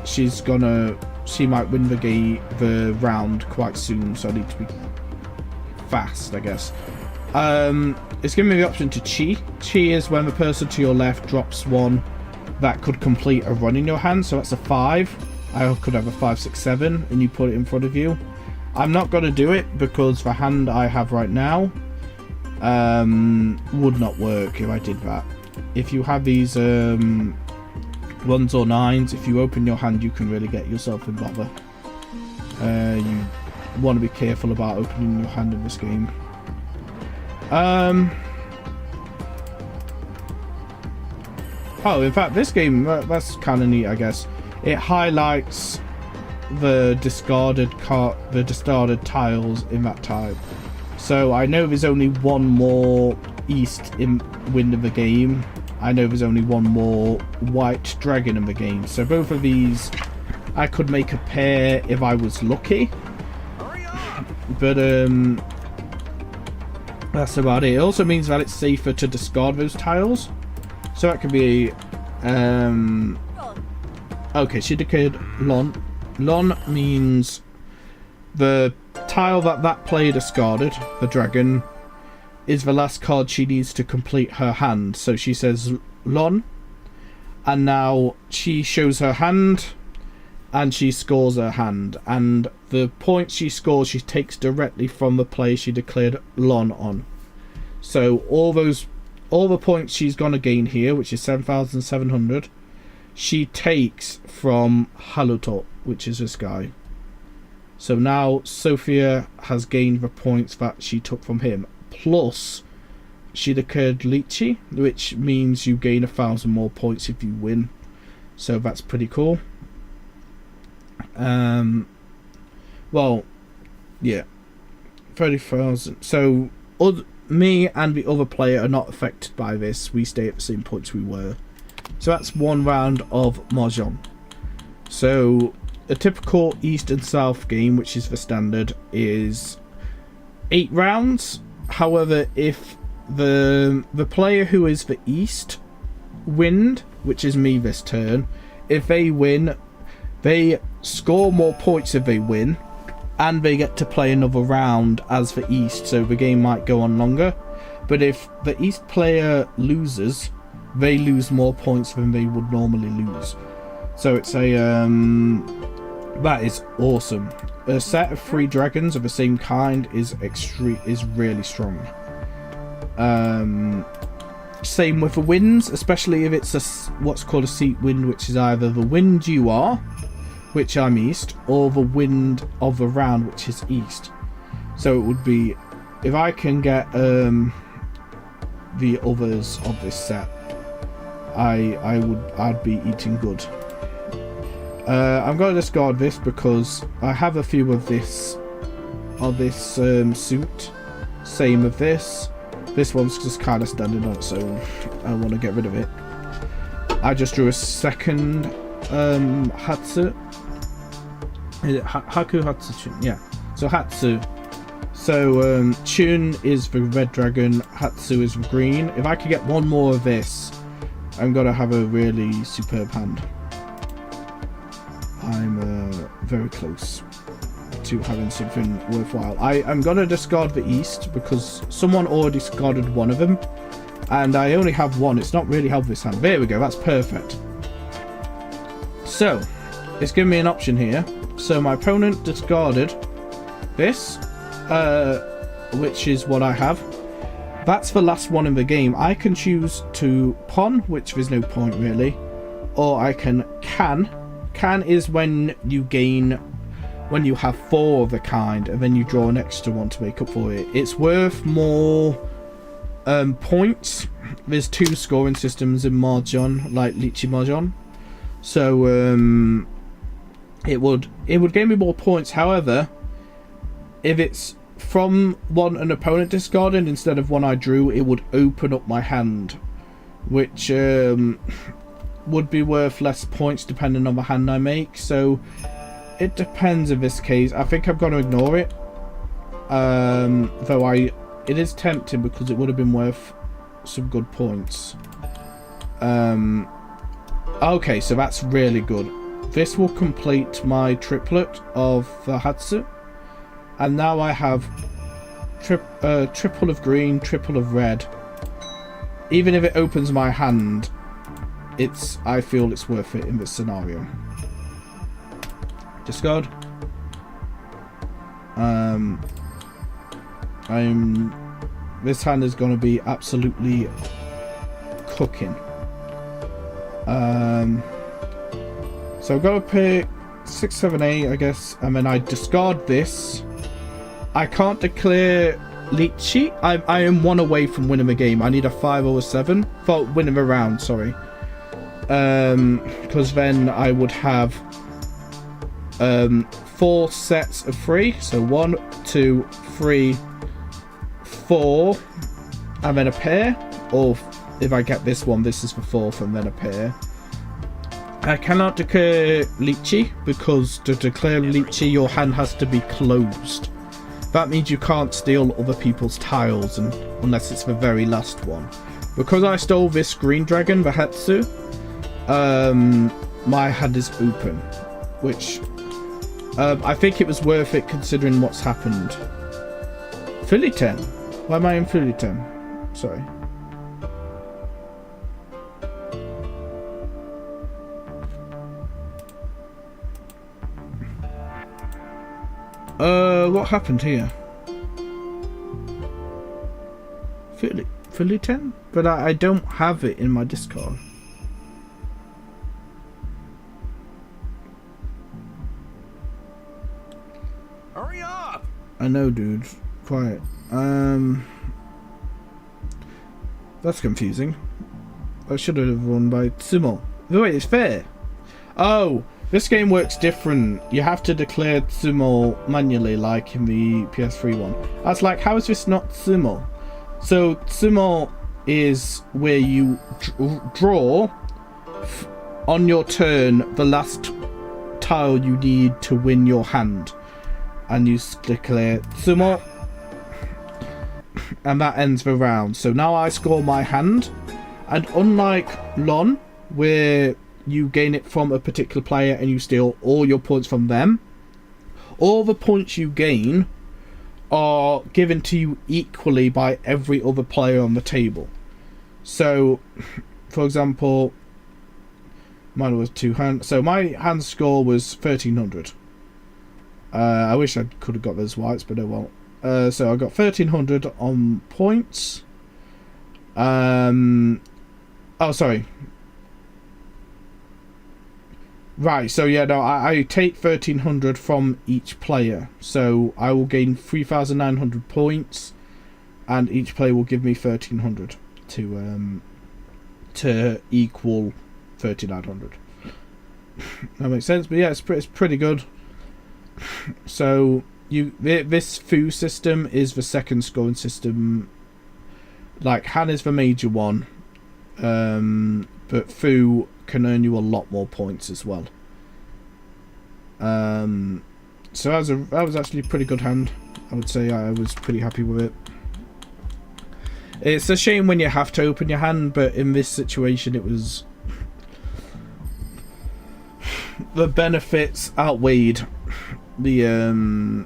she might win the round quite soon, so I need to be fast, I guess. It's giving me the option to chi. Chi is when the person to your left drops 1 that could complete a run in your hand, so that's a 5. I could have a 5, 6, 7, and you put it in front of you. I'm not going to do it because the hand I have right now would not work if I did that. If you have these 1s or 9s, if you open your hand, you can really get yourself in bother. You want to be careful about opening your hand in this game. Oh, in fact, this game, that's kind of neat, I guess. It highlights the discarded tiles in that type. So I know there's only one more East in win of the game. I know there's only one more White Dragon in the game. So both of these, I could make a pair if I was lucky. But that's about it. It also means that it's safer to discard those tiles. So that could be okay, she declared Lon. Lon means the tile that player discarded, the dragon, is the last card she needs to complete her hand. So she says Lon, and now she shows her hand and she scores her hand, and the points she scores she takes directly from the player she declared Lon on. So all the points she's gonna gain here, which is 7,700, she takes from Haluto, which is this guy. So now Sophia has gained the points that she took from him, plus she declared Lychee, which means you gain 1,000 more points if you win. So that's pretty cool. Well, yeah, 30,000. So me and the other player are not affected by this. We stay at the same points we were. So that's one round of Mahjong. So a typical East and South game, which is the standard, is 8 rounds. However, if the player who is the East win, which is me this turn, if they win, they score more points if they win, and they get to play another round as the East, so the game might go on longer. But if the East player loses, they lose more points than they would normally lose. So it's a that is awesome. A set of 3 dragons of the same kind is really strong. Same with the winds, especially if it's what's called a seat wind, which is either the wind you are, which I'm East, or the wind of the round, which is East. So it would be, if I can get the others of this set, I'd be eating good. I'm going to discard this because I have a few of this suit. Same with this. This one's just kind of standing on its own. I want to get rid of it. I just drew a second Hatsu. Is it Haku Hatsu Chun? Yeah. So Hatsu. So Chun is the red dragon, Hatsu is the green. If I could get one more of this, I'm gonna have a really superb hand. I'm very close to having something worthwhile. I'm gonna discard the East because someone already discarded one of them, and I only have one. It's not really helpful this hand. There we go. That's perfect. So it's giving me an option here. So my opponent discarded this, which is what I have. That's the last one in the game. I can choose to pawn, which there's no point really, or I can can. Can is when you gain, when you have 4 of the kind, and then you draw an extra one to make up for it. It's worth more points. There's 2 scoring systems in Mahjong, like Lychee Mahjong. So it would give me more points. However, if it's from one an opponent discarded instead of one I drew, it would open up my hand, which would be worth less points depending on the hand I make. So it depends in this case. I think I'm going to ignore it, though it is tempting because it would have been worth some good points. Okay, so that's really good. This will complete my triplet of the Hatsu, and now I have triple of green, triple of red. Even if it opens my hand, I feel it's worth it in this scenario. Discard. This hand is going to be absolutely cooking. So I've got to pick 6, 7, 8, I guess, and then I discard this. I can't declare Lychee. I am 1 away from winning the game. I need a 5 or a 7 for winning the round. Sorry, because then I would have 4 sets of 3. So 1, 2, 3, 4 and then a pair, or if I get this one, this is the 4th and then a pair. I cannot declare lychee, because to declare lychee your hand has to be closed. That means you can't steal other people's tiles unless it's the very last one. Because I stole this green dragon, the Hetsu, my hand is open, which I think it was worth it considering what's happened. Philly 10. Why am I in Philly 10? Sorry. What happened here? Philly 10? But I don't have it in my Discord. Hurry up! I know, dude. Quiet. That's confusing. I should have won by Tsumo. Wait, it's fair. Oh, this game works different. You have to declare Tsumo manually, like in the PS3 one. I was like, how is this not Tsumo? So Tsumo is where you draw on your turn the last tile you need to win your hand, and you declare Tsumo, and that ends the round. So now I score my hand, and unlike Lon, where you gain it from a particular player and you steal all your points from them, all the points you gain are given to you equally by every other player on the table. So, for example, mine was 2 hands. So my hand score was 1300. I wish I could have got those whites, but oh well. So I got 1300 on points. Oh, sorry. Right, so yeah, no, I take 1300 from each player. So I will gain 3900 points, and each player will give me 1300 to equal 3900. That makes sense, but yeah, it's pretty good. So this Fu system is the second scoring system. Like, Han is the major one, but Fu can earn you a lot more points as well. So that was actually a pretty good hand. I would say I was pretty happy with it. It's a shame when you have to open your hand, but in this situation it was, the benefits outweighed the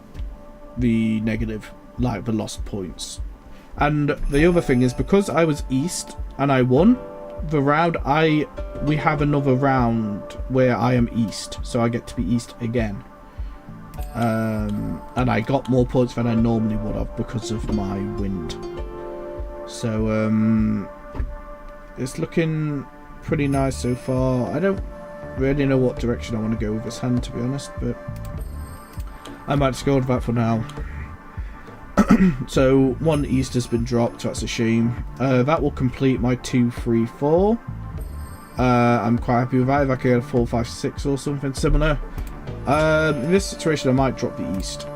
negative, like the lost points. And the other thing is, because I was East and I won the round, we have another round where I am East, so I get to be East again. And I got more points than I normally would have because of my wind. So it's looking pretty nice so far. I don't really know what direction I want to go with this hand, to be honest, but I might just go with that for now. So 1 East has been dropped, so that's a shame. That will complete my 2, 3, 4. I'm quite happy with that. If I could get a 4, 5, 6 or something similar. In this situation I might drop the East.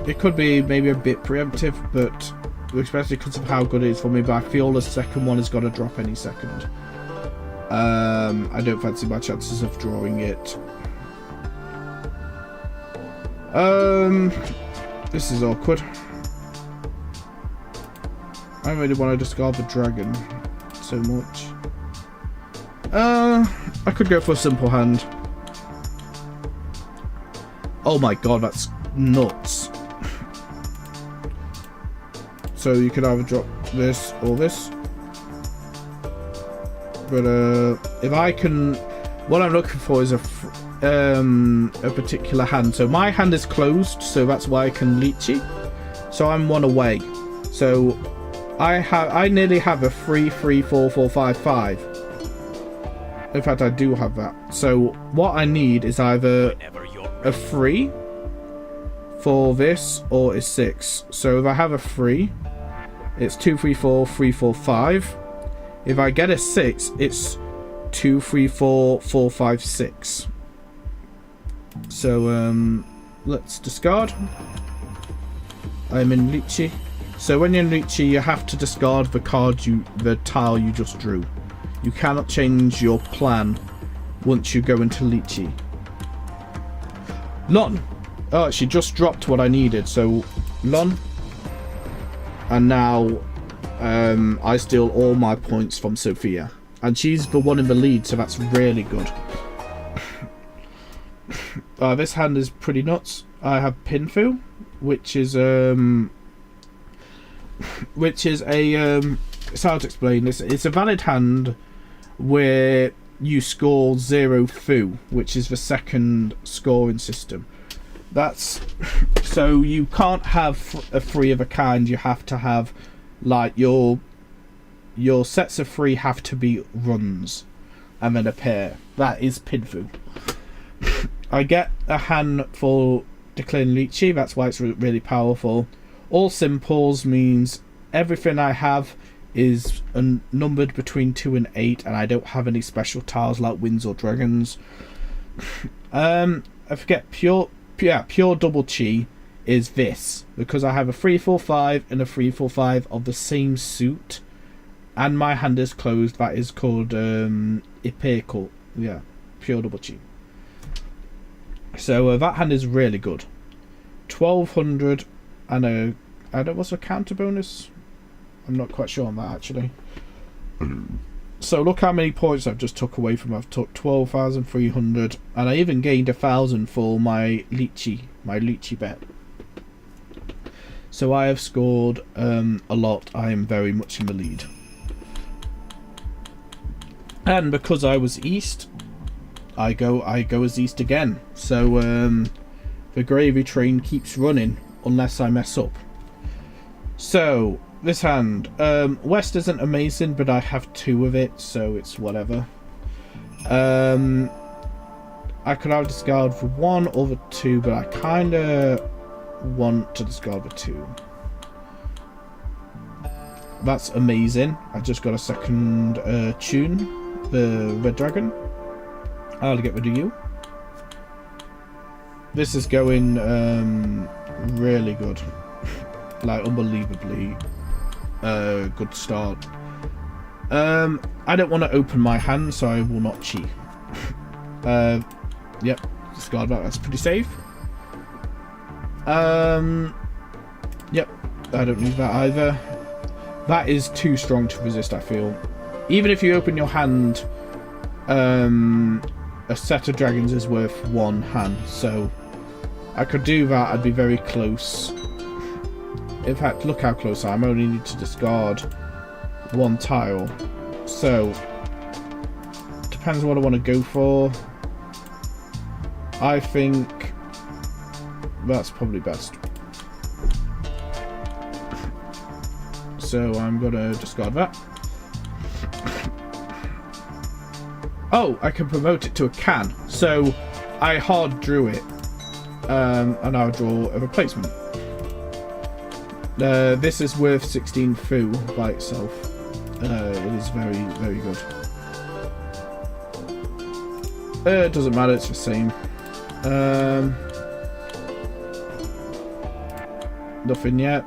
It could be maybe a bit preemptive, but especially because of how good it is for me, but I feel the second one has got to drop any second. I don't fancy my chances of drawing it. This is awkward. I don't really want to discard the dragon so much. I could go for a simple hand. Oh my god, that's nuts. So you could either drop this or this. But if I can, what I'm looking for is a particular hand. So my hand is closed, so that's why I can lychee. So I'm 1 away. So I nearly have a 3, 3, 4, 4, 5, 5. In fact, I do have that. So what I need is either a 3 for this, or a 6. So if I have a 3, it's 2, 3, 4, 3, 4, 5. If I get a 6, it's 2, 3, 4, 4, 5, 6. So let's discard. I'm in Lychee. So when you're in Lychee, you have to discard the tile you just drew. You cannot change your plan once you go into Lychee. Lon! Oh, she just dropped what I needed, so Lon. And now I steal all my points from Sophia. And she's the one in the lead, so that's really good. This hand is pretty nuts. I have Pinfu, which is a it's hard to explain this. It's a valid hand where you score 0 Fu, which is the second scoring system. That's so you can't have a 3 of a kind. You have to have like your sets of 3 have to be runs and then a pair. That is Pinfu. I get a hand for declaring Lychee. That's why it's really powerful. All simples means everything I have is numbered between 2 and 8, and I don't have any special tiles like winds or dragons. I forget pure double chi is this, because I have a 3-4-5 and a 3-4-5 of the same suit, and my hand is closed. That is called Ipeko. Yeah, pure double chi. So that hand is really good. 1200 and I don't what's a counter bonus. I'm not quite sure on that actually. So look how many points I've just took away from. I've took 12,300, and I even gained 1,000 for my Lychee bet. So I have scored a lot. I am very much in the lead. And because I was east, I go as east again. So the gravy train keeps running unless I mess up. So this hand, west isn't amazing, but I have 2 of it, so it's whatever. I could have discard for 1 or the 2, but I kind of want to discard the 2. That's amazing. I just got a second tune, the red dragon. I'll get rid of you. This is going really good. Like unbelievably good start. I don't want to open my hand, so I will not cheat. Yep, discard that. That's pretty safe. Yep, I don't need that either. That is too strong to resist, I feel. Even if you open your hand, a set of dragons is worth 1 hand, so I could do that. I'd be very close. In fact, look how close I am. I only need to discard 1 tile. So, depends on what I want to go for. I think that's probably best. So I'm going to discard that. Oh, I can promote it to a can. So I hard drew it. And I'll draw a replacement. This is worth 16 Fu by itself. It is very, very good. It doesn't matter, it's the same. Nothing yet.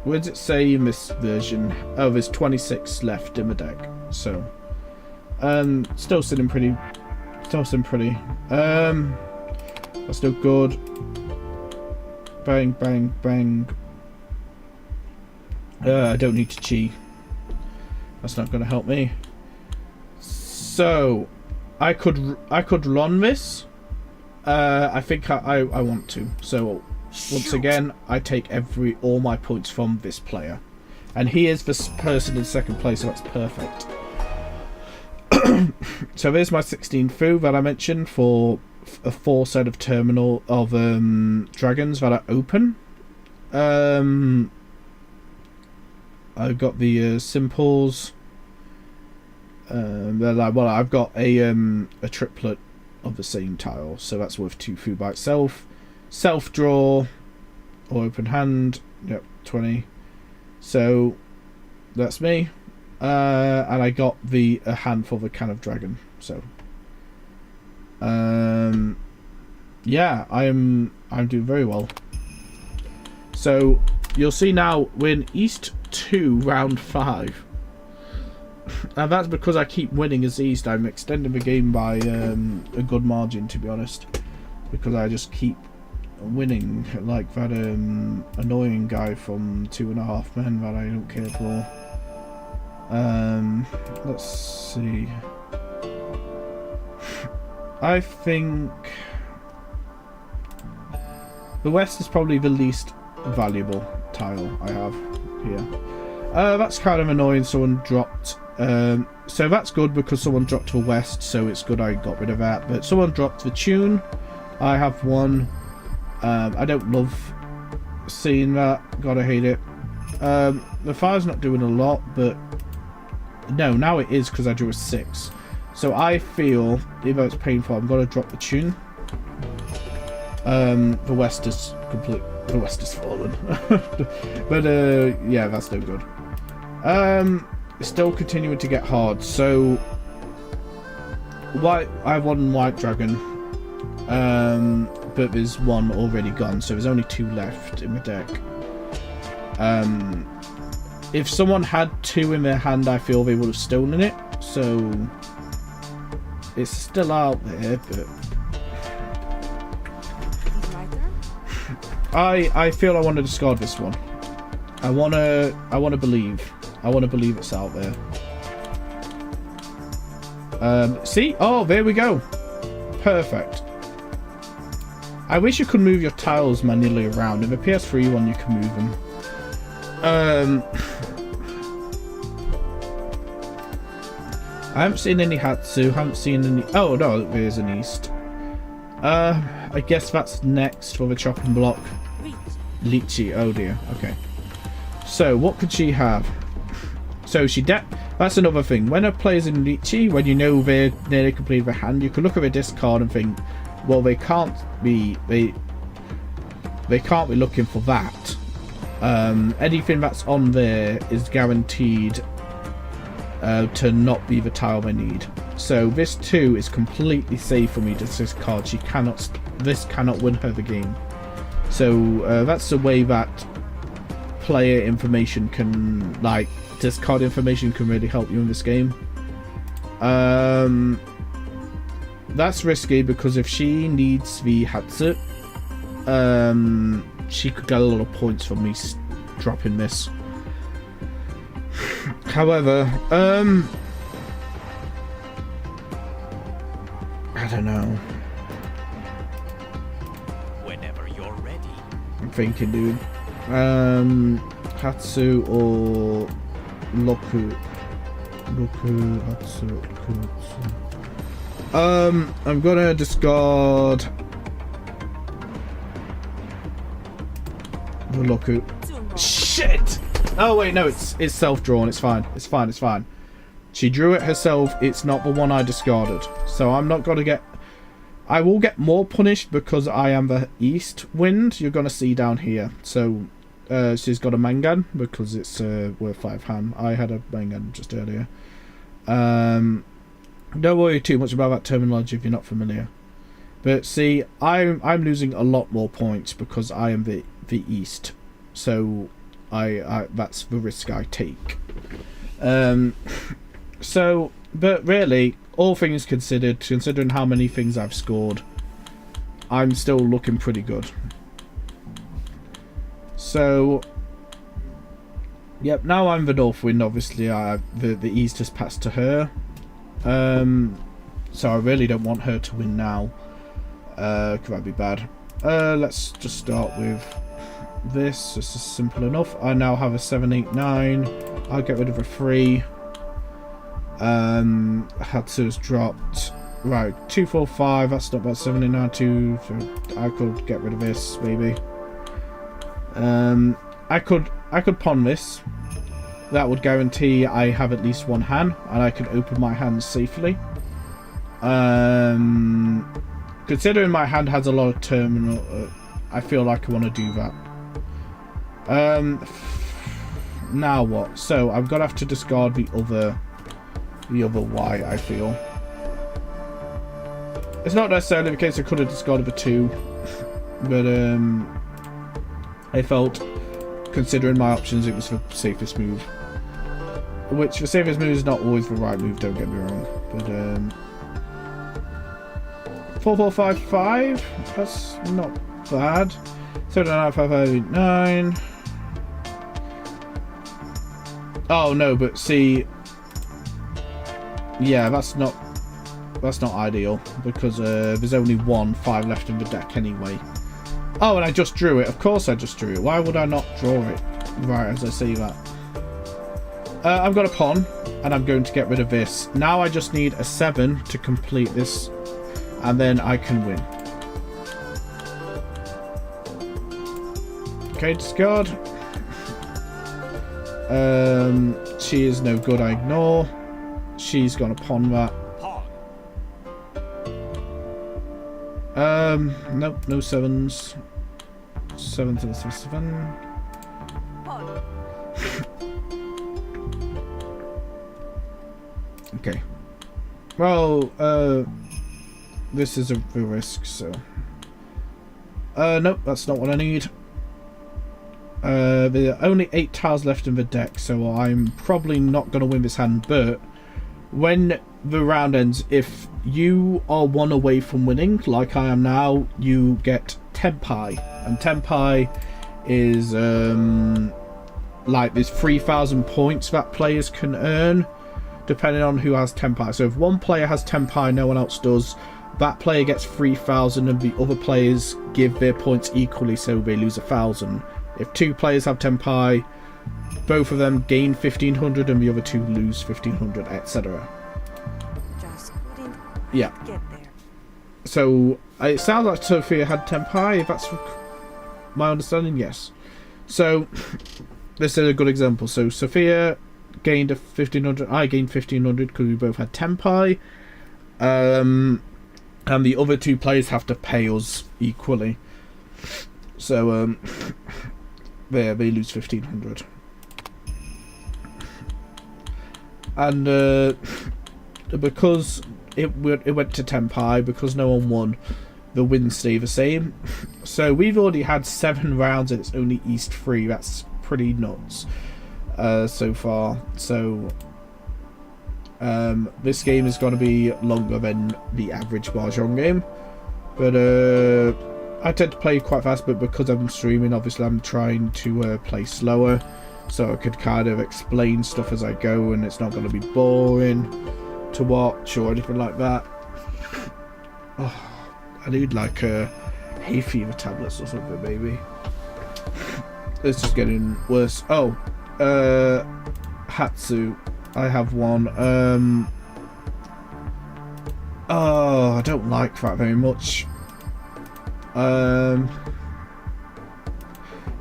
Where does it say in this version? Oh, there's 26 left in the deck. So, still sitting pretty. That's still good. Bang, bang, bang. I don't need to chi. That's not going to help me. So, I could run this. I think I want to. So, once again, I take all my points from this player, and he is this person in second place, so that's perfect. So there's my 16 Fu that I mentioned for a 4 set of terminal of dragons that are open. I've got the simples. Well, I've got a triplet of the same tile, so that's worth 2 Fu by itself. Self draw or open hand. Yep, 20. So that's me. And I got a hand for the can of dragon. So yeah, I'm doing very well. So you'll see now we're in East 2, round 5. And that's because I keep winning as East. I'm extending the game by a good margin, to be honest, because I just keep winning, like that annoying guy from 2.5 Men that I don't care for. Let's see. I think the West is probably the least valuable tile I have here. That's kind of annoying. Someone dropped. So that's good because someone dropped to the West, so it's good I got rid of that. But someone dropped the tune. I have one. I don't love seeing that. Gotta hate it. The fire's not doing a lot, but no, now it is because I drew a 6. So I feel, even though it's painful, I'm gonna drop the tune. The West is complete. The West is fallen. But yeah, that's no good. It's still continuing to get hard. So white, I have one white dragon. But there's one already gone, so there's only 2 left in the deck. If someone had 2 in their hand, I feel they would have stolen it. So it's still out there, but I feel I want to discard this one. I wanna believe. I want to believe it's out there. See? Oh, there we go. Perfect. I wish you could move your tiles manually around. In the PS3 one, you can move them. I haven't seen any Hatsu. Haven't seen any. Oh no, there's an East. I guess that's next for the chopping block. Lychee. Oh dear. Okay. So what could she have? So that's another thing. When a player's in Lychee, when you know they're nearly completed their hand, you can look at their discard and think, well, they can't be looking for that. Anything that's on there is guaranteed to not be the tile they need. So this too is completely safe for me to discard. This cannot win her the game. So that's the way that player information can, like, discard information can really help you in this game. That's risky because if she needs the Hatsu, she could get a lot of points from me dropping this. However, I don't know. Whenever you're ready. I'm thinking, dude. Hatsu or Loku. Hatsu, I'm gonna discard the Loku. Shit! Oh wait, no, it's self-drawn. It's fine. It's fine. It's fine. She drew it herself. It's not the one I discarded. So I'm not gonna get. I will get more punished because I am the East Wind. You're gonna see down here. So she's got a Mangan because it's worth 5 hand. I had a Mangan just earlier. Don't worry too much about that terminology if you're not familiar. But see, I'm losing a lot more points because I am the East. So that's the risk I take. So, but really, all things considered, considering how many things I've scored, I'm still looking pretty good. So, yep, now I'm the North Wind, obviously. The East has passed to her. So I really don't want her to win now. Could that be bad? Let's just start with this. This is simple enough. I now have a 7, 8, 9. I'll get rid of a 3. Hatsu's dropped. Right, 2, 4, 5. That's not about 7 and 9, 2. So I could get rid of this, maybe. I could pawn this. That would guarantee I have at least one hand, and I can open my hands safely. Considering my hand has a lot of terminal, I feel like I want to do that. Now what? So I'm gonna have to discard the other Y. I feel it's not necessarily the case I could have discarded the 2, but I felt, considering my options, it was the safest move. Which the safest move is not always the right move, don't get me wrong. But 4455, that's not bad. 795589. Oh no, but see, yeah, that's not ideal because there's only 5 left in the deck anyway. Oh, and I just drew it. Of course I just drew it. Why would I not draw it right as I say that? I've got a pawn, and I'm going to get rid of this. Now I just need a 7 to complete this, and then I can win. Okay, discard. She is no good, I ignore. She's gonna pawn that. Nope, no 7s. 7 to the 7. Okay. Well, this is a risk, so. Nope, that's not what I need. There are only 8 tiles left in the deck, so I'm probably not going to win this hand, but when the round ends, if you are 1 away from winning, like I am now, you get Tenpai. And Tenpai is, like, there's 3,000 points that players can earn, depending on who has Tenpai. So if one player has Tenpai, no one else does, that player gets 3,000 and the other players give their points equally, so they lose 1,000. If 2 players have Tenpai, both of them gain 1,500 and the other 2 lose 1,500, etc. Yeah. So it sounds like Sophia had Tenpai, if that's my understanding, yes. So this is a good example. So Sophia gained 1,500, I gained 1,500 because we both had Tenpai. And the other 2 players have to pay us equally. So they lose 1,500. And because it went to Tenpai, because no one won, the wins stay the same. So we've already had 7 rounds and it's only East 3. That's pretty nuts so far. So this game is going to be longer than the average Mahjong game. But I tend to play quite fast, but because I'm streaming, obviously I'm trying to play slower, so I could kind of explain stuff as I go, and it's not going to be boring to watch or anything like that. Oh, I need like hay fever tablets or something, maybe. It's just getting worse. Oh, Hatsu. I have one. Oh, I don't like that very much.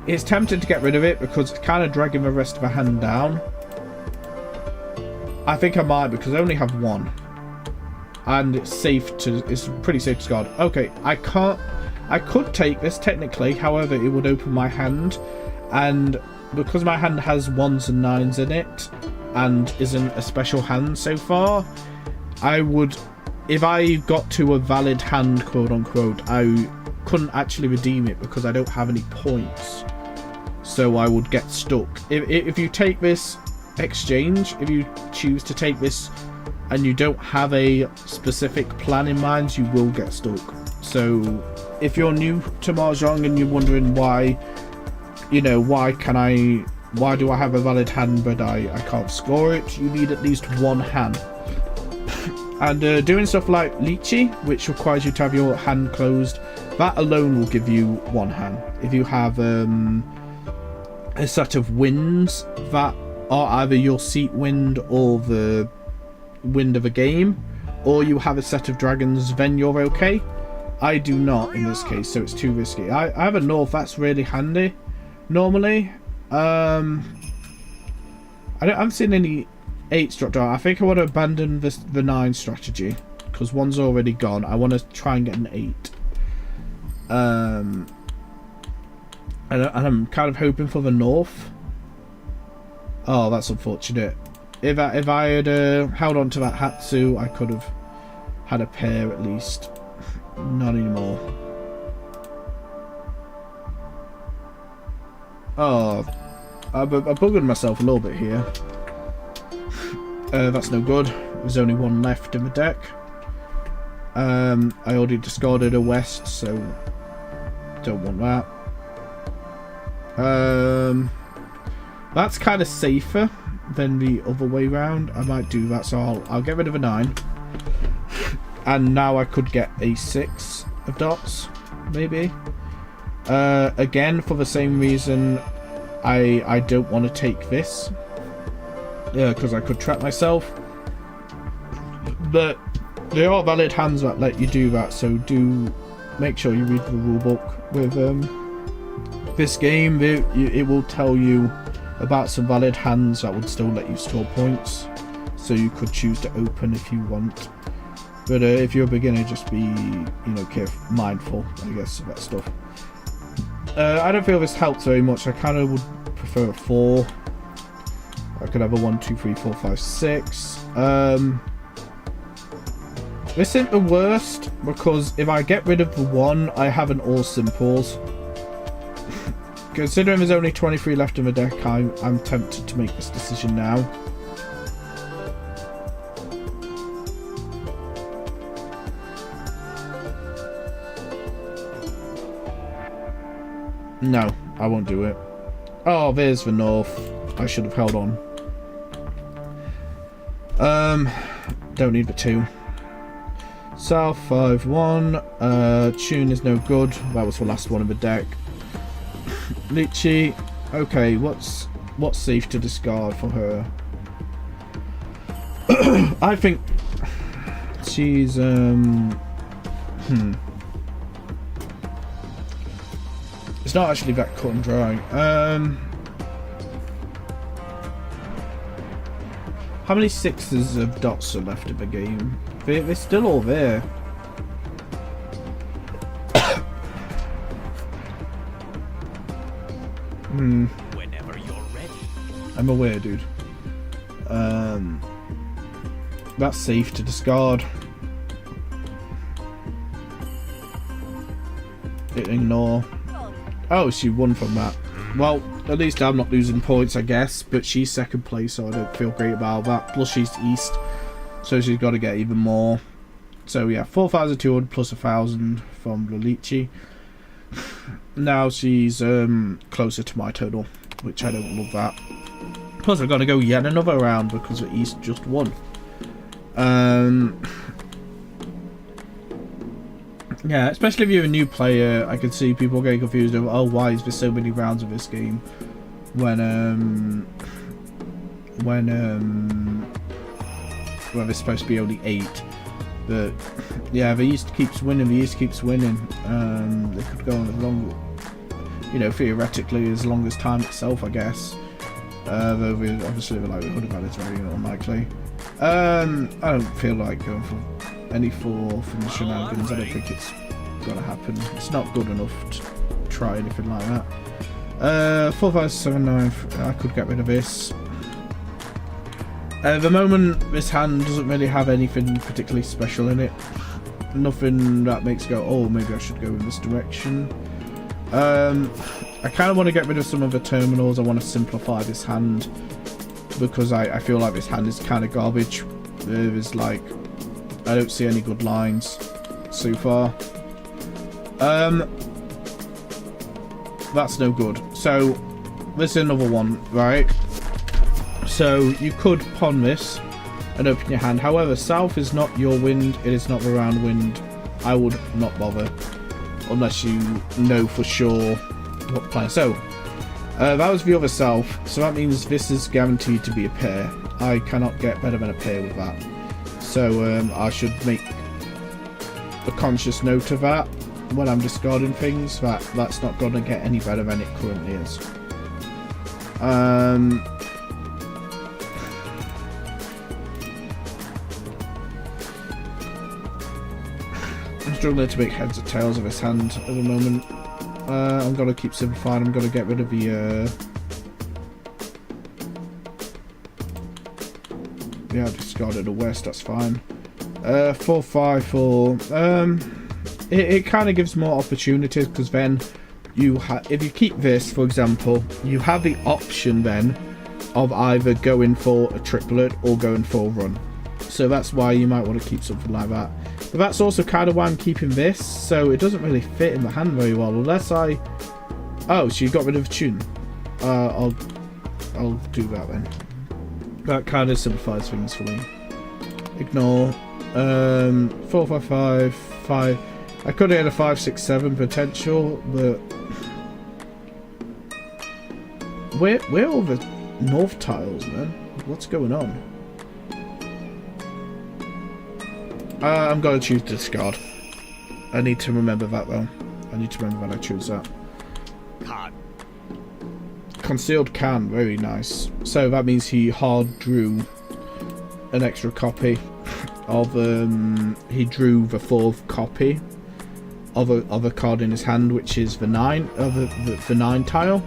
It's tempting to get rid of it because it's kind of dragging the rest of the hand down. I think I might because I only have 1, and it's pretty safe to discard. Okay, I could take this technically, however it would open my hand, and because my hand has 1s and 9s in it and isn't a special hand so far, I would, if I got to a valid hand, quote unquote, I couldn't actually redeem it because I don't have any points, so I would get stuck. If you take this exchange, if you choose to take this and you don't have a specific plan in mind, you will get stuck. So if you're new to Mahjong and you're wondering why, you know, why do I have a valid hand but I can't score it, you need at least 1 hand. And doing stuff like Lychee, which requires you to have your hand closed, that alone will give you 1 hand. If you have a set of winds that are either your seat wind or the wind of a game, or you have a set of dragons, then you're okay. I do not in this case, so it's too risky. I have a north that's really handy normally. I haven't seen any 8s drop down. I think I want to abandon the 9 strategy because 1's already gone. I want to try and get an 8. And I'm kind of hoping for the north. Oh, that's unfortunate. If I had held on to that Hatsu, I could have had a pair at least. Not anymore. Oh, I buggered myself a little bit here. That's no good. There's only one left in the deck. I already discarded a west, so don't want that. That's kind of safer than the other way round. I might do that, so I'll get rid of a 9. And now I could get a 6 of dots, maybe. Again, for the same reason, I don't want to take this. Because I could trap myself. But there are valid hands that let you do that, so do make sure you read the rulebook with this game. It will tell you about some valid hands that would still let you store points, so you could choose to open if you want. But if you're a beginner, just be, careful, mindful, I guess, of that stuff. I don't feel this helps very much. I kind of would prefer a 4. I could have a 1, 2, 3, 4, 5, 6. This isn't the worst, because if I get rid of the 1, I have an all simples. Considering there's only 23 left in the deck, I'm tempted to make this decision now. No, I won't do it. Oh, there's the north. I should have held on. Don't need the 2. South 5-1. Tune is no good. That was the last one in the deck. Lychee. Okay, what's safe to discard for her? I think she's It's not actually that cut and dry. How many 6s of dots are left in the game? They're still all there. Whenever you're ready. I'm aware, dude. That's safe to discard. Ignore. Oh, she won from that. Well, at least I'm not losing points, I guess. But she's second place, so I don't feel great about that. Plus, she's east, so she's got to get even more. So yeah, 4,200 plus 1,000 from the Lychee. Now she's closer to my total, which I don't love that. Plus, I've got to go yet another round because the east just won. Yeah, especially if you're a new player, I can see people getting confused over, oh, why is there so many rounds of this game when there's supposed to be only 8. But yeah, the East keeps winning. They could go on as long, theoretically as long as time itself, I guess. Though obviously the likelihood of that is very unlikely. I don't feel like going for any 4 from the shenanigans. I don't think it's gonna happen. It's not good enough to try anything like that. 4, 5, 7, 9. I could get rid of this. At the moment, this hand doesn't really have anything particularly special in it. Nothing that makes go, oh, maybe I should go in this direction. I kind of want to get rid of some of the terminals. I want to simplify this hand because I feel like this hand is kind of garbage. There's like, I don't see any good lines so far. That's no good. So this is another one, right? So you could pawn this and open your hand. However, south is not your wind. It is not the round wind. I would not bother unless you know for sure what plan. So that was the other south. So that means this is guaranteed to be a pair. I cannot get better than a pair with that. So I should make a conscious note of that when I'm discarding things. That's not going to get any better than it currently is. I'm struggling to make heads or tails of this hand at the moment. I'm going to keep simplifying. I'm going to get rid of the... yeah, I discarded a west, that's fine. 4, 5, 4. It kind of gives more opportunities because then if you keep this, for example, you have the option then of either going for a triplet or going for a run. So that's why you might want to keep something like that. But that's also kind of why I'm keeping this, so it doesn't really fit in the hand very well, unless I... Oh, so you got rid of tune. I'll do that then. That kind of simplifies things for me. Ignore. 4, 5, 5, 5. I could have had a 5, 6, 7 potential, but... Where are all the north tiles, man? What's going on? I'm going to choose discard. I need to remember that, though. I need to remember when I choose that. Con. Concealed can, very nice. So that means he hard drew an extra copy of he drew the 4th copy of a card in his hand, which is the 9 the 9 tile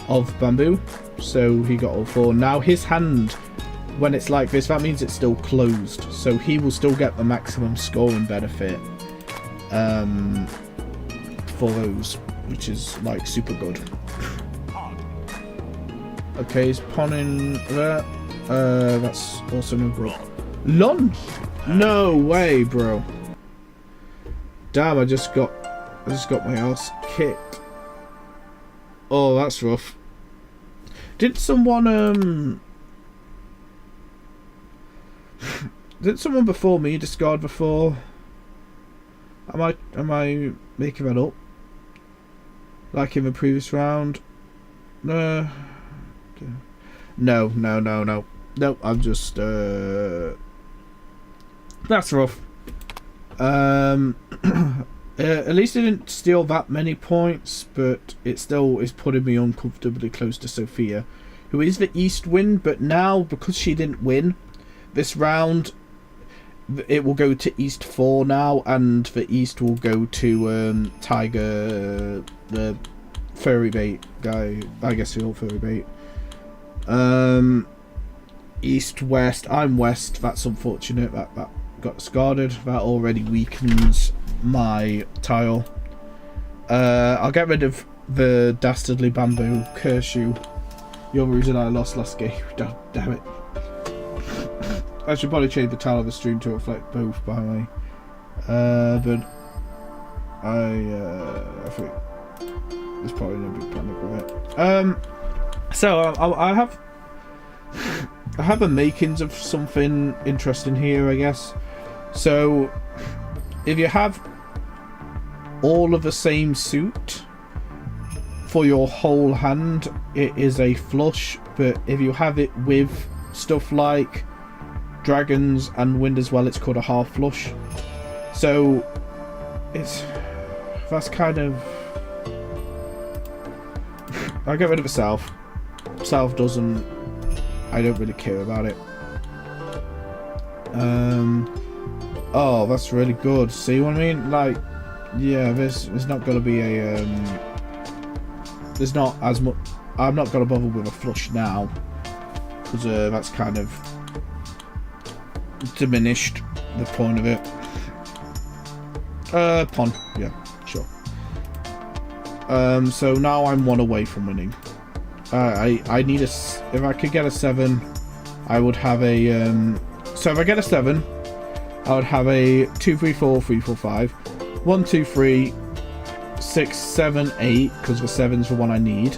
of bamboo. So he got all 4. Now his hand, when it's like this, that means it's still closed, so he will still get the maximum scoring benefit for those, which is like super good. Okay, he's pawning that. That's also no good. Lunge? No way, bro. Damn, I just got my ass kicked. Oh, that's rough. Did someone did someone before me discard before? Am I making that up? Like in the previous round? No. No, I'm just that's rough. At least I didn't steal that many points, but it still is putting me uncomfortably close to Sophia, who is the East Wind, but now, because she didn't win this round, it will go to East 4 now, and the East will go to Tiger, the furry bait guy. I guess he'll furry bait. East, West. I'm West. That's unfortunate. That got discarded. That already weakens my tile. I'll get rid of the dastardly bamboo. Curse you. You're the reason I lost last game. Damn it. I should probably change the tile of the stream to reflect both, by the way. But I think there's probably no big panic with it. So I have the makings of something interesting here, I guess. So if you have all of the same suit for your whole hand, it is a flush, but if you have it with stuff like dragons and wind as well, it's called a half flush. So that's kind of... I'll get rid of the south. South doesn't... I don't really care about it. Oh, that's really good. See what I mean? Like, yeah, there's not gonna be a there's not as much. I'm not gonna bother with a flush now, because that's kind of diminished the point of it. Pawn, yeah, sure. So now I'm 1 away from winning. I need a... If I could get a 7, I would have a... so if I get a 7, I would have a 2, 3, 4, 3, 4, 5. 1, 2, 3, 6, 7, 8, because the 7's the one I need.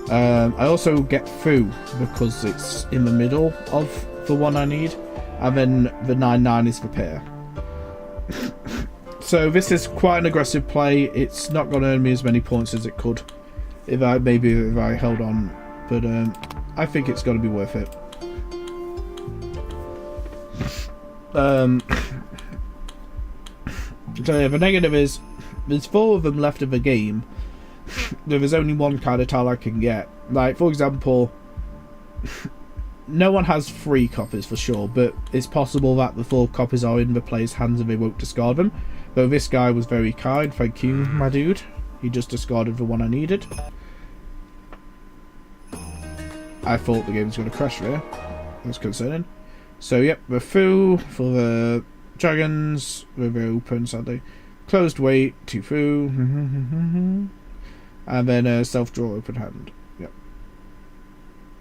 I also get through, because it's in the middle of the one I need. And then the 9, 9 is the pair. So this is quite an aggressive play. It's not going to earn me as many points as it could. If I held on, but I think it's got to be worth it. So yeah, the negative is there's 4 of them left of the game. There's only one kind of tile I can get. Like, for example, no one has 3 copies for sure, but it's possible that the 4 copies are in the player's hands and they won't discard them. Though this guy was very kind, thank you, my dude. He just discarded the one I needed. I thought the game was going to crash there. That's concerning. So, yep, we're through for the dragons. We're very open, sadly. Closed wait, 2 through. And then self-draw open hand. Yep.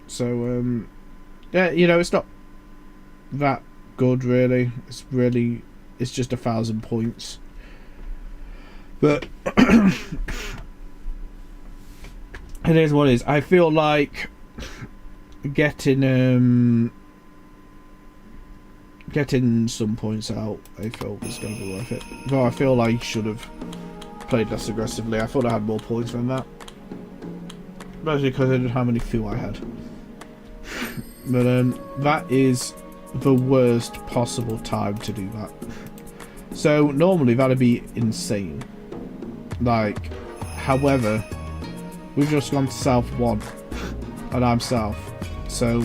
So, yeah, you know, it's not that good, really. It's just 1,000 points. But it is what it is. I feel like getting some points out, I felt was going to be worth it. Though I feel like I should have played less aggressively. I thought I had more points than that. Mostly because I didn't know how many few I had. But that is the worst possible time to do that. So normally that'd be insane. Like, however, we've just gone to South 1 and I'm South. So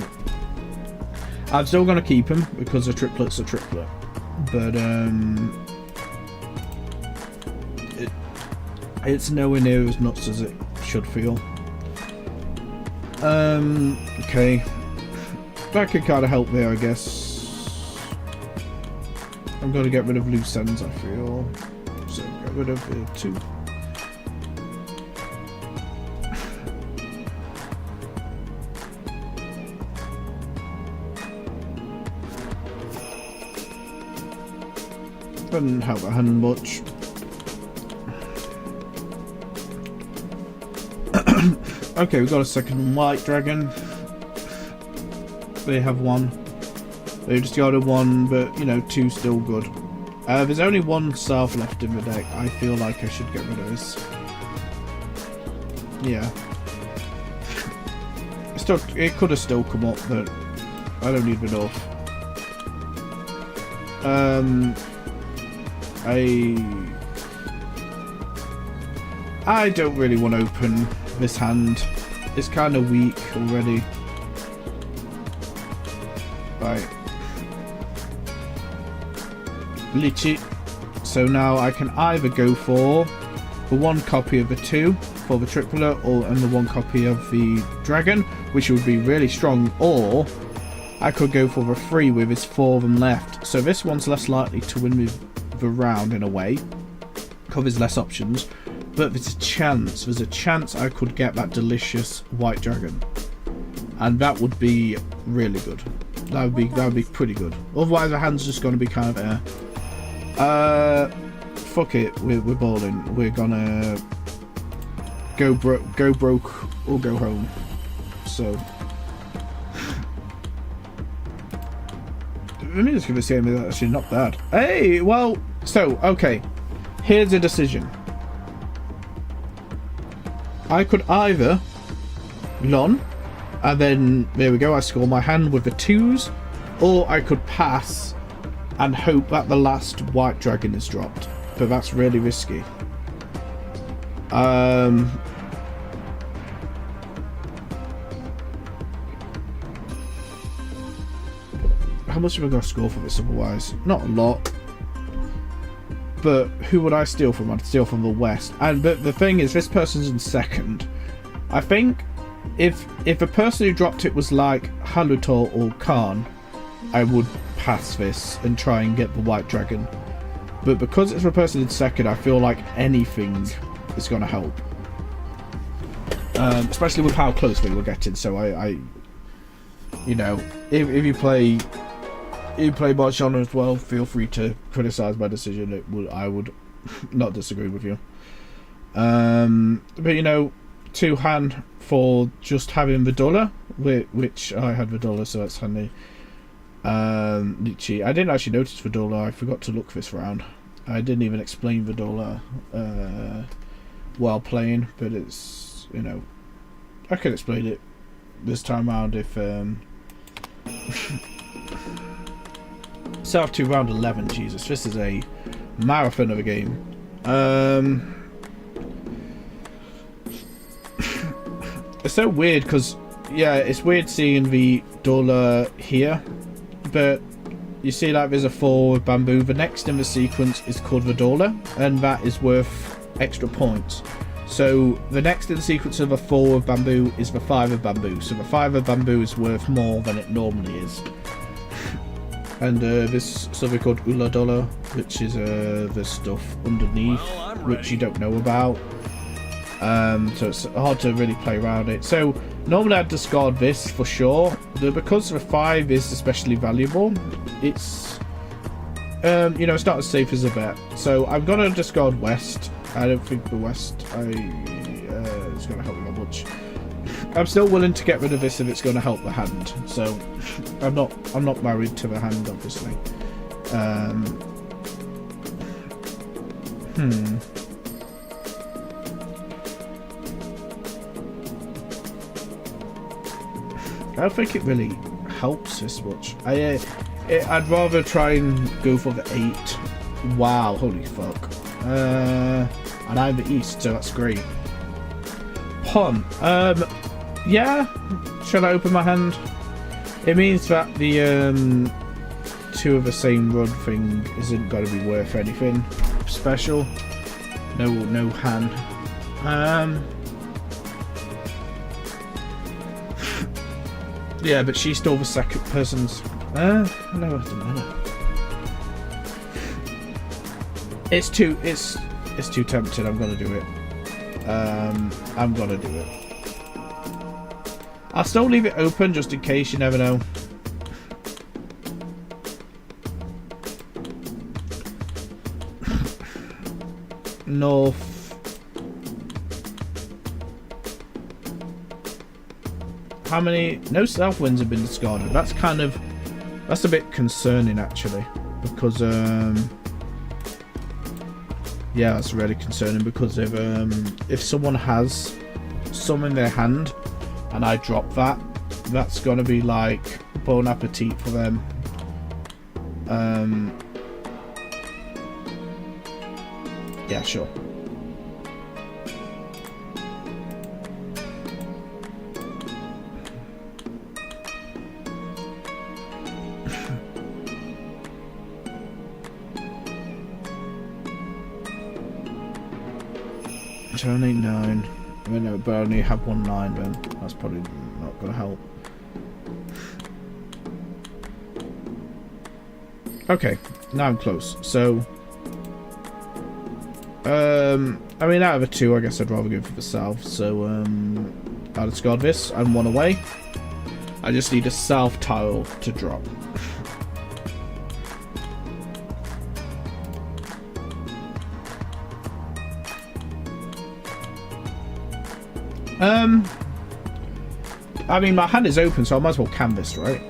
I'm still going to keep him because a triplet's a triplet. But it's nowhere near as nuts as it should feel. Okay. That could kind of help there, I guess. I'm going to get rid of loose ends, I feel. So get rid of the 2. Doesn't help a hand much. Okay, we've got a second white dragon. They have 1. They just got a 1, but you know, 2 still good. There's only 1 south left in the deck. I feel like I should get rid of this. Yeah. It could have still come up, but I don't need enough. I don't really want to open this hand. It's kind of weak already. Right. Lychee. So now I can either go for the 1 copy of the 2 for the triplet, and the 1 copy of the dragon, which would be really strong, or I could go for the 3 with his 4 of them left. So this one's less likely to win me the round in a way, because there's less options. But there's a chance I could get that delicious white dragon, and that would be really good. That would be pretty good. Otherwise, the hand's just going to be kind of fuck it. We're balling. We're gonna go broke or go home. So let me just give this game actually not bad. Hey, well, so okay. Here's a decision. I could either Lon, and then there we go, I score my hand with the 2s, or I could pass and hope that the last white dragon is dropped, but that's really risky. How much am I going to score for this otherwise? Not a lot. But who would I steal from? I'd steal from the west. But the thing is, this person's in second. I think if the person who dropped it was like Halutor or Khan, I would pass this and try and get the white dragon. But because it's the person in second, I feel like anything is going to help. Especially with how close we were getting. So I you know, if you play Marchionne as well, feel free to criticise my decision. I would not disagree with you. But you know, 2 hand for just having Vidula, which I had Vidula, so that's handy. Lychee. I didn't actually notice Vidula. I forgot to look this round. I didn't even explain Vidula while playing, but it's, you know, I can explain it this time round if South 2 round 11. Jesus, this is a marathon of a game. It's so weird because, yeah, it's weird seeing the dollar here, but you see like there's a 4 with bamboo. The next in the sequence is called the dollar, and that is worth extra points. So the next in the sequence of a 4 of bamboo is the 5 of bamboo. So the 5 of bamboo is worth more than it normally is. And this something called Ula Dollar, which is the stuff underneath, which you don't know about. So it's hard to really play around it. So normally I'd discard this for sure. Because the 5 is especially valuable, it's you know, it's not as safe as a bet. So I'm gonna discard West. I don't think the West is gonna help me that much. I'm still willing to get rid of this if it's gonna help the hand. So I'm not married to the hand, obviously. I don't think it really helps this much. I'd rather try and go for the 8. Wow, holy fuck. And I'm the East, so that's great. Pawn. Yeah. Shall I open my hand? It means that the 2 of the same run thing isn't going to be worth anything special. No hand. Yeah, but she's still the second person's. No, it doesn't matter. It's too tempting. I'm gonna do it. I'm gonna do it. I'll still leave it open just in case. You never know. North. How many? No south winds have been discarded. That's a bit concerning actually, because yeah, that's really concerning because if someone has some in their hand and I drop that, that's gonna be like bon appetit for them. Yeah, sure. Only 9. I mean, no, but I only have 1 9, then that's probably not going to help. Okay, now I'm close. So, I mean, out of the 2, I guess I'd rather go for the south. So, I'll discard this and 1 away. I just need a south tile to drop. I mean, my hand is open, so I might as well canvas, right?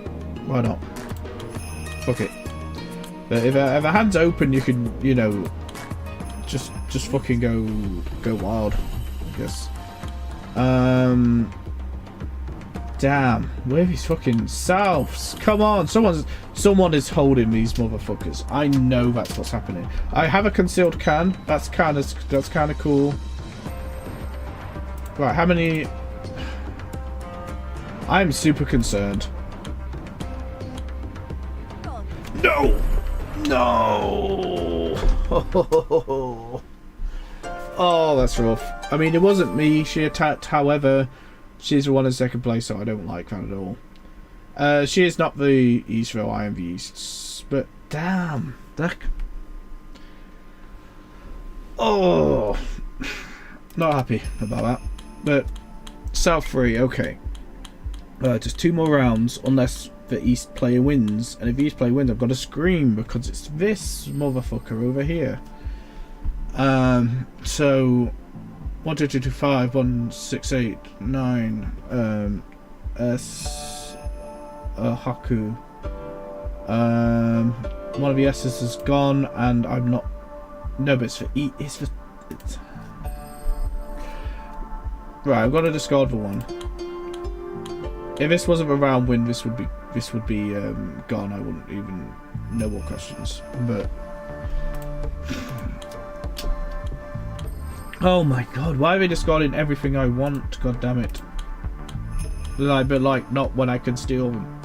Why not? Fuck it. But if a hand's open, you can, you know, just fucking go wild, I guess. Damn, where are these fucking souths? Come on, someone is holding these motherfuckers. I know that's what's happening. I have a concealed can. That's kind of cool. Right, how many? I'm super concerned. No! No! Oh, that's rough. I mean, it wasn't me she attacked, however, she's the one in second place, so I don't like that at all. She is not the Eastville, I am the East. But, damn. That... Oh! Not happy about that. But, South 3, okay. Just 2 more rounds, unless the East player wins. And if the East player wins, I've got to scream, because it's this motherfucker over here. So 1 2 2 2 5 1 6 8 9 S Haku. One of the S's is gone, and I'm not. No, but it's for E. It's for. It's... Right, I've got to discard for 1. If this wasn't a round win, this would be gone. I wouldn't even know what questions. But oh my god, why are they discarding everything I want? God damn it! But like not when I can steal them.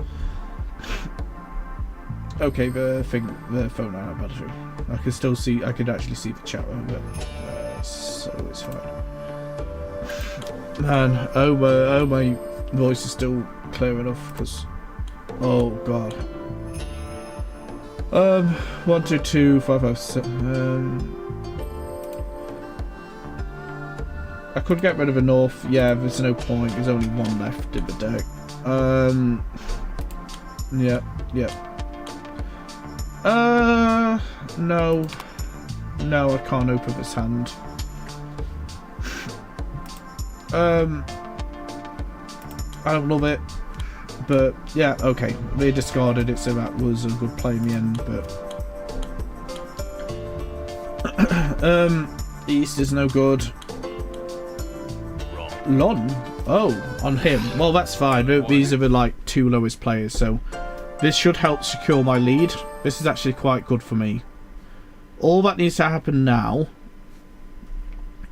Okay, the phone I have battery. I can still see. I could actually see the chat room, but so it's fine. Man, oh my voice is still clear enough because oh god. 1 2 2 5 5 7. I could get rid of a north. Yeah, there's no point. There's only one left in the deck. Yeah. No. No, I can't open this hand. I don't love it. But, yeah, okay. They discarded it, so that was a good play in the end, but... East is no good. Lon? Oh, on him. Well, that's fine. These are the, like, 2 lowest players, so... This should help secure my lead. This is actually quite good for me. All that needs to happen now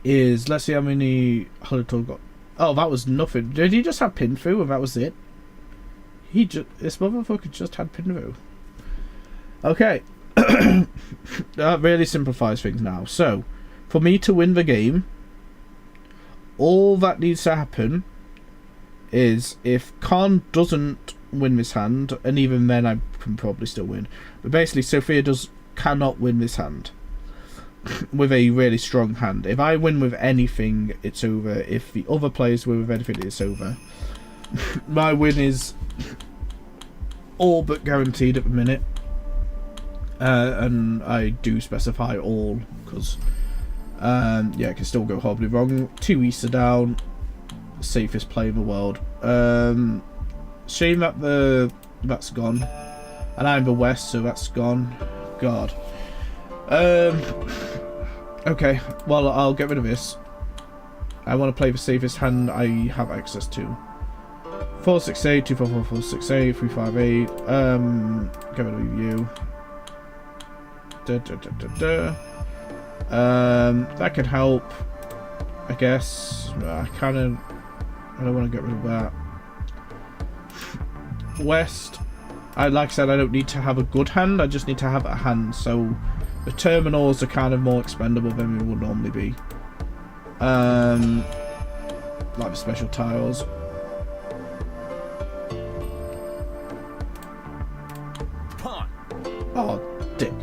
is... Let's see how many... Holotor got... Oh, that was nothing. Did he just have Pinfu and that was it? This motherfucker just had Pinfu. Okay. That really simplifies things now. So, for me to win the game, all that needs to happen is if Khan doesn't win this hand, and even then I can probably still win. But basically, Sophia cannot win this hand with a really strong hand. If I win with anything, it's over. If the other players win with anything, it's over. My win is all but guaranteed at the minute. And I do specify all, because yeah, it can still go horribly wrong. 2 Easter down. Safest play in the world. Shame that that's gone. And I'm the West, so that's gone. God. Okay, well, I'll get rid of this. I want to play the safest hand I have access to. 468, 244, 468, 358. Get rid of you. That could help, I guess. I don't want to get rid of that. West, like I said, I don't need to have a good hand, I just need to have a hand, so the terminals are kind of more expendable than they would normally be. Like the special tiles. Oh, dick.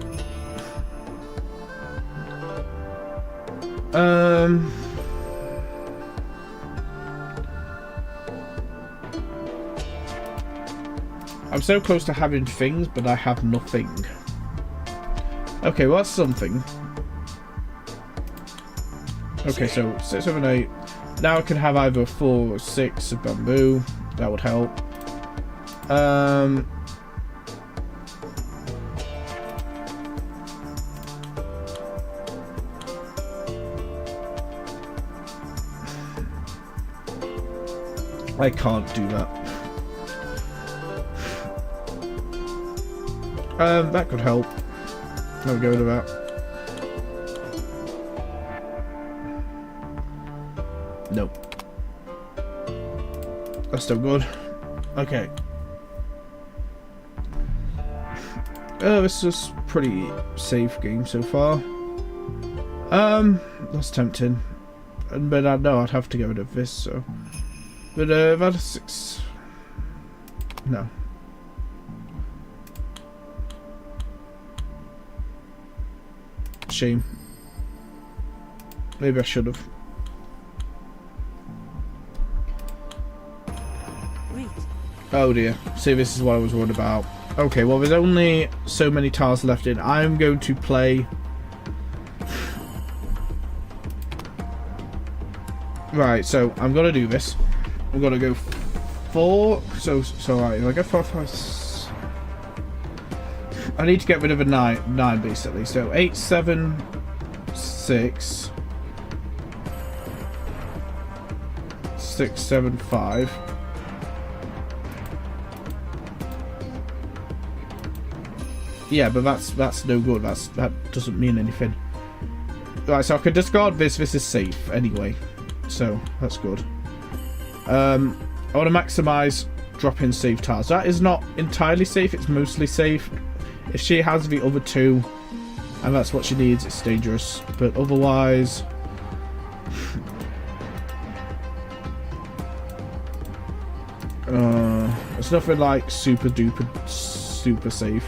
I'm so close to having things, but I have nothing. Okay, well, that's something. Okay, so 6, 7, 8. Now I can have either 4 or 6 of bamboo. That would help. I can't do that. That could help. I'll go to that. Nope. That's still good. Okay. This is a pretty safe game so far. That's tempting. But I know I'd have to get rid of this, so. But that is 6. No. Shame. Maybe I should have. Oh dear. See, this is what I was worried about. Okay, well, there's only so many tiles left in. I'm going to play. Right, so I'm gonna do this. I'm gonna go 4. So right, if I go 4, 5, 6. I need to get rid of a 9 basically. So 8, 7, 6, 6, 7, 5. Yeah, but that's no good. That doesn't mean anything. Right, so I could discard this. This is safe anyway, so that's good. I want to maximize drop-in safe tiles. That is not entirely safe. It's mostly safe. If she has the other 2, and that's what she needs, it's dangerous. But otherwise, it's nothing like super duper super safe.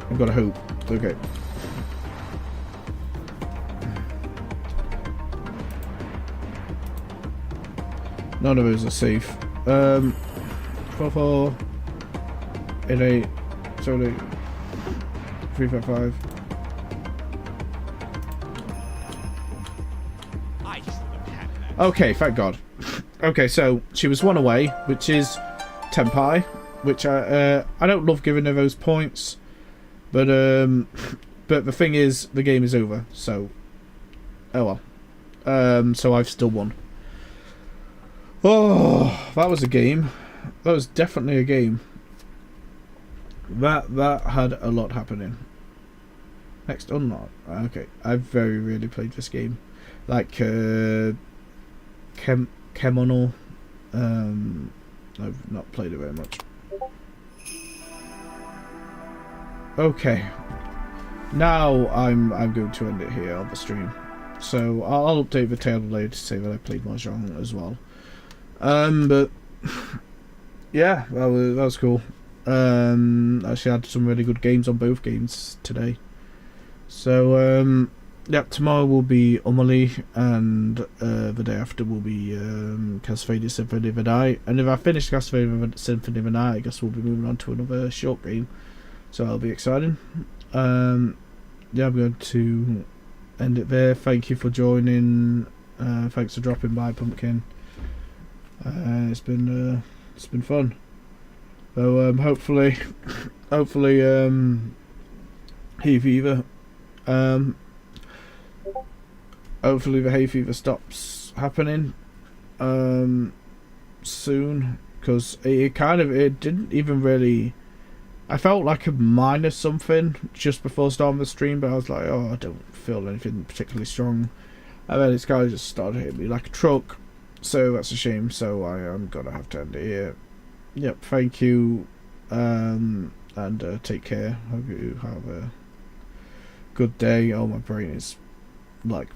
I've got to hope. Okay. None of those are safe. 4-4, 8-8, 7-8, 3-5-5. I just looked at that. Okay, thank God. Okay, so she was one away, which is Tempai, which I don't love giving her those points, but the thing is, the game is over, so oh well. So I've still won. Oh, that was a game. That was definitely a game. That had a lot happening. Next unlock. Okay, I've very rarely played this game. Like Kemono. I've not played it very much. Okay. Now I'm going to end it here on the stream. So I'll update the table later to say that I played Mahjong as well. But yeah, that was cool. Actually had some really good games on both games today. So yeah, tomorrow will be Umali, and the day after will be Castlevania Symphony of the Night. And if I finish Castlevania Symphony of the Night, I guess we'll be moving on to another short game. So that'll be exciting. Yeah, I'm going to end it there. Thank you for joining. Thanks for dropping by, Pumpkin. It's been fun. So hopefully hay fever. Hopefully the hay fever stops happening soon, because it didn't even really. I felt like a minus something just before starting the stream, but I was like, oh, I don't feel anything particularly strong, and then this guy just started hitting me like a truck. So that's a shame, so I am gonna have to end it here. Yep, thank you, and take care. Hope you have a good day. Oh, my brain is like